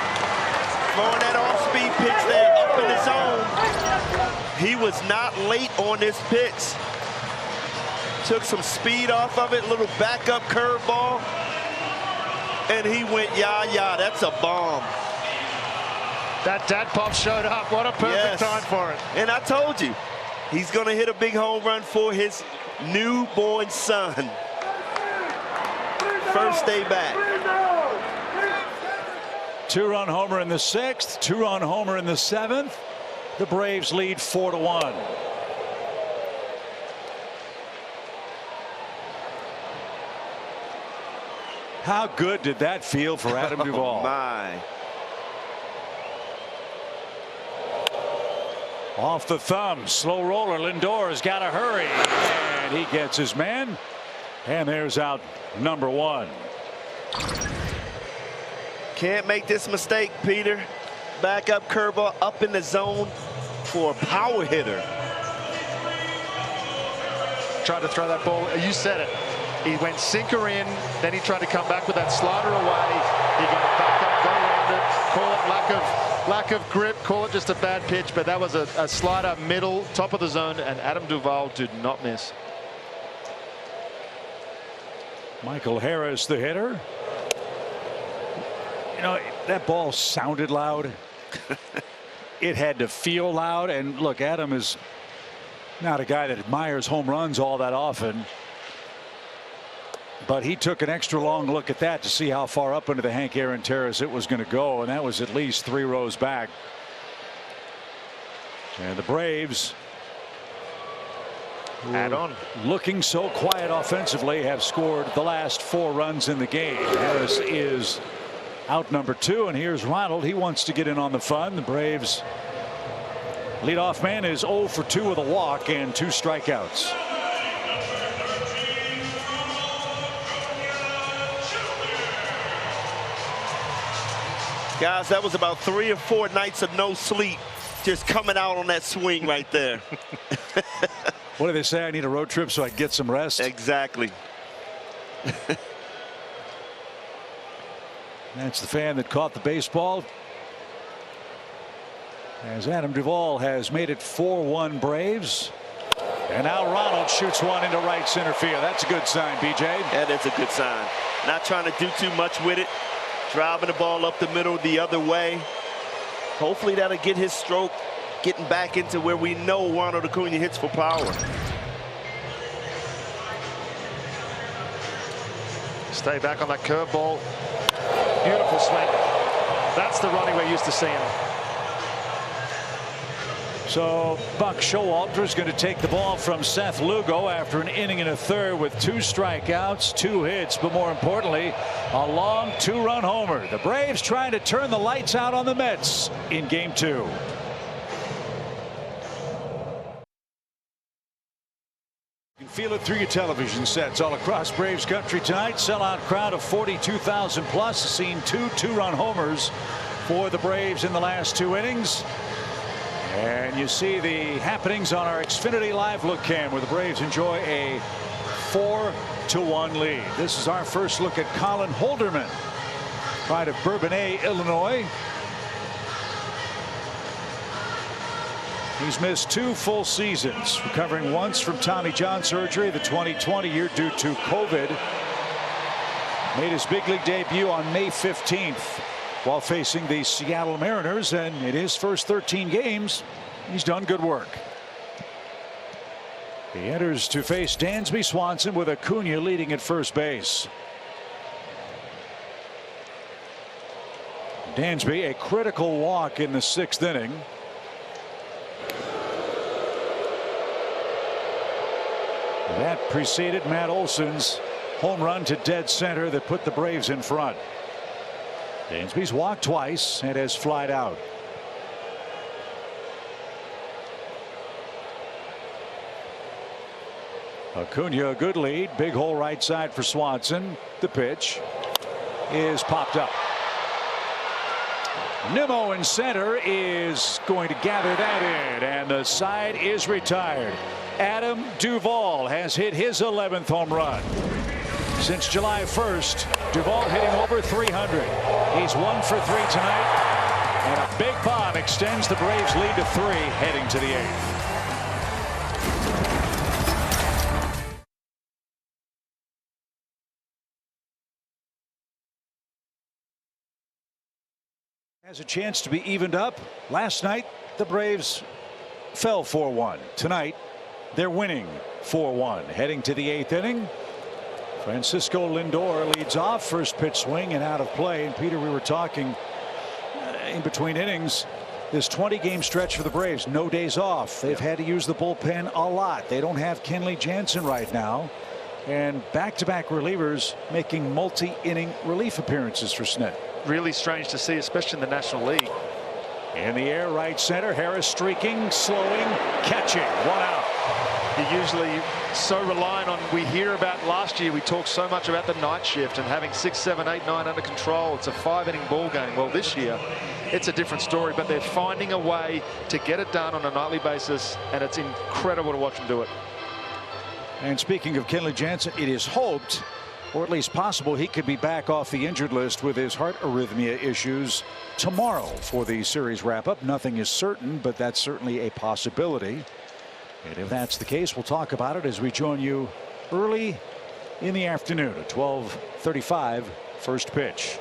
throwing that off-speed pitch there up in the zone. He was not late on this pitch. Took some speed off of it, little backup curveball, and he went yah. That's a bomb. That dad pop showed up. What a perfect time for it. And I told you, he's going to hit a big home run for his newborn son. First day back. 2-run homer in the 6th, 2-run homer in the 7th. The Braves lead 4-1. How good did that feel for Adam Duvall? Oh my. Off the thumb, slow roller. Lindor's got to hurry, and he gets his man. And there's out number 1. Can't make this mistake, Peter. Backup curveball up in the zone for a power hitter. Tried to throw that ball. You said it. He went sinker in, then he tried to come back with that slider away. He got back up, got around it. Call it lack of grip, call it just a bad pitch, but that was a slider middle, top of the zone, and Adam Duvall did not miss. Michael Harris, the hitter. You know, that ball sounded loud. It had to feel loud. And look, Adam is not a guy that admires home runs all that often. But he took an extra long look at that to see how far up into the Hank Aaron terrace it was going to go. And that was at least 3 rows back. And the Braves, add on, looking so quiet offensively, have scored the last 4 runs in the game. Harris is out number 2, and here's Ronald. He wants to get in on the fun. The Braves leadoff man is 0 for 2 with a walk and 2 strikeouts. Guys, that was about 3 or 4 nights of no sleep just coming out on that swing right there. What do they say? I need a road trip so I can get some rest. Exactly. That's the fan that caught the baseball. As Adam Duvall has made it 4-1 Braves. And now Ronald shoots one into right center field. That's a good sign, BJ. That is a good sign. Not trying to do too much with it. Driving the ball up the middle the other way. Hopefully that'll get his stroke getting back into where we know Ronald Acuna hits for power. Stay back on that curveball. Beautiful swing. That's the Ronnie we're used to seeing. So Buck Showalter is going to take the ball from Seth Lugo after an inning and a third with 2 strikeouts, 2 hits, but more importantly, a long 2-run homer. The Braves trying to turn the lights out on the Mets in Game 2. You can feel it through your television sets all across Braves country tonight. Sellout crowd of 42,000 plus has seen 2 2-run homers for the Braves in the last 2 innings. And you see the happenings on our Xfinity Live Look Cam, where the Braves enjoy a 4-1 lead. This is our first look at Colin Holderman, pride of Bourbonnais, Illinois. He's missed 2 full seasons, recovering once from Tommy John surgery the 2020 year due to COVID. Made his big league debut on May 15th. While facing the Seattle Mariners, and in his first 13 games, he's done good work. He enters to face Dansby Swanson with Acuna leading at first base. Dansby, a critical walk in the 6th inning. That preceded Matt Olson's home run to dead center that put the Braves in front. Dansby's walked twice and has flied out. Acuna, a good lead. Big hole right side for Swanson. The pitch is popped up. Nimmo in center is going to gather that in, and the side is retired. Adam Duvall has hit his 11th home run since July 1st. Duvall hitting over 300. He's 1 for 3 tonight, and a big bomb extends the Braves lead to 3 heading to the 8th. Has a chance to be evened up. Last night the Braves fell 4-1. Tonight they're winning 4-1 heading to the 8th inning. Francisco Lindor leads off. First pitch swing and out of play. And Peter, we were talking in between innings, this 20-game stretch for the Braves, no days off. They've had to use the bullpen a lot. They don't have Kenley Jansen right now, and back-to-back relievers making multi-inning relief appearances for Snit. Really strange to see, especially in the National League. In the air, right center. Harris streaking, slowing, catching. 1 out. You're usually so reliant on, we hear about last year, we talked so much about the night shift and having 6, 7, 8, 9 under control. It's a 5-inning ball game. Well, this year it's a different story, but they're finding a way to get it done on a nightly basis, and it's incredible to watch them do it. And speaking of Kenley Jansen, it is hoped, or at least possible, he could be back off the injured list with his heart arrhythmia issues tomorrow for the series wrap-up. Nothing is certain, but that's certainly a possibility. And if that's the case, we'll talk about it as we join you early in the afternoon at 12:35 first pitch.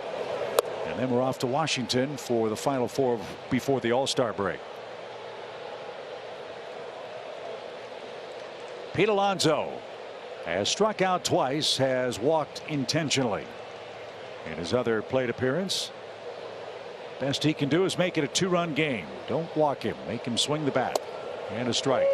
And then we're off to Washington for the Final Four before the All-Star break. Pete Alonso has struck out twice, has walked intentionally. In his other plate appearance, best he can do is make it a 2-run game. Don't walk him, make him swing the bat. And a strike.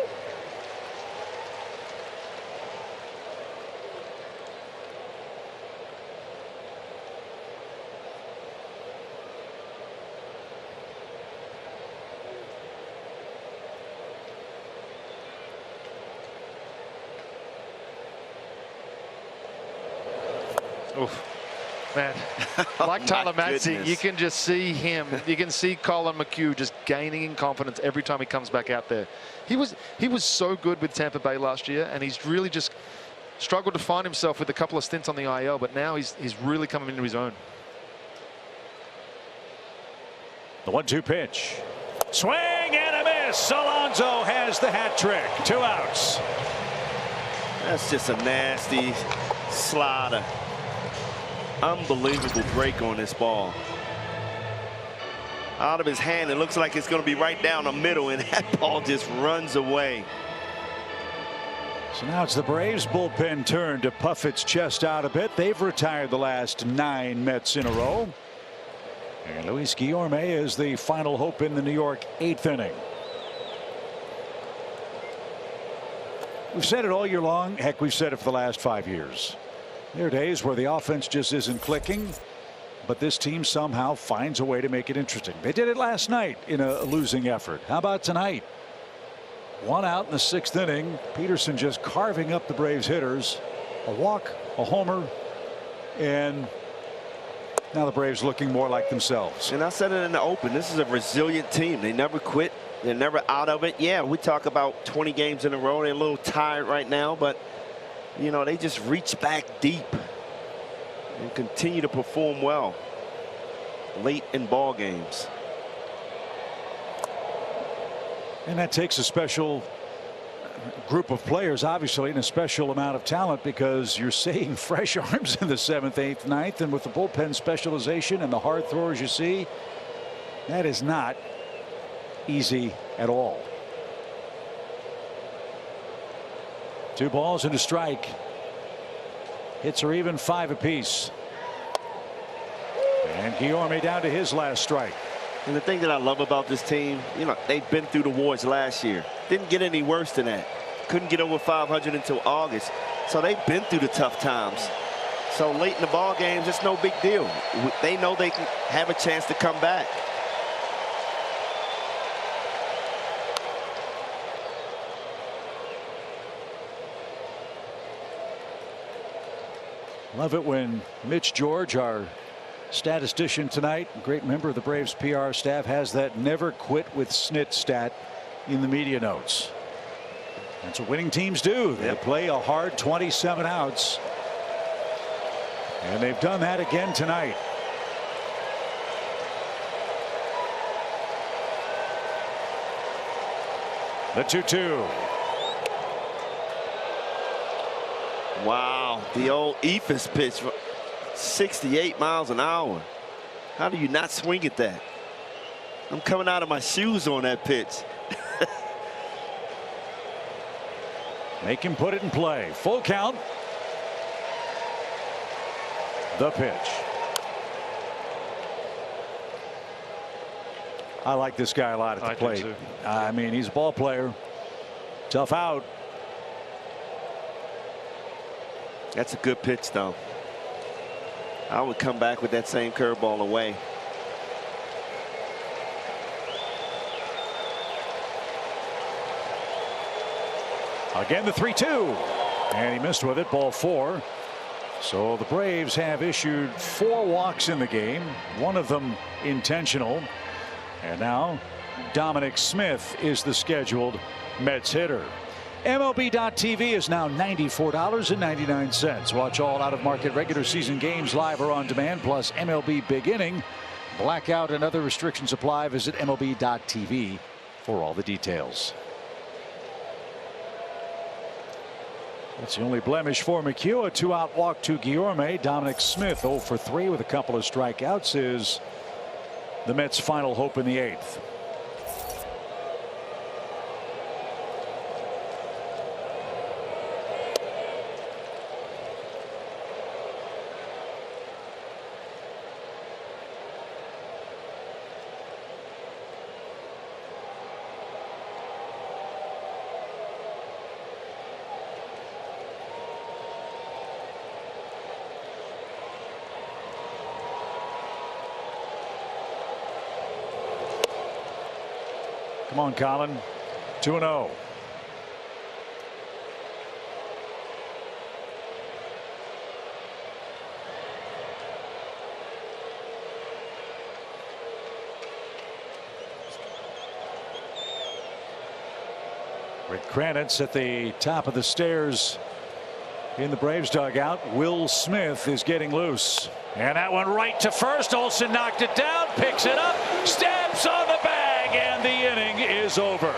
Oof. Man, like Tyler Matzey, you can just see him. You can see Colin McHugh just gaining in confidence every time he comes back out there. He was so good with Tampa Bay last year, and he's really just struggled to find himself with a couple of stints on the IL, but now he's really coming into his own. The 1-2 pitch. Swing and a miss. Alonso has the hat trick. 2 outs. That's just a nasty slider. Unbelievable break on this ball. Out of his hand, it looks like it's going to be right down the middle, and that ball just runs away. So now it's the Braves bullpen turn to puff its chest out a bit. They've retired the last 9 Mets in a row. And Luis Guillorme is the final hope in the New York 8th inning. We've said it all year long. Heck, we've said it for the last 5 years. There are days where the offense just isn't clicking, but this team somehow finds a way to make it interesting. They did it last night in a losing effort. How about tonight? 1 out in the 6th inning. Peterson just carving up the Braves hitters. A walk, a homer, and now the Braves looking more like themselves. And I said it in the open. This is a resilient team. They never quit. They're never out of it. Yeah, we talk about 20 games in a row. They're a little tired right now, but, you know, they just reach back deep and continue to perform well late in ball games. And that takes a special group of players, obviously, and a special amount of talent, because you're seeing fresh arms in the 7th, 8th, 9th, and with the bullpen specialization and the hard throwers you see, that is not easy at all. 2 balls and a strike. Hits are even 5 apiece. And Guillorme down to his last strike. And the thing that I love about this team, you know, they've been through the wars last year. Didn't get any worse than that. Couldn't get over 500 until August. So they've been through the tough times. So late in the ball games, it's no big deal. They know they can have a chance to come back. Love it when Mitch George, our statistician tonight, great member of the Braves PR staff, has that never quit with Snit stat in the media notes. That's what winning teams do. They play a hard 27 outs. And they've done that again tonight. The 2-2. Wow, the old Ephus pitch, 68 miles an hour. How do you not swing at that? I'm coming out of my shoes on that pitch. Make him put it in play. Full count. The pitch. I like this guy a lot at the plate. I mean, he's a ball player. Tough out. That's a good pitch, though. I would come back with that same curveball away. Again, the 3-2. And he missed with it, ball 4. So the Braves have issued 4 walks in the game, 1 of them intentional. And now Dominic Smith is the scheduled Mets hitter. MLB.TV is now $94.99. Watch all out-of-market regular season games live or on demand, plus MLB Big Inning. Blackout and other restrictions apply. Visit MLB.TV for all the details. That's the only blemish for McHugh. A 2-out walk to Guillorme. Dominic Smith 0 for 3 with a couple of strikeouts is the Mets' final hope in the 8th. Come on, Colin. 2-0. Rick Kranitz at the top of the stairs in the Braves dugout. Will Smith is getting loose. And that one right to first. Olsen knocked it down, picks it up, stabs on the bag, and the inning is over.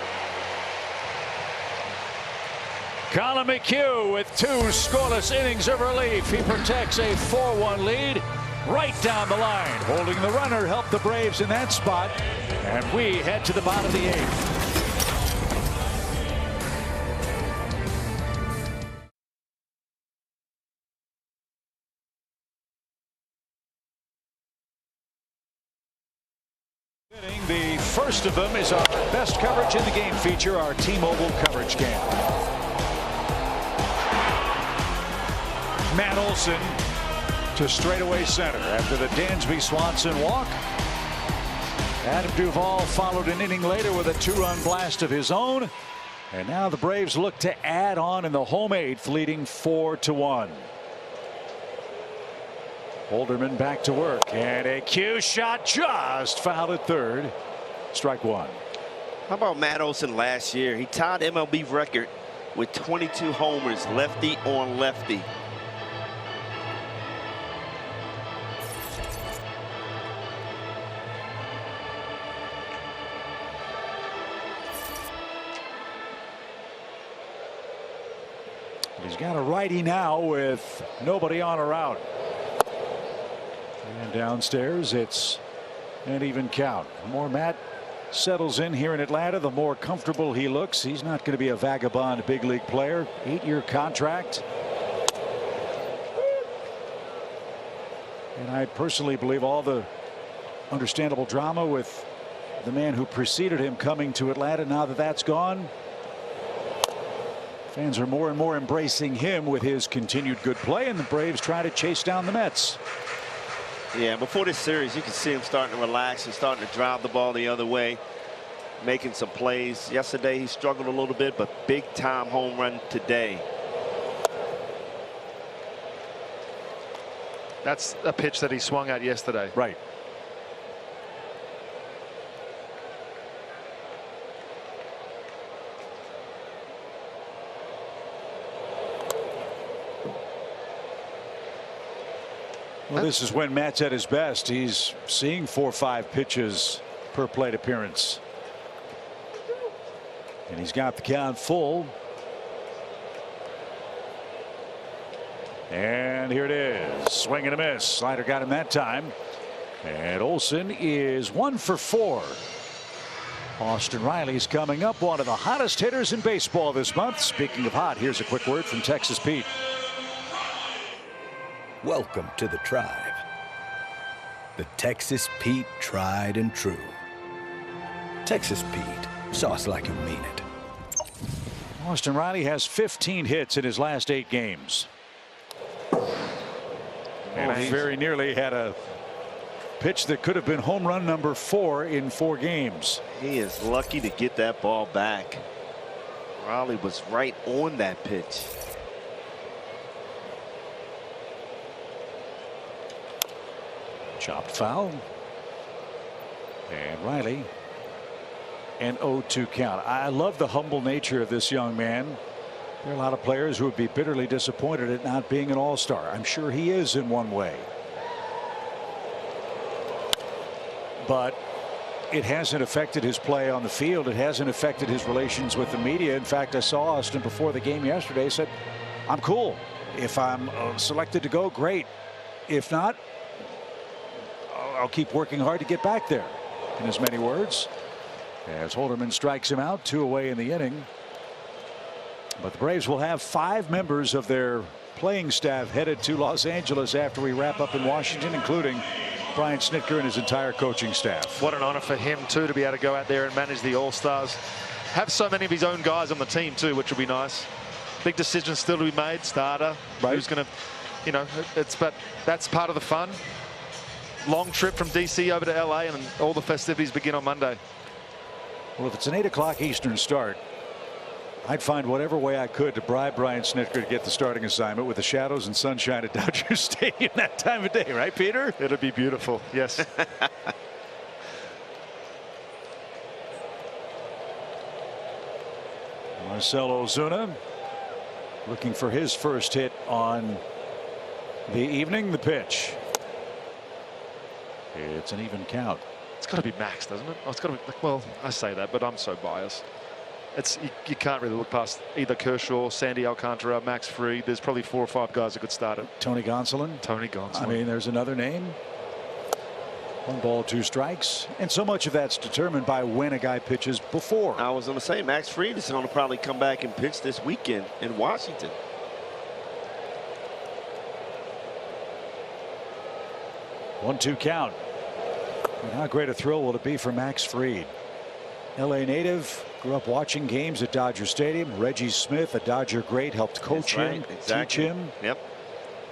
Colin McHugh with 2 scoreless innings of relief. He protects a 4-1 lead right down the line. Holding the runner helped the Braves in that spot. And we head to the bottom of the 8th. The first of them is our best coverage in the game feature, our T-Mobile coverage game. Matt Olson to straightaway center after the Dansby Swanson walk. Adam Duvall followed an inning later with a 2-run blast of his own. And now the Braves look to add on in the home eighth, leading 4-1. Holderman back to work, and a cue shot just fouled at third. Strike one. How about Matt Olson last year? He tied MLB record with 22 homers, lefty on lefty. He's got a righty now with nobody on or out. And downstairs, it's an even count. The more Matt settles in here in Atlanta, the more comfortable he looks. He's not going to be a vagabond big league player. 8-year contract. And I personally believe all the understandable drama with the man who preceded him coming to Atlanta, now that that's gone, fans are more and more embracing him with his continued good play, and the Braves try to chase down the Mets. Yeah, before this series, you can see him starting to relax and starting to drive the ball the other way, making some plays. Yesterday, he struggled a little bit, but big-time home run today. That's a pitch that he swung at yesterday. Right. Well, this is when Matt's at his best. He's seeing 4 or 5 pitches per plate appearance. And he's got the count full. And here it is. Swing and a miss. Slider got him that time. And Olson is 1 for 4. Austin Riley's coming up, one of the hottest hitters in baseball this month. Speaking of hot, here's a quick word from Texas Pete. Welcome to the tribe. The Texas Pete tried and true. Texas Pete, sauce like you mean it. Austin Riley has 15 hits in his last 8 games. And he very nearly had a pitch that could have been home run number 4 in 4 games. He is lucky to get that ball back. Riley was right on that pitch. Chopped foul. And Riley, an 0-2 count. I love the humble nature of this young man. There are a lot of players who would be bitterly disappointed at not being an all-star. I'm sure he is in one way. But it hasn't affected his play on the field. It hasn't affected his relations with the media. In fact, I saw Austin before the game yesterday, said, I'm cool. If I'm selected to go, great. If not, I'll keep working hard to get back there, in as many words. As Holderman strikes him out, 2 away in the inning. But the Braves will have 5 members of their playing staff headed to Los Angeles after we wrap up in Washington, including Brian Snitker and his entire coaching staff. What an honor for him, too, to be able to go out there and manage the All-Stars. Have so many of his own guys on the team, too, which will be nice. Big decisions still to be made. Starter, right. Who's going to, you know, but that's part of the fun. Long trip from DC over to LA, and all the festivities begin on Monday. Well, if it's an 8 o'clock Eastern start, I'd find whatever way I could to bribe Brian Snitker to get the starting assignment with the shadows and sunshine at Dodger Stadium that time of day, right, Peter? It'll be beautiful. Yes. Marcell Ozuna looking for his first hit on the evening. The pitch. It's an even count. It's got to be Max, doesn't it? Oh, it's got to be. Well, I say that, but I'm so biased. It's you can't really look past either Kershaw, Sandy Alcantara, Max Fried. There's probably 4 or 5 guys that could start it. Tony Gonsolin. Tony Gonsolin. I mean, there's another name. 1 ball, 2 strikes, and so much of that's determined by when a guy pitches before. I was going to say Max Fried is going to probably come back and pitch this weekend in Washington. One-two count. And how great a thrill will it be for Max Fried? LA native, grew up watching games at Dodger Stadium. Reggie Smith, a Dodger great, helped coach him, teach him. Yep.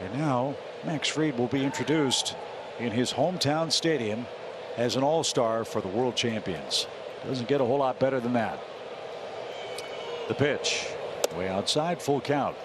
And now Max Fried will be introduced in his hometown stadium as an all-star for the world champions. Doesn't get a whole lot better than that. The pitch, way outside, full count.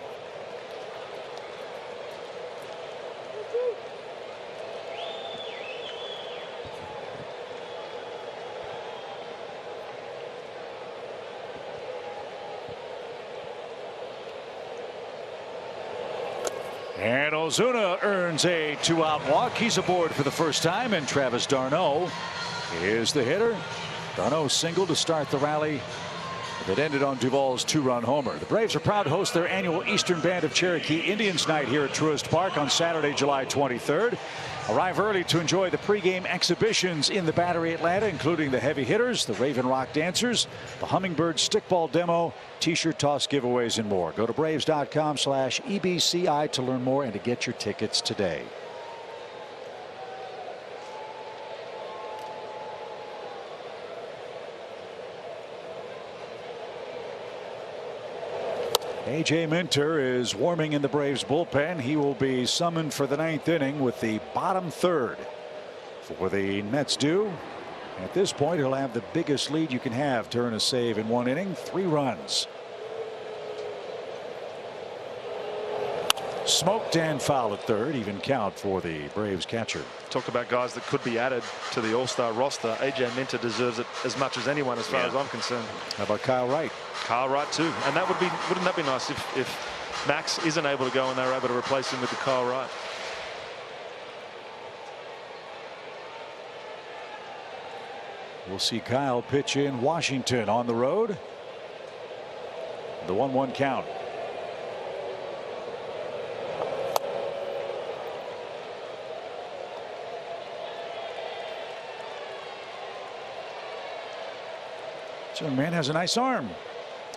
And Ozuna earns a 2-out walk. He's aboard for the first time, and Travis d'Arnaud is the hitter. d'Arnaud single to start the rally that ended on Duvall's 2-run homer. The Braves are proud to host their annual Eastern Band of Cherokee Indians night here at Truist Park on Saturday, July 23rd. Arrive early to enjoy the pregame exhibitions in the Battery Atlanta, including the heavy hitters, the Raven Rock Dancers, the Hummingbird Stickball Demo, t-shirt toss giveaways, and more. Go to Braves.com/EBCI to learn more and to get your tickets today. A.J. Minter is warming in the Braves bullpen. He will be summoned for the 9th inning with the bottom third for the Mets do. At this point, he'll have the biggest lead you can have to earn a save in 1 inning, 3 runs. Smoked and foul at third, even count for the Braves catcher. Talk about guys that could be added to the all-star roster. A.J. Minter deserves it as much as anyone as far as I'm concerned. How about Kyle Wright? Kyle Wright too, and that would be, wouldn't that be nice if Max isn't able to go and they're able to replace him with the Kyle Wright. We'll see Kyle pitch in Washington on the road. The 1-1 count. This young man has a nice arm.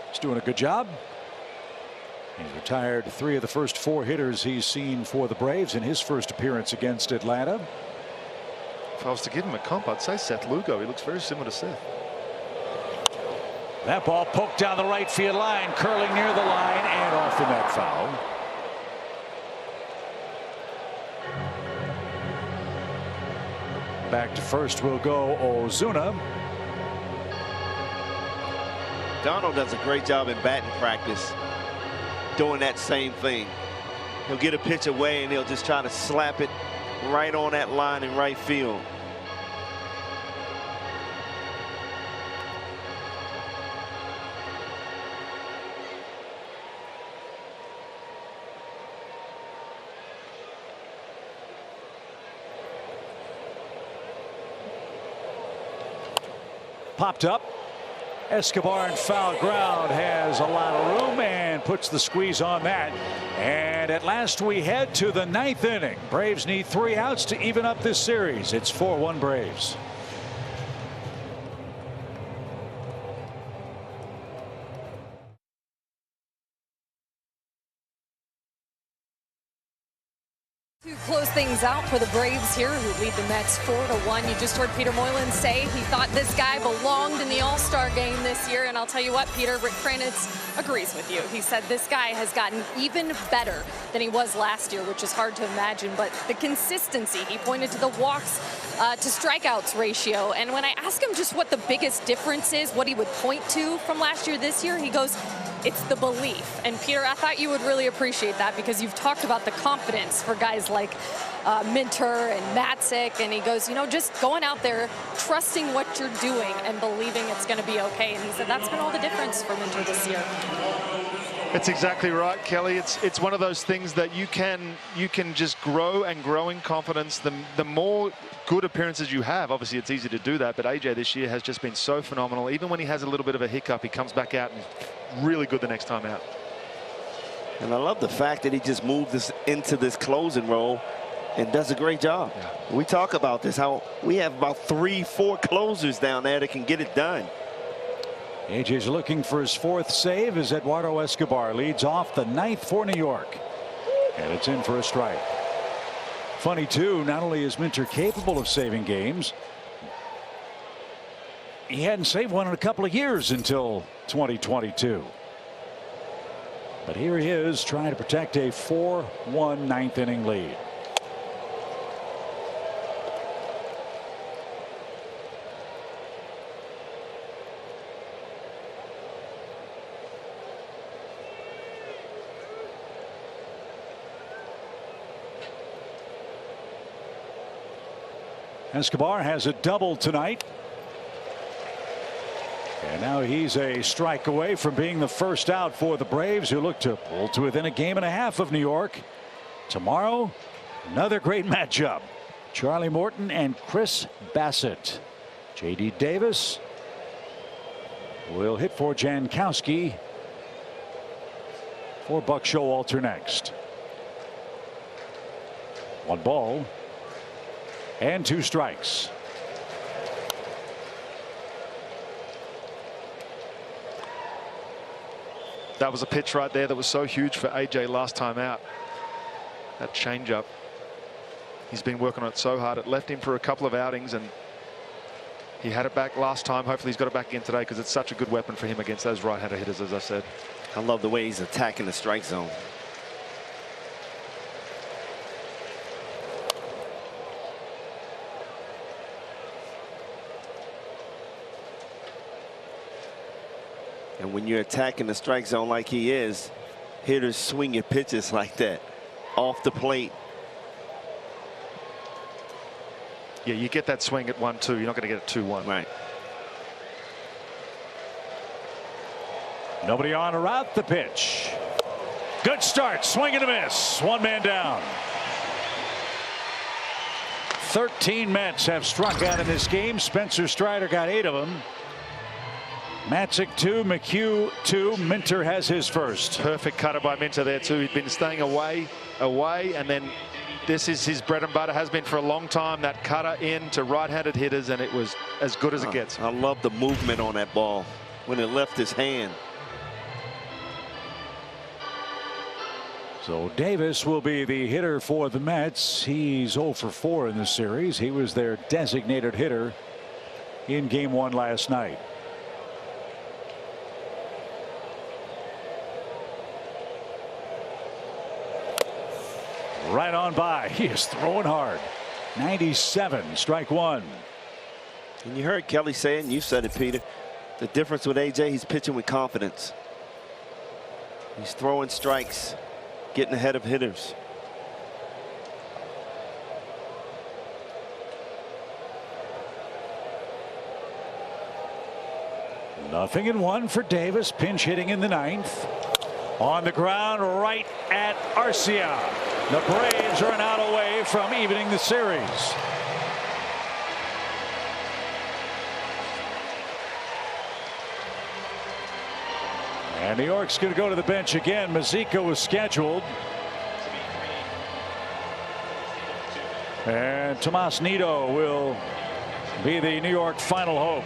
He's doing a good job. He's retired 3 of the first 4 hitters he's seen for the Braves in his first appearance against Atlanta. If I was to give him a comp, I'd say Seth Lugo. He looks very similar to Seth. That ball poked down the right field line, curling near the line and off the net foul. Back to first will go Ozuna. Donald does a great job in batting practice doing that same thing. He'll get a pitch away and he'll just try to slap it right on that line in right field. Popped up. Escobar in foul ground has a lot of room and puts the squeeze on that. And at last we head to the 9th inning. Braves need 3 outs to even up this series. It's 4-1 Braves. To close things out for the Braves here, who lead the Mets 4-1. You just heard Peter Moylan say he thought this guy belonged in the All-Star game this year. And I'll tell you what, Peter, Rick Kranitz agrees with you. He said this guy has gotten even better than he was last year, which is hard to imagine. But the consistency, he pointed to the walks to strikeouts ratio. And when I ask him just what the biggest difference is, what he would point to from last year this year, he goes, it's the belief. And Peter, I thought you would really appreciate that because you've talked about the confidence for guys like Minter and Matzik, and he goes, you know, just going out there, trusting what you're doing and believing it's going to be okay. And he said that's been all the difference for Minter this year. It's exactly right, Kelly. It's one of those things that you can just grow and grow in confidence. The more good appearances you have, obviously it's easy to do that, but AJ this year has just been so phenomenal. Even when he has a little bit of a hiccup, he comes back out and really good the next time out. And I love the fact that he just moved this into this closing role and does a great job. Yeah. We talk about this, how we have about 3-4 closers down there that can get it done. AJ's looking for his 4th save as Eduardo Escobar leads off the 9th for New York. And it's in for a strike. Funny too, not only is Minter capable of saving games, he hadn't saved one in a couple of years until 2022. But here he is trying to protect a 4-1 ninth inning lead. Escobar has a double tonight. And now he's a strike away from being the first out for the Braves, who look to pull to within a game and a half of New York. Tomorrow, another great matchup. Charlie Morton and Chris Bassett. J.D. Davis will hit for Jankowski. For Buck Showalter next. 1 ball. And 2 strikes. That was a pitch right there that was so huge for AJ last time out. That changeup. He's been working on it so hard. It left him for a couple of outings, and he had it back last time. Hopefully he's got it back again today, because it's such a good weapon for him against those right-handed hitters, as I said. I love the way he's attacking the strike zone. And when you're attacking the strike zone like he is, hitters swing your pitches like that off the plate. Yeah, you get that swing at 1-2. You're not going to get it 2-1. Right. Nobody on or out. The pitch. Good start. Swing and a miss. 1 man down. 13 Mets have struck out in this game. Spencer Strider got 8 of them. Matzik 2, McHugh 2. Minter has his first. Perfect cutter by Minter there too. He'd been staying away, and then this is his bread and butter, has been for a long time, that cutter in to right-handed hitters, and it was as good as it gets. I love the movement on that ball when it left his hand. So Davis will be the hitter for the Mets. He's 0 for 4 in the series. He was their designated hitter in Game 1 last night. Right on by. He is throwing hard. 97, strike 1. And you heard Kelly say it, and you said it, Peter. The difference with AJ, he's pitching with confidence. He's throwing strikes, getting ahead of hitters. Nothing in 1 for Davis. Pinch hitting in the 9th. On the ground, right at Arcia. The Braves are an out away from evening the series. And New York's going to go to the bench again. Mazeika was scheduled. And Tomas Nido will be the New York final hope.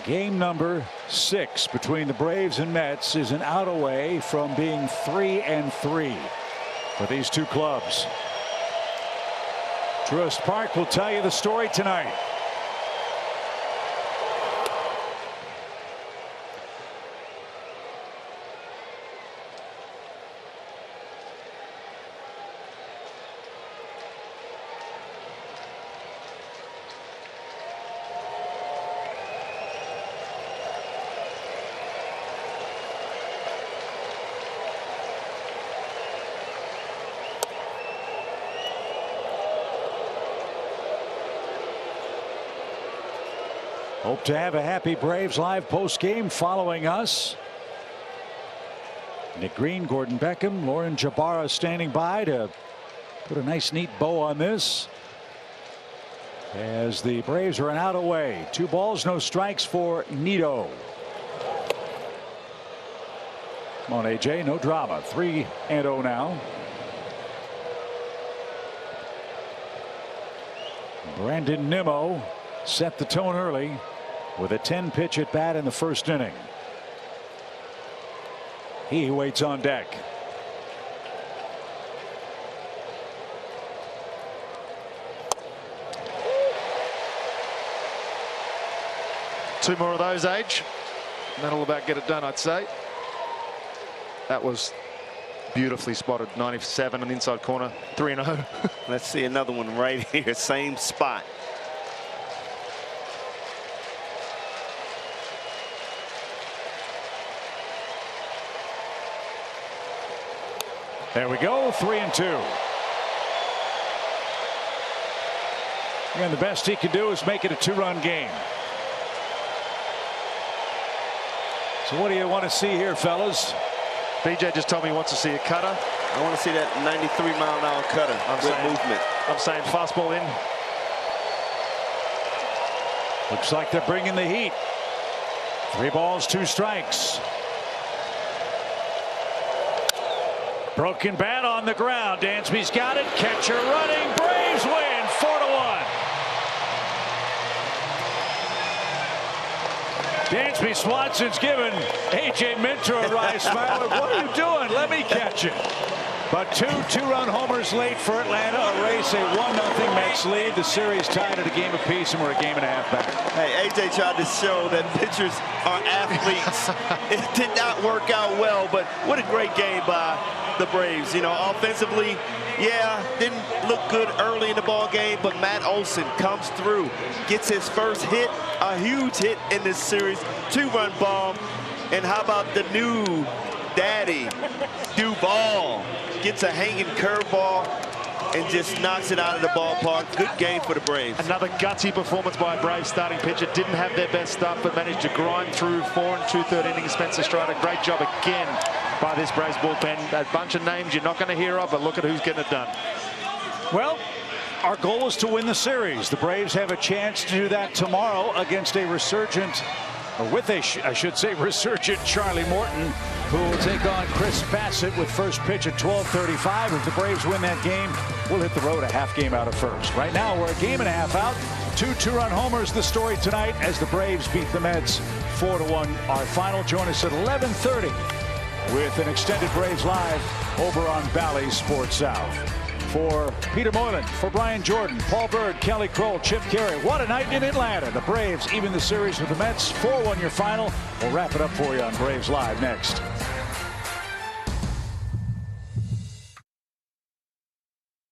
Game number 6 between the Braves and Mets is an out away from being 3-3 for these two clubs. Truist Park will tell you the story tonight. Hope to have a happy Braves live post game following us. Nick Green, Gordon Beckham, Lauren Jabara standing by to put a nice neat bow on this. As the Braves are an out away. 2 balls, no strikes for Nido. Come on, AJ, no drama. 3-0 now. Brandon Nimmo set the tone early with a 10-pitch at bat in the first inning. He waits on deck. 2 more of those, Age. And that'll about get it done, I'd say. That was beautifully spotted. 97 on the inside corner. 3-0. Let's see another one right here. Same spot. There we go, 3-2. And the best he can do is make it a 2-run game. So what do you want to see here, fellas? BJ just told me he wants to see a cutter. I want to see that 93-mile-an-hour cutter with movement. I'm saying fastball in. Looks like they're bringing the heat. 3 balls, 2 strikes. Broken bat on the ground. Dansby's got it. Catcher running. Braves win 4-1. Dansby Swanson's given A.J. Minter a wry smile. What are you doing? Let me catch it. But 2-run homers late for Atlanta. Erase a 1-0 Mets lead. The series tied at a game apiece, and we're a game and a half back. Hey, A.J. tried to show that pitchers are athletes. It did not work out well, but what a great game by the Braves. You know, offensively, yeah, didn't look good early in the ball game, but Matt Olson comes through, gets his first hit, a huge hit in this series, 2-run bomb. And how about the new daddy, Duvall, gets a hanging curveball and just knocks it out of the ballpark. Good game for the Braves. Another gutsy performance by a Braves starting pitcher. Didn't have their best stuff, but managed to grind through 4 2/3 innings. Spencer Strider, great job again by this Braves bullpen. A bunch of names you're not going to hear of, but look at who's getting it done. Well, our goal is to win the series. The Braves have a chance to do that tomorrow against a resurgent, or with a, I should say, resurgent Charlie Morton, who will take on Chris Bassett with first pitch at 12:35. If the Braves win that game, we'll hit the road a half game out of first. Right now, we're a game and a half out. 2 2-run homers, the story tonight, as the Braves beat the Mets 4-1. Our final, join us at 11:30 with an extended Braves Live over on Bally Sports South. For Peter Moylan, for Brian Jordan, Paul Bird, Kelly Kroll, Chip Carey. What a night in Atlanta. The Braves even the series with the Mets. 4-1 your final. We'll wrap it up for you on Braves Live next.